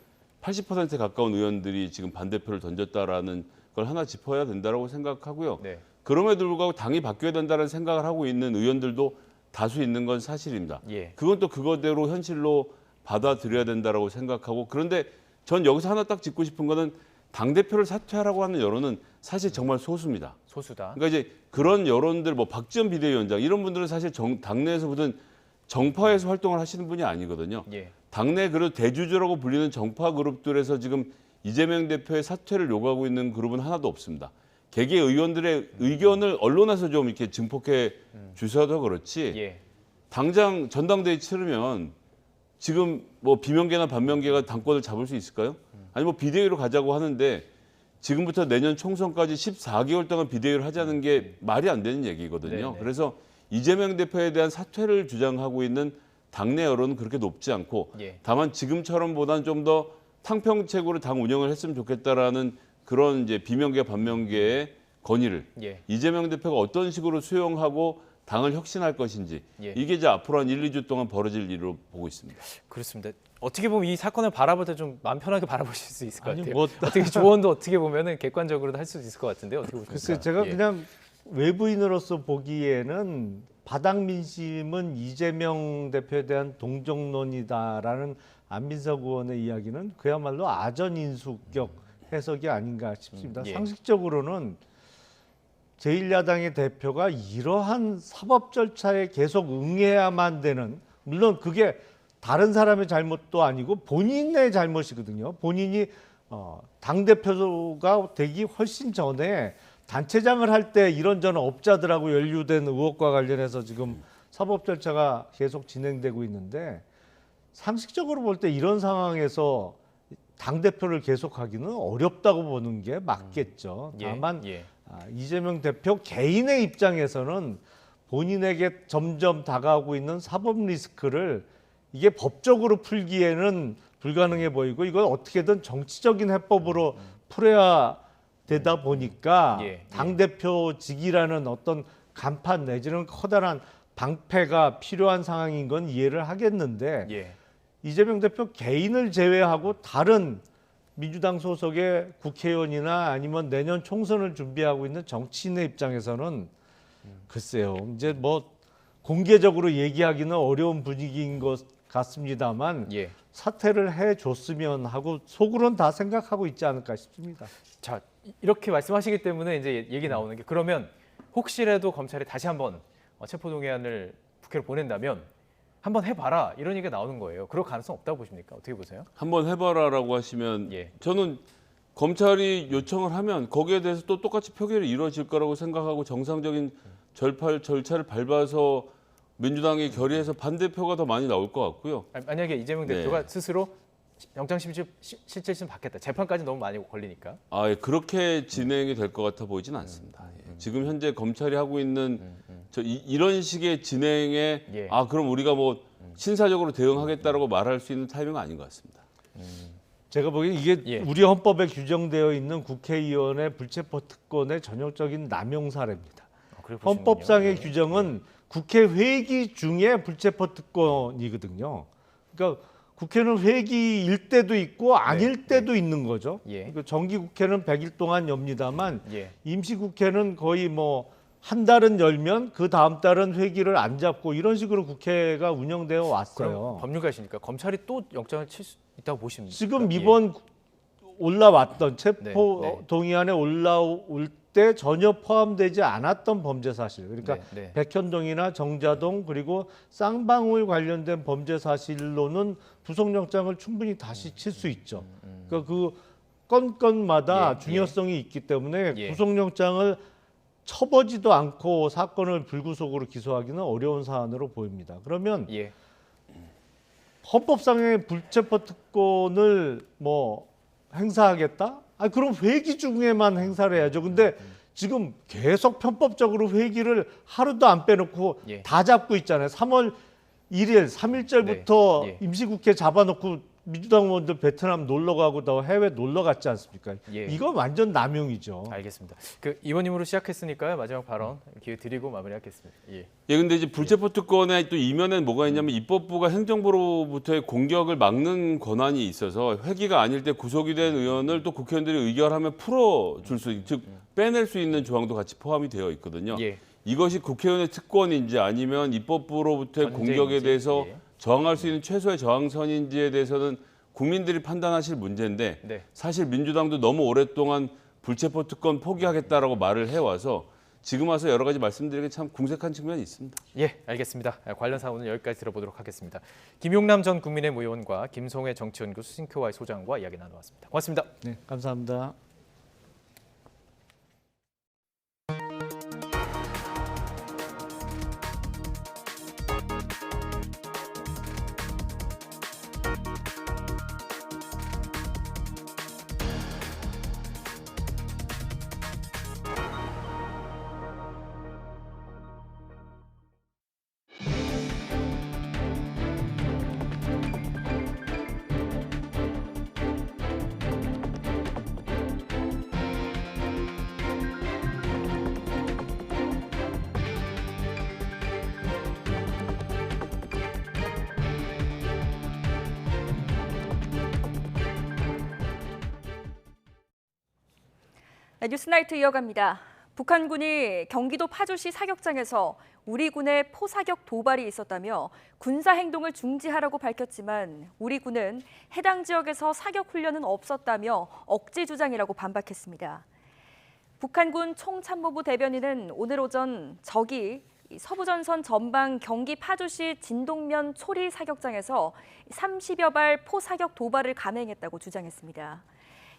80%에 가까운 의원들이 지금 반대표를 던졌다라는 걸 하나 짚어야 된다고 생각하고요. 그럼에도 불구하고 당이 바뀌어야 된다는 생각을 하고 있는 의원들도 다수 있는 건 사실입니다. 그건 또 그거대로 현실로 받아들여야 된다고 생각하고 그런데 전 여기서 하나 딱 짚고 싶은 거는 당대표를 사퇴하라고 하는 여론은 사실 정말 소수입니다. 소수다. 그러니까 이제 그런 여론들 뭐 박지원 비대위원장 이런 분들은 사실 당내에서 무슨 정파에서 활동을 하시는 분이 아니거든요. 당내 그래도 대주주라고 불리는 정파 그룹들에서 지금 이재명 대표의 사퇴를 요구하고 있는 그룹은 하나도 없습니다. 개개 의원들의 의견을 언론에서 좀 이렇게 증폭해 주셔도 그렇지 당장 전당대회 치르면 지금 뭐 비명계나 반명계가 당권을 잡을 수 있을까요? 아니 뭐 비대위로 가자고 하는데 지금부터 내년 총선까지 14개월 동안 비대위를 하자는 게 말이 안 되는 얘기거든요. 그래서 이재명 대표에 대한 사퇴를 주장하고 있는 당내 여론은 그렇게 높지 않고 다만 지금처럼보다는 좀 더 탕평책으로 당 운영을 했으면 좋겠다라는 그런 이제 비명계 반명계의 건의를 이재명 대표가 어떤 식으로 수용하고 당을 혁신할 것인지 이게 이제 앞으로 한 1, 2주 동안 벌어질 일로 보고 있습니다. 그렇습니다. 어떻게 보면 이 사건을 바라볼 때 좀 마음 편하게 바라보실 수 있을 것 아니, 같아요. 뭐 어떻게 조언도 어떻게 보면은 객관적으로도 할 수 있을 것 같은데 어떻게 보십니까? 글쎄 제가 그냥 외부인으로서 보기에는 바닥 민심은 이재명 대표에 대한 동정론이다라는 안민석 의원의 이야기는 그야말로 아전인수격 해석이 아닌가 싶습니다. 상식적으로는 제1야당의 대표가 이러한 사법 절차에 계속 응해야만 되는 물론 그게 다른 사람의 잘못도 아니고 본인의 잘못이거든요. 본인이 당대표가 되기 훨씬 전에 단체장을 할 때 이런저런 업자들하고 연루된 의혹과 관련해서 지금 사법 절차가 계속 진행되고 있는데 상식적으로 볼 때 이런 상황에서 당대표를 계속하기는 어렵다고 보는 게 맞겠죠. 다만 이재명 대표 개인의 입장에서는 본인에게 점점 다가오고 있는 사법 리스크를 이게 법적으로 풀기에는 불가능해 보이고 이걸 어떻게든 정치적인 해법으로 풀어야 되다 보니까 당대표직이라는 어떤 간판 내지는 커다란 방패가 필요한 상황인 건 이해를 하겠는데 이재명 대표 개인을 제외하고 다른 민주당 소속의 국회의원이나 아니면 내년 총선을 준비하고 있는 정치인의 입장에서는 글쎄요. 이제 뭐 공개적으로 얘기하기는 어려운 분위기인 것 같습니다만 사퇴를 해줬으면 하고 속으로는 다 생각하고 있지 않을까 싶습니다. 자, 이렇게 말씀하시기 때문에 이제 얘기 나오는 게 그러면 혹시라도 검찰이 다시 한번 체포동의안을 국회로 보낸다면 한번 해봐라 이런 얘기가 나오는 거예요. 그럴 가능성 없다고 보십니까? 어떻게 보세요? 한번 해봐라라고 하시면 저는 검찰이 요청을 하면 거기에 대해서 또 똑같이 표결이 이루어질 거라고 생각하고 정상적인 절차를 밟아서 민주당이 결의해서 반대표가 더 많이 나올 것 같고요. 만약에 이재명 대표가 스스로 영장실질심 받겠다. 재판까지 너무 많이 걸리니까. 그렇게 진행이 될 것 같아 보이진 않습니다. 지금 현재 검찰이 하고 있는 이런 식의 진행에 그럼 우리가 뭐 신사적으로 대응하겠다라고 말할 수 있는 타이밍은 아닌 것 같습니다. 제가 보기엔 이게 우리 헌법에 규정되어 있는 국회의원의 불체포 특권의 전형적인 남용 사례입니다. 헌법상의 규정은 국회 회기 중에 불체포 특권이거든요. 그러니까 국회는 회기일 때도 있고 아닐 때도 있는 거죠. 그러니까 정기국회는 100일 동안 엽니다만 임시국회는 거의 뭐 한 달은 열면 그 다음 달은 회기를 안 잡고 이런 식으로 국회가 운영되어 왔어요. 법률가시니까 검찰이 또 영장을 칠 수 있다고 보십니까? 지금 이번 올라왔던 체포 동의안에 올라올 때 전혀 포함되지 않았던 범죄 사실. 그러니까 백현동이나 정자동 그리고 쌍방울 관련된 범죄 사실로는 구속영장을 충분히 다시 칠 수 있죠. 그러니까 그 건건마다 중요성이 있기 때문에 구속영장을 쳐보지도 않고 사건을 불구속으로 기소하기는 어려운 사안으로 보입니다. 그러면 헌법상의 불체포 특권을 뭐 행사하겠다? 그럼 회기 중에만 행사를 해야죠. 근데 지금 계속 편법적으로 회기를 하루도 안 빼놓고 다 잡고 있잖아요. 3월 1일, 3일절부터 임시국회 잡아놓고 민주당 의원들 베트남 놀러 가고 더 해외 놀러 갔지 않습니까? 예. 이건 완전 남용이죠. 알겠습니다. 그 의원님으로 시작했으니까요. 마지막 발언 기회 드리고 마무리하겠습니다. 예. 예, 근데 이제 불체포 특권의 또 이면엔 뭐가 있냐면 입법부가 행정부로부터의 공격을 막는 권한이 있어서 회기가 아닐 때 구속이 된 의원을 또 국회의원들이 의결하면 풀어줄 수, 즉 빼낼 수 있는 조항도 같이 포함이 되어 있거든요. 예. 이것이 국회의원의 특권인지 아니면 입법부로부터의 공격에 대해서 저항할 수 있는 최소의 저항선인지에 대해서는 국민들이 판단하실 문제인데 네. 사실 민주당도 너무 오랫동안 불체포 특권 포기하겠다라고 말을 해와서 지금 와서 여러 가지 말씀드리기 참 궁색한 측면이 있습니다. 예, 알겠습니다. 관련 사안은 여기까지 들어보도록 하겠습니다. 김용남 전 국민의힘 의원과 김성회 정치연구소 신큐와의 소장과 이야기 나눠봤습니다. 고맙습니다. 네, 감사합니다. 뉴스나이트 이어갑니다. 북한군이 경기도 파주시 사격장에서 우리 군의 포사격 도발이 있었다며 군사 행동을 중지하라고 밝혔지만 우리 군은 해당 지역에서 사격 훈련은 없었다며 억지 주장이라고 반박했습니다. 북한군 총참모부 대변인은 오늘 오전 적이 서부전선 전방 경기 파주시 진동면 초리 사격장에서 30여 발 포사격 도발을 감행했다고 주장했습니다.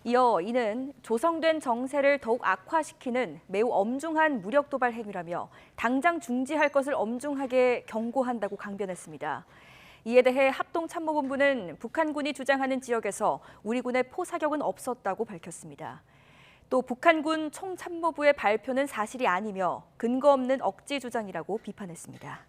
이어 이는 조성된 정세를 더욱 악화시키는 매우 엄중한 무력 도발 행위라며 당장 중지할 것을 엄중하게 경고한다고 강변했습니다. 이에 대해 합동참모본부는 북한군이 주장하는 지역에서 우리 군의 포사격은 없었다고 밝혔습니다. 또 북한군 총참모부의 발표는 사실이 아니며 근거 없는 억지 주장이라고 비판했습니다.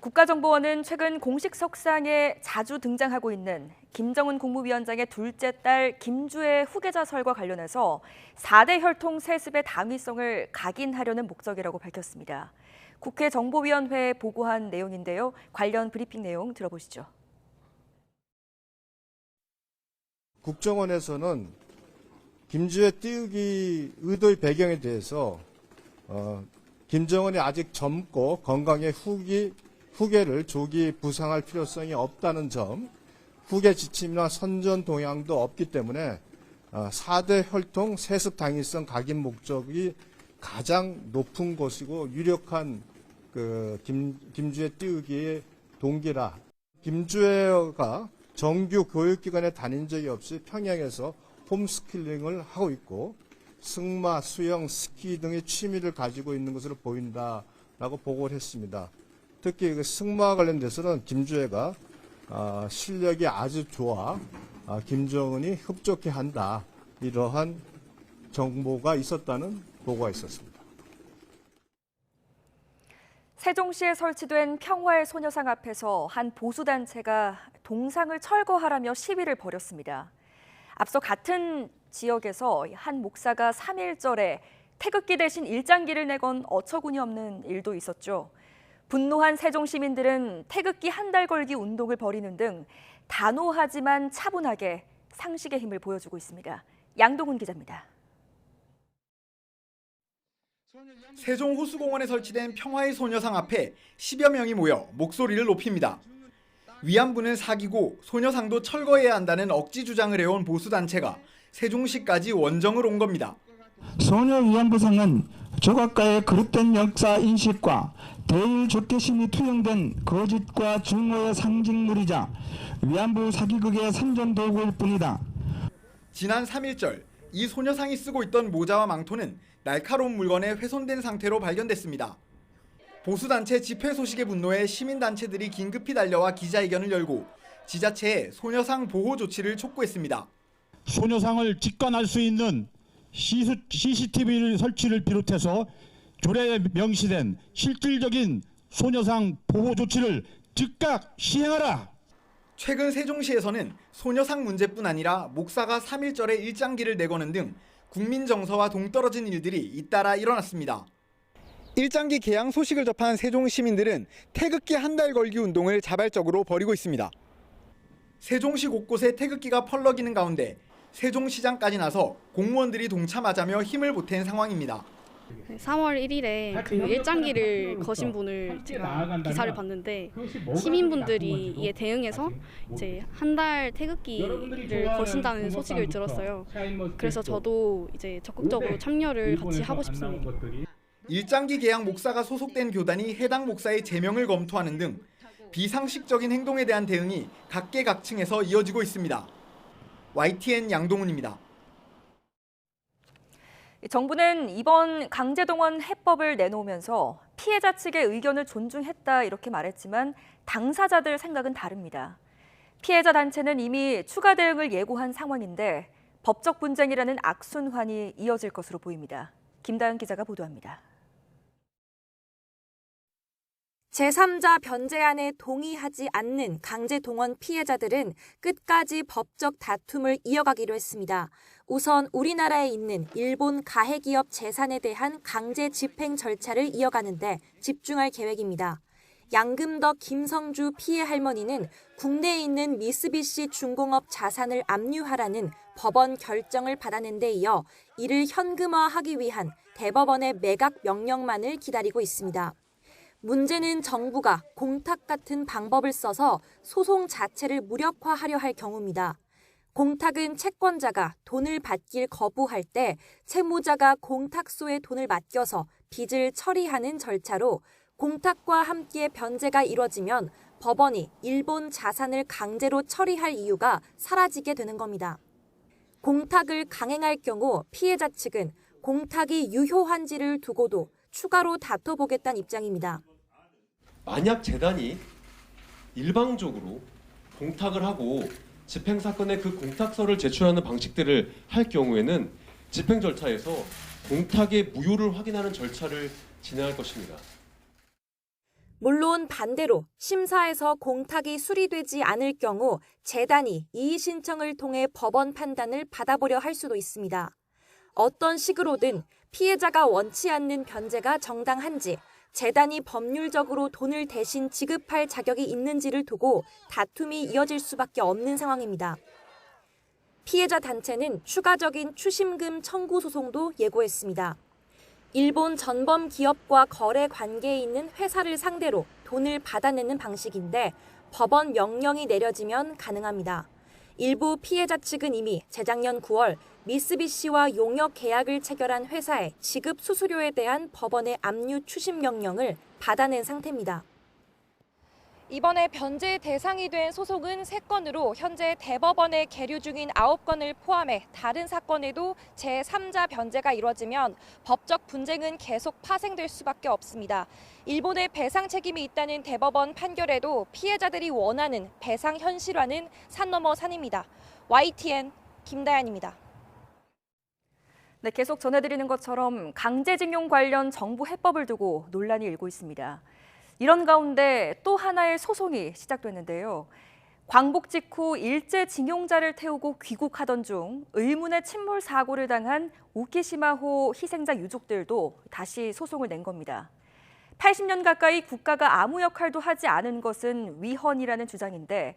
국가정보원은 최근 공식 석상에 자주 등장하고 있는 김정은 국무위원장의 둘째 딸 김주의 후계자설과 관련해서 4대 혈통 세습의 당위성을 각인하려는 목적이라고 밝혔습니다. 국회 정보위원회에 보고한 내용인데요. 관련 브리핑 내용 들어보시죠. 국정원에서는 김주의 띄우기 의도의 배경에 대해서 김정은이 아직 젊고 건강의 후계를 조기 부상할 필요성이 없다는 점, 후계 지침이나 선전 동향도 없기 때문에 4대 혈통 세습 당위성 각인 목적이 가장 높은 것이고 유력한 김주의 띄우기의 동기라. 김주혜가 정규 교육기관에 다닌 적이 없이 평양에서 홈스킬링을 하고 있고 승마, 수영, 스키 등의 취미를 가지고 있는 것으로 보인다라고 보고를 했습니다. 특히 그 승마 관련돼서는 김주혜가 실력이 아주 좋아 김정은이 흡족해한다 이러한 정보가 있었다는 보고가 있었습니다. 세종시에 설치된 평화의 소녀상 앞에서 한 보수단체가 동상을 철거하라며 시위를 벌였습니다. 앞서 같은 지역에서 한 목사가 3.1절에 태극기 대신 일장기를 내건 어처구니 없는 일도 있었죠. 분노한 세종 시민들은 태극기 한 달 걸기 운동을 벌이는 등 단호하지만 차분하게 상식의 힘을 보여주고 있습니다. 양동훈 기자입니다. 세종 호수공원에 설치된 평화의 소녀상 앞에 10여 명이 모여 목소리를 높입니다. 위안부는 사기고 소녀상도 철거해야 한다는 억지 주장을 해온 보수단체가 세종시까지 원정을 온 겁니다. 소녀 위안부상은 조각가의 그릇된 역사 인식과 대일 적개심이 투영된 거짓과 증오의 상징물이자 위안부 사기극의 선전 도구일 뿐이다. 지난 3.1절 이 소녀상이 쓰고 있던 모자와 망토는 날카로운 물건에 훼손된 상태로 발견됐습니다. 보수단체 집회 소식에 분노해 시민단체들이 긴급히 달려와 기자회견을 열고 지자체에 소녀상 보호 조치를 촉구했습니다. 소녀상을 직관할 수 있는 CCTV 설치를 비롯해서 조례에 명시된 실질적인 소녀상 보호 조치를 즉각 시행하라. 최근 세종시에서는 소녀상 문제뿐 아니라 목사가 3.1절에 일장기를 내거는 등 국민 정서와 동떨어진 일들이 잇따라 일어났습니다. 일장기 개항 소식을 접한 세종 시민들은 태극기 한 달 걸기 운동을 자발적으로 벌이고 있습니다. 세종시 곳곳에 태극기가 펄럭이는 가운데 세종시장까지 나서 공무원들이 동참하자며 힘을 보탠 상황입니다. 3월 1일에 그 일장기를 거신 분을 제가 기사를 봤는데 시민분들이 이에 대응해서 이제 한 달 태극기를 거신다는 소식을 들었어요. 그래서 저도 이제 적극적으로 참여를 같이 하고 싶습니다. 일장기 개항 목사가 소속된 교단이 해당 목사의 제명을 검토하는 등 비상식적인 행동에 대한 대응이 각계각층에서 이어지고 있습니다. YTN 양동훈입니다. 정부는 이번 강제동원 해법을 내놓으면서 피해자 측의 의견을 존중했다 이렇게 말했지만 당사자들 생각은 다릅니다. 피해자 단체는 이미 추가 대응을 예고한 상황인데 법적 분쟁이라는 악순환이 이어질 것으로 보입니다. 김다은 기자가 보도합니다. 제3자 변제안에 동의하지 않는 강제동원 피해자들은 끝까지 법적 다툼을 이어가기로 했습니다. 우선 우리나라에 있는 일본 가해기업 재산에 대한 강제 집행 절차를 이어가는데 집중할 계획입니다. 양금덕 김성주 피해 할머니는 국내에 있는 미쓰비시 중공업 자산을 압류하라는 법원 결정을 받아낸 데 이어 이를 현금화하기 위한 대법원의 매각 명령만을 기다리고 있습니다. 문제는 정부가 공탁 같은 방법을 써서 소송 자체를 무력화하려 할 경우입니다. 공탁은 채권자가 돈을 받길 거부할 때 채무자가 공탁소에 돈을 맡겨서 빚을 처리하는 절차로 공탁과 함께 변제가 이뤄지면 법원이 일본 자산을 강제로 처리할 이유가 사라지게 되는 겁니다. 공탁을 강행할 경우 피해자 측은 공탁이 유효한지를 두고도 추가로 다퉈보겠다는 입장입니다. 만약 재단이 일방적으로 공탁을 하고 집행사건에 그 공탁서를 제출하는 방식들을 할 경우에는 집행 절차에서 공탁의 무효를 확인하는 절차를 진행할 것입니다. 물론 반대로 심사에서 공탁이 수리되지 않을 경우 재단이 이의 신청을 통해 법원 판단을 받아보려 할 수도 있습니다. 어떤 식으로든 피해자가 원치 않는 변제가 정당한지 재단이 법률적으로 돈을 대신 지급할 자격이 있는지를 두고 다툼이 이어질 수밖에 없는 상황입니다. 피해자 단체는 추가적인 추심금 청구 소송도 예고했습니다. 일본 전범 기업과 거래 관계에 있는 회사를 상대로 돈을 받아내는 방식인데 법원 명령이 내려지면 가능합니다. 일부 피해자 측은 이미 재작년 9월 미쓰비시와 용역 계약을 체결한 회사의 지급 수수료에 대한 법원의 압류 추심 명령을 받아낸 상태입니다. 이번에 변제 대상이 된 소송은 3건으로 현재 대법원에 계류 중인 9건을 포함해 다른 사건에도 제3자 변제가 이뤄지면 법적 분쟁은 계속 파생될 수밖에 없습니다. 일본의 배상 책임이 있다는 대법원 판결에도 피해자들이 원하는 배상 현실화는 산 넘어 산입니다. YTN 김다연입니다. 네, 계속 전해드리는 것처럼 강제징용 관련 정부 해법을 두고 논란이 일고 있습니다. 이런 가운데 또 하나의 소송이 시작됐는데요. 광복 직후 일제징용자를 태우고 귀국하던 중 의문의 침몰 사고를 당한 우키시마호 희생자 유족들도 다시 소송을 낸 겁니다. 80년 가까이 국가가 아무 역할도 하지 않은 것은 위헌이라는 주장인데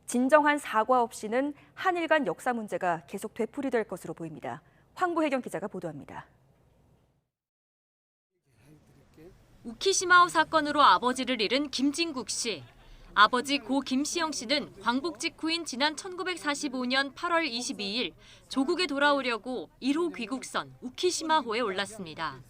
진정한 사과 없이는 한일 간 역사 문제가 계속 되풀이될 것으로 보입니다. 황보혜경 기자가 보도합니다. 우키시마호 사건으로 아버지를 잃은 김진국 씨. 아버지 고 김시영 씨는 광복 직후인 지난 1945년 8월 22일 조국에 돌아오려고 1호 귀국선 우키시마호에 올랐습니다.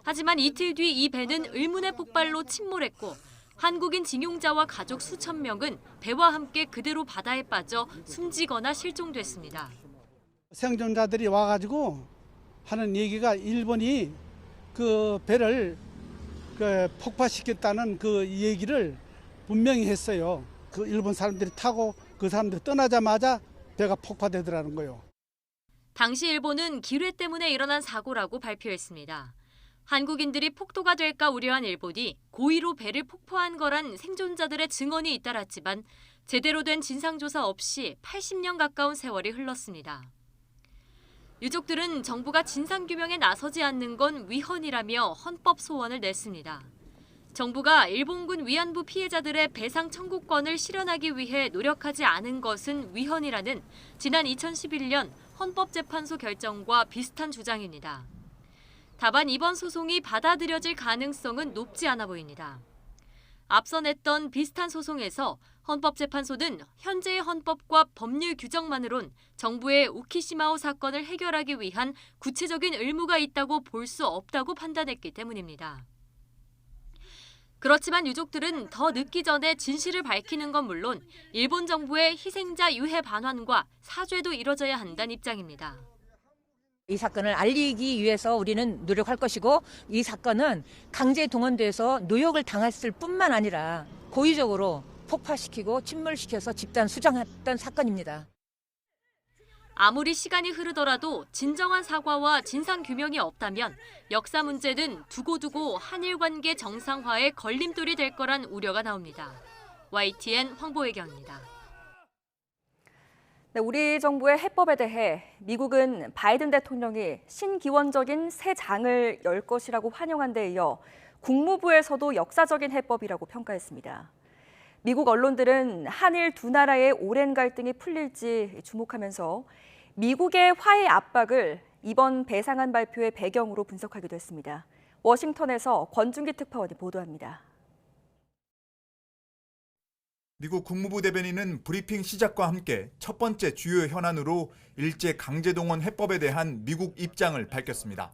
하지만 이틀 뒤 이 배는 의문의 폭발로 침몰했고 한국인 징용자와 가족 수천 명은 배와 함께 그대로 바다에 빠져 숨지거나 실종됐습니다. 생존자들이 와가지고 하는 얘기가 일본이 그 배를 폭파시켰다는 그 얘기를 분명히 했어요. 그 일본 사람들이 타고 그 사람들이 떠나자마자 배가 폭파되더라는 거예요. 당시 일본은 기뢰 때문에 일어난 사고라고 발표했습니다. 한국인들이 폭도가 될까 우려한 일본이 고의로 배를 폭파한 거란 생존자들의 증언이 잇따랐지만 제대로 된 진상조사 없이 80년 가까운 세월이 흘렀습니다. 유족들은 정부가 진상규명에 나서지 않는 건 위헌이라며 헌법 소원을 냈습니다. 정부가 일본군 위안부 피해자들의 배상 청구권을 실현하기 위해 노력하지 않은 것은 위헌이라는 지난 2011년 헌법재판소 결정과 비슷한 주장입니다. 다만 이번 소송이 받아들여질 가능성은 높지 않아 보입니다. 앞서 냈던 비슷한 소송에서 헌법재판소는 현재의 헌법과 법률 규정만으론 정부의 우키시마오 사건을 해결하기 위한 구체적인 의무가 있다고 볼 수 없다고 판단했기 때문입니다. 그렇지만 유족들은 더 늦기 전에 진실을 밝히는 건 물론 일본 정부의 희생자 유해 반환과 사죄도 이뤄져야 한다는 입장입니다. 이 사건을 알리기 위해서 우리는 노력할 것이고 이 사건은 강제 동원돼서 노역을 당했을 뿐만 아니라 고의적으로 폭파시키고 침몰시켜서 집단 수장했던 사건입니다. 아무리 시간이 흐르더라도 진정한 사과와 진상규명이 없다면 역사 문제는 두고두고 한일 관계 정상화에 걸림돌이 될 거란 우려가 나옵니다. YTN 황보혜경입니다. 네, 우리 정부의 해법에 대해 미국은 바이든 대통령이 신기원적인 새 장을 열 것이라고 환영한 데 이어 국무부에서도 역사적인 해법이라고 평가했습니다. 미국 언론들은 한일 두 나라의 오랜 갈등이 풀릴지 주목하면서 미국의 화해 압박을 이번 배상안 발표의 배경으로 분석하기도 했습니다. 워싱턴에서 권준기 특파원이 보도합니다. 미국 국무부 대변인은 브리핑 시작과 함께 첫 번째 주요 현안으로 일제 강제동원 해법에 대한 미국 입장을 밝혔습니다.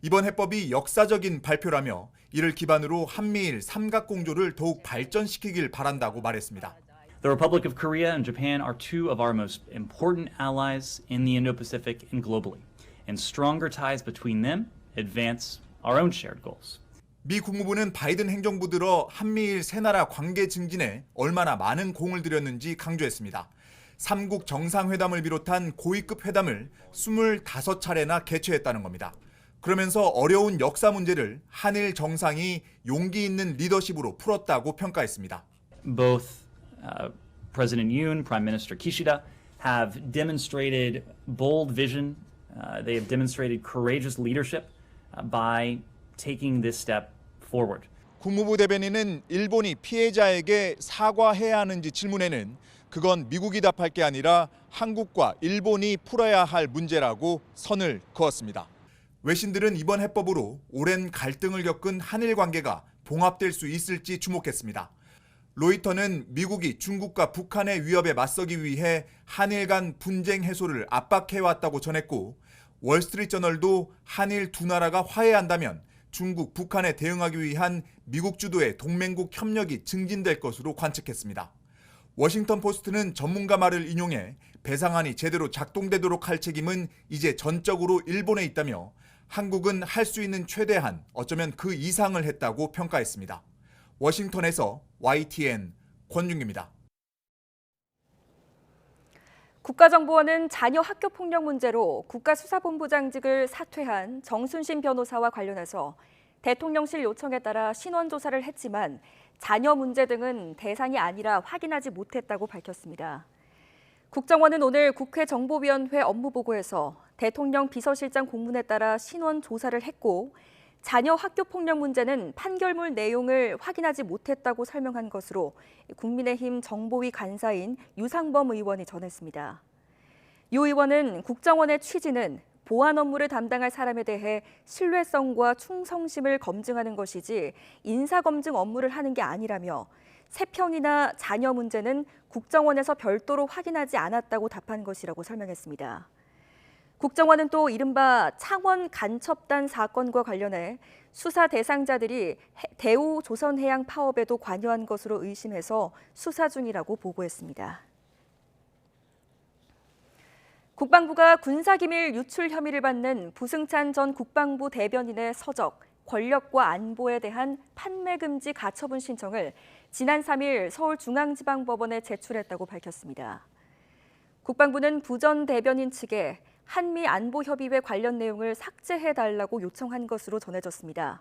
이번 해법이 역사적인 발표라며 이를 기반으로 한미일 삼각공조를 더욱 발전시키길 바란다고 말했습니다. The Republic of Korea and Japan are two of our most important allies in the Indo-Pacific and globally, and stronger ties between them advance our own shared goals. 미 국무부는 바이든 행정부 들어 한미일 세 나라 관계 증진에 얼마나 많은 공을 들였는지 강조했습니다. 3국 정상회담을 비롯한 고위급 회담을 25차례나 개최했다는 겁니다. 그러면서 어려운 역사 문제를 한일 정상이 용기 있는 리더십으로 풀었다고 평가했습니다. Both President Yoon, Prime Minister Kishida have demonstrated bold vision. They have demonstrated courageous leadership by taking this step forward. 국무부 대변인은 일본이 피해자에게 사과해야 하는지 질문에는 그건 미국이 답할 게 아니라 한국과 일본이 풀어야 할 문제라고 선을 그었습니다. 외신들은 이번 해법으로 오랜 갈등을 겪은 한일 관계가 봉합될 수 있을지 주목했습니다. 로이터는 미국이 중국과 북한의 위협에 맞서기 위해 한일 간 분쟁 해소를 압박해왔다고 전했고 월스트리트저널도 한일 두 나라가 화해한다면 중국, 북한에 대응하기 위한 미국 주도의 동맹국 협력이 증진될 것으로 관측했습니다. 워싱턴 포스트는 전문가 말을 인용해 배상안이 제대로 작동되도록 할 책임은 이제 전적으로 일본에 있다며 한국은 할 수 있는 최대한 어쩌면 그 이상을 했다고 평가했습니다. 워싱턴에서 YTN 권준기입니다. 국가정보원은 자녀 학교폭력 문제로 국가수사본부장직을 사퇴한 정순신 변호사와 관련해서 대통령실 요청에 따라 신원조사를 했지만 자녀 문제 등은 대상이 아니라 확인하지 못했다고 밝혔습니다. 국정원은 오늘 국회 정보위원회 업무보고에서 대통령 비서실장 공문에 따라 신원조사를 했고 자녀 학교폭력 문제는 판결문 내용을 확인하지 못했다고 설명한 것으로 국민의힘 정보위 간사인 유상범 의원이 전했습니다. 유 의원은 국정원의 취지는 보안 업무를 담당할 사람에 대해 신뢰성과 충성심을 검증하는 것이지 인사검증 업무를 하는 게 아니라며 세평이나 자녀 문제는 국정원에서 별도로 확인하지 않았다고 답한 것이라고 설명했습니다. 국정원은 또 이른바 창원 간첩단 사건과 관련해 수사 대상자들이 대우 조선해양 파업에도 관여한 것으로 의심해서 수사 중이라고 보고했습니다. 국방부가 군사기밀 유출 혐의를 받는 부승찬 전 국방부 대변인의 서적, 권력과 안보에 대한 판매 금지 가처분 신청을 지난 3일 서울중앙지방법원에 제출했다고 밝혔습니다. 국방부는 부 전 대변인 측에 한미 안보협의회 관련 내용을 삭제해달라고 요청한 것으로 전해졌습니다.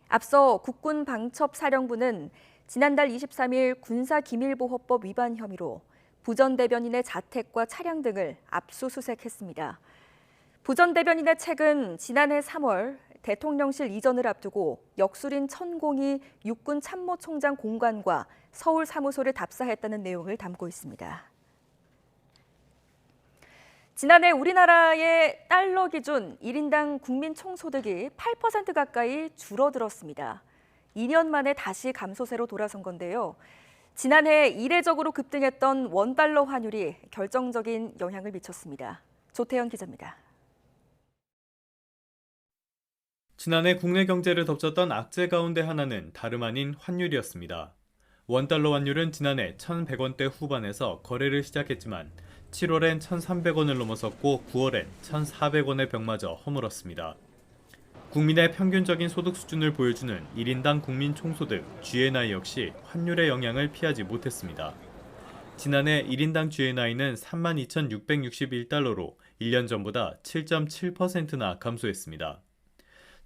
앞서 국군 방첩사령부는 지난달 23일 군사기밀보호법 위반 혐의로 부 전 대변인의 자택과 차량 등을 압수수색했습니다. 부 전 대변인의 책은 지난해 3월 대통령실 이전을 앞두고 역술인 천공이 육군 참모총장 공관과 서울 사무소를 답사했다는 내용을 담고 있습니다. 지난해 우리나라의 달러 기준 1인당 국민 총소득이 8% 가까이 줄어들었습니다. 2년 만에 다시 감소세로 돌아선 건데요. 지난해 이례적으로 급등했던 원달러 환율이 결정적인 영향을 미쳤습니다. 조태현 기자입니다. 지난해 국내 경제를 덮쳤던 악재 가운데 하나는 다름 아닌 환율이었습니다. 원달러 환율은 지난해 1,100원대 후반에서 거래를 시작했지만 7월엔 1,300원을 넘어섰고 9월엔 1,400원의 벽마저 허물었습니다. 국민의 평균적인 소득 수준을 보여주는 1인당 국민 총소득 GNI 역시 환율의 영향을 피하지 못했습니다. 지난해 1인당 GNI는 32,661달러로 1년 전보다 7.7%나 감소했습니다.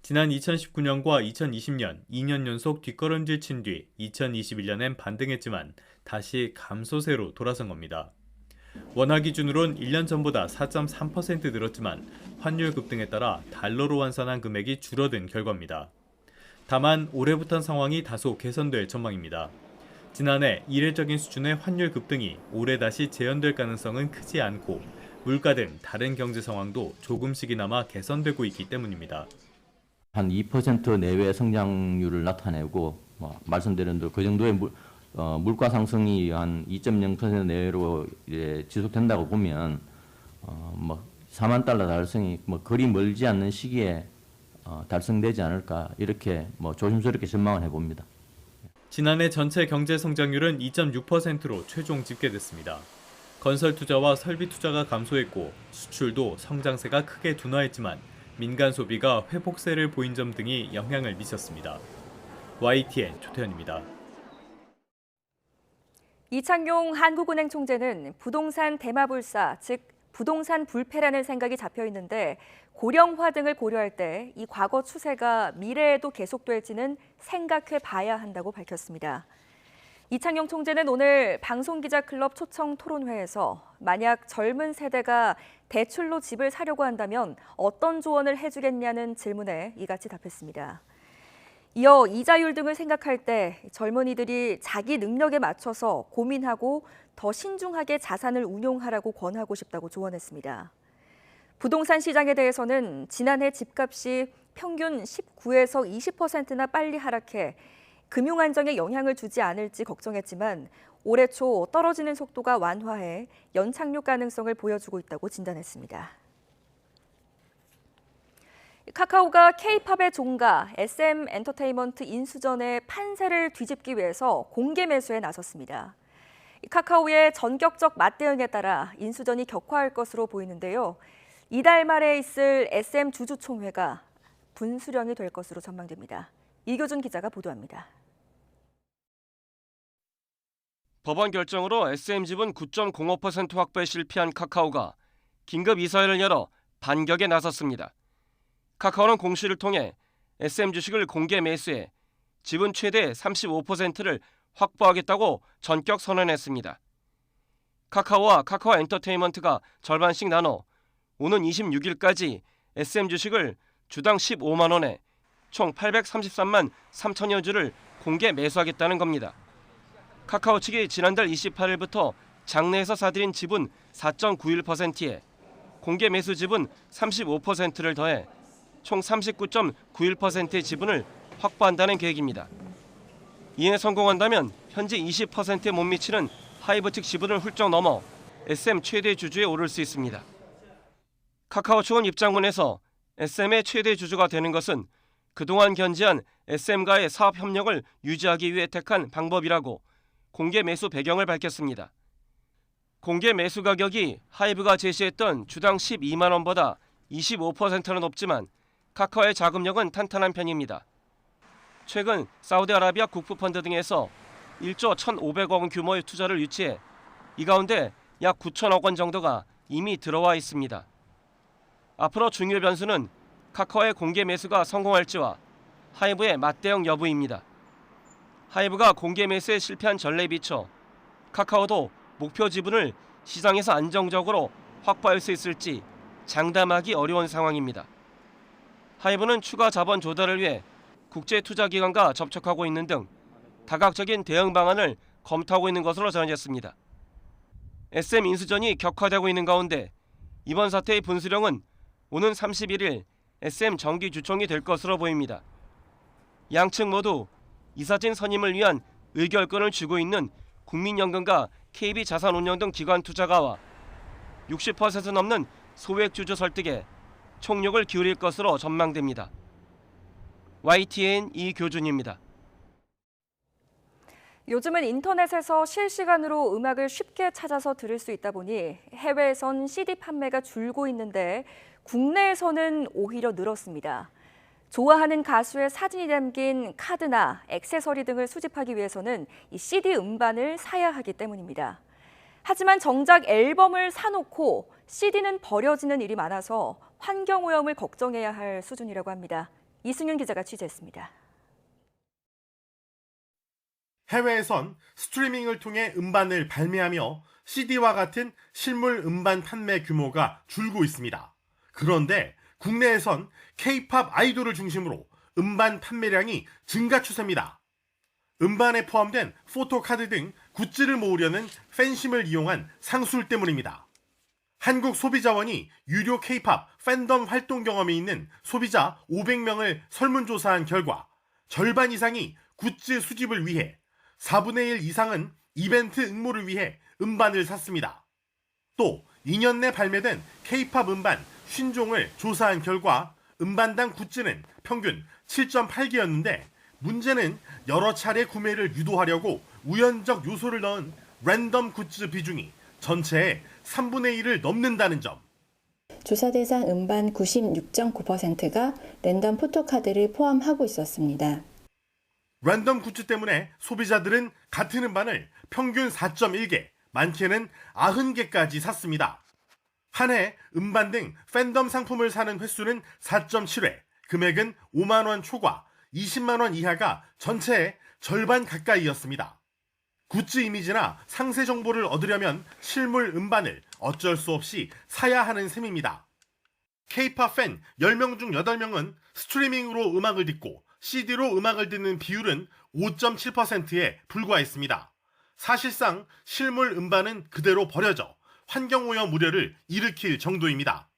지난 2019년과 2020년 2년 연속 뒷걸음질 친 뒤 2021년엔 반등했지만 다시 감소세로 돌아선 겁니다. 원화 기준으론 1년 전보다 4.3% 늘었지만 환율 급등에 따라 달러로 환산한 금액이 줄어든 결과입니다. 다만 올해부터는 상황이 다소 개선될 전망입니다. 지난해 이례적인 수준의 환율 급등이 올해 다시 재현될 가능성은 크지 않고 물가 등 다른 경제 상황도 조금씩이나마 개선되고 있기 때문입니다. 한 2% 내외의 성장률을 나타내고 말씀드린 대로 그 정도의 물가 상승이 한 2.0% 내외로 지속된다고 보면 4만 달러 달성이 그리 멀지 않는 시기에 달성되지 않을까 이렇게 조심스럽게 전망을 해봅니다. 지난해 전체 경제 성장률은 2.6%로 최종 집계됐습니다. 건설 투자와 설비 투자가 감소했고 수출도 성장세가 크게 둔화했지만 민간 소비가 회복세를 보인 점 등이 영향을 미쳤습니다. YTN 조태현입니다. 이창용 한국은행 총재는 부동산 대마불사, 즉 부동산 불패라는 생각이 잡혀 있는데 고령화 등을 고려할 때 이 과거 추세가 미래에도 계속될지는 생각해 봐야 한다고 밝혔습니다. 이창용 총재는 오늘 방송기자클럽 초청 토론회에서 만약 젊은 세대가 대출로 집을 사려고 한다면 어떤 조언을 해주겠냐는 질문에 이같이 답했습니다. 이어 이자율 등을 생각할 때 젊은이들이 자기 능력에 맞춰서 고민하고 더 신중하게 자산을 운용하라고 권하고 싶다고 조언했습니다. 부동산 시장에 대해서는 지난해 집값이 평균 19에서 20%나 빨리 하락해 금융 안정에 영향을 주지 않을지 걱정했지만 올해 초 떨어지는 속도가 완화해 연착륙 가능성을 보여주고 있다고 진단했습니다. 카카오가 K-팝의 종가 SM 엔터테인먼트 인수전의 판세를 뒤집기 위해서 공개 매수에 나섰습니다. 카카오의 전격적 맞대응에 따라 인수전이 격화할 것으로 보이는데요. 이달 말에 있을 SM 주주총회가 분수령이 될 것으로 전망됩니다. 이교준 기자가 보도합니다. 법원 결정으로 SM 지분 9.05% 확보에 실패한 카카오가 긴급 이사회를 열어 반격에 나섰습니다. 카카오는 공시를 통해 SM 주식을 공개 매수해 지분 최대 35%를 확보하겠다고 전격 선언했습니다. 카카오와 카카오 엔터테인먼트가 절반씩 나눠 오는 26일까지 SM 주식을 주당 15만 원에 총 833만 3천여 주를 공개 매수하겠다는 겁니다. 카카오 측이 지난달 28일부터 장내에서 사들인 지분 4.91%에 공개 매수 지분 35%를 더해 총 39.91%의 지분을 확보한다는 계획입니다. 이에 성공한다면 현재 20%에 못 미치는 하이브 측 지분을 훌쩍 넘어 SM 최대 주주에 오를 수 있습니다. 카카오 측은 입장문에서 SM의 최대 주주가 되는 것은 그동안 견지한 SM과의 사업 협력을 유지하기 위해 택한 방법이라고 공개 매수 배경을 밝혔습니다. 공개 매수 가격이 하이브가 제시했던 주당 12만 원보다 25%는 높지만 카카오의 자금력은 탄탄한 편입니다. 최근 사우디아라비아 국부펀드 등에서 1조 1,500억 원 규모의 투자를 유치해 이 가운데 약 9천억 원 정도가 이미 들어와 있습니다. 앞으로 중요 변수는 카카오의 공개 매수가 성공할지와 하이브의 맞대응 여부입니다. 하이브가 공개 매수에 실패한 전례에 비춰 카카오도 목표 지분을 시장에서 안정적으로 확보할 수 있을지 장담하기 어려운 상황입니다. 하이브는 추가 자본 조달을 위해 국제투자기관과 접촉하고 있는 등 다각적인 대응 방안을 검토하고 있는 것으로 전해졌습니다. SM 인수전이 격화되고 있는 가운데 이번 사태의 분수령은 오는 31일 SM 정기 주총이 될 것으로 보입니다. 양측 모두 이사진 선임을 위한 의결권을 쥐고 있는 국민연금과 KB자산운용 등 기관 투자가와 60% 넘는 소액주주 설득에 총력을 기울일 것으로 전망됩니다. YTN 이교준입니다. 요즘은 인터넷에서 실시간으로 음악을 쉽게 찾아서 들을 수 있다 보니 해외에선 CD 판매가 줄고 있는데 국내에서는 오히려 늘었습니다. 좋아하는 가수의 사진이 담긴 카드나 액세서리 등을 수집하기 위해서는 이 CD 음반을 사야 하기 때문입니다. 하지만 정작 앨범을 사놓고 CD는 버려지는 일이 많아서 환경오염을 걱정해야 할 수준이라고 합니다. 이승윤 기자가 취재했습니다. 해외에선 스트리밍을 통해 음반을 발매하며 CD와 같은 실물 음반 판매 규모가 줄고 있습니다. 그런데 국내에선 K-팝 아이돌을 중심으로 음반 판매량이 증가 추세입니다. 음반에 포함된 포토카드 등 굿즈를 모으려는 팬심을 이용한 상술 때문입니다. 한국소비자원이 유료 K-팝 팬덤 활동 경험이 있는 소비자 500명을 설문조사한 결과 절반 이상이 굿즈 수집을 위해 4분의 1 이상은 이벤트 응모를 위해 음반을 샀습니다. 또 2년 내 발매된 K-팝 음반 50종을 조사한 결과 음반당 굿즈는 평균 7.8개였는데 문제는 여러 차례 구매를 유도하려고 우연적 요소를 넣은 랜덤 굿즈 비중이 전체의 3분의 1을 넘는다는 점. 조사 대상 음반 96.9%가 랜덤 포토카드를 포함하고 있었습니다. 랜덤 굿즈 때문에 소비자들은 같은 음반을 평균 4.1개, 많게는 90개까지 샀습니다. 한 해 음반 등 팬덤 상품을 사는 횟수는 4.7회, 금액은 5만 원 초과, 20만 원 이하가 전체의 절반 가까이였습니다. 굿즈 이미지나 상세 정보를 얻으려면 실물 음반을 어쩔 수 없이 사야 하는 셈입니다. K-팝 팬 10명 중 8명은 스트리밍으로 음악을 듣고 CD로 음악을 듣는 비율은 5.7%에 불과했습니다. 사실상 실물 음반은 그대로 버려져 환경오염 우려를 일으킬 정도입니다.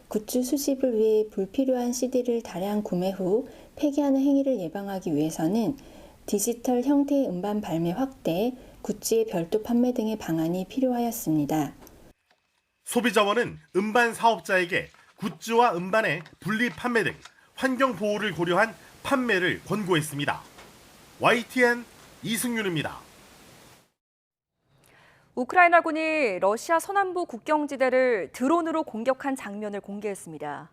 굿즈 수집을 위해 불필요한 CD를 다량 구매 후 폐기하는 행위를 예방하기 위해서는 디지털 형태의 음반 발매 확대, 굿즈의 별도 판매 등의 방안이 필요하였습니다. 소비자원은 음반 사업자에게 굿즈와 음반의 분리 판매 등 환경 보호를 고려한 판매를 권고했습니다. YTN 이승윤입니다. 우크라이나군이 러시아 서남부 국경지대를 드론으로 공격한 장면을 공개했습니다.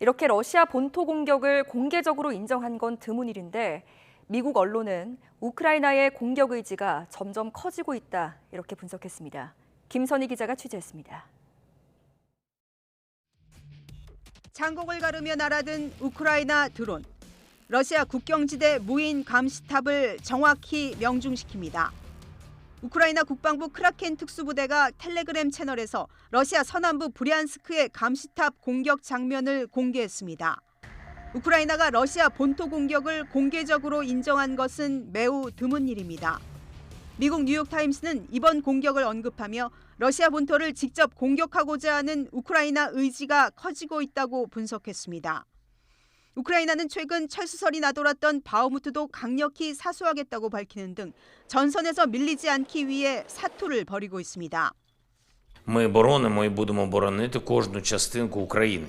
이렇게 러시아 본토 공격을 공개적으로 인정한 건 드문 일인데 미국 언론은 우크라이나의 공격 의지가 점점 커지고 있다 이렇게 분석했습니다. 김선희 기자가 취재했습니다. 창공을 가르며 날아든 우크라이나 드론. 러시아 국경지대 무인 감시탑을 정확히 명중시킵니다. 우크라이나 국방부 크라켄 특수부대가 텔레그램 채널에서 러시아 서남부 브리안스크의 감시탑 공격 장면을 공개했습니다. 우크라이나가 러시아 본토 공격을 공개적으로 인정한 것은 매우 드문 일입니다. 미국 뉴욕타임스는 이번 공격을 언급하며 러시아 본토를 직접 공격하고자 하는 우크라이나 의지가 커지고 있다고 분석했습니다. 우크라이나는 최근 철수설이 나돌았던 바흐무트도 강력히 사수하겠다고 밝히는 등 전선에서 밀리지 않기 위해 사투를 벌이고 있습니다. Ми боронимо і будемо боронити кожну частинку України.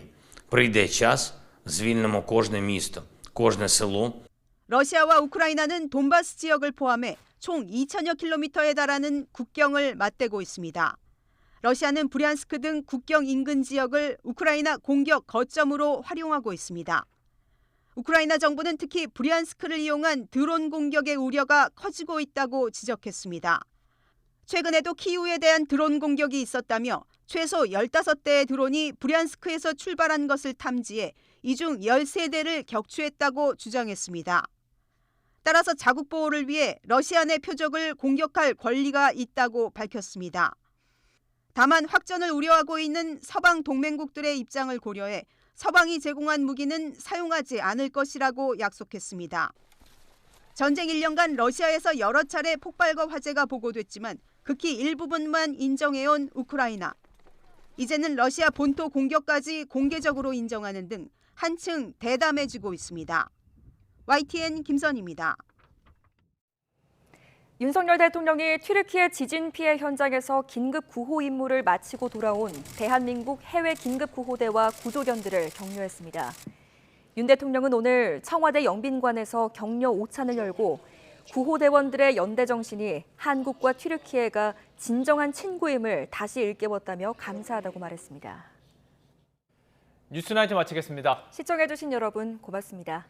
Прийде час, звільнимо кожне місто, кожне село. 러시아와 우크라이나는 돈바스 지역을 포함해 총 2,000여 킬로미터에 달하는 국경을 맞대고 있습니다. 러시아는 브리안스크 등 국경 인근 지역을 우크라이나 공격 거점으로 활용하고 있습니다. 우크라이나 정부는 특히 브리안스크를 이용한 드론 공격의 우려가 커지고 있다고 지적했습니다. 최근에도 키이우에 대한 드론 공격이 있었다며 최소 15대의 드론이 브리안스크에서 출발한 것을 탐지해 이 중 13대를 격추했다고 주장했습니다. 따라서 자국 보호를 위해 러시아 내 표적을 공격할 권리가 있다고 밝혔습니다. 다만 확전을 우려하고 있는 서방 동맹국들의 입장을 고려해 서방이 제공한 무기는 사용하지 않을 것이라고 약속했습니다. 전쟁 1년간 러시아에서 여러 차례 폭발과 화재가 보고됐지만 극히 일부분만 인정해온 우크라이나. 이제는 러시아 본토 공격까지 공개적으로 인정하는 등 한층 대담해지고 있습니다. YTN 김선희입니다. 윤석열 대통령이 튀르키예 지진 피해 현장에서 긴급 구호 임무를 마치고 돌아온 대한민국 해외 긴급구호대와 구조견들을 격려했습니다. 윤 대통령은 오늘 청와대 영빈관에서 격려 오찬을 열고 구호대원들의 연대 정신이 한국과 튀르키예가 진정한 친구임을 다시 일깨웠다며 감사하다고 말했습니다. 뉴스나이트 마치겠습니다. 시청해주신 여러분 고맙습니다.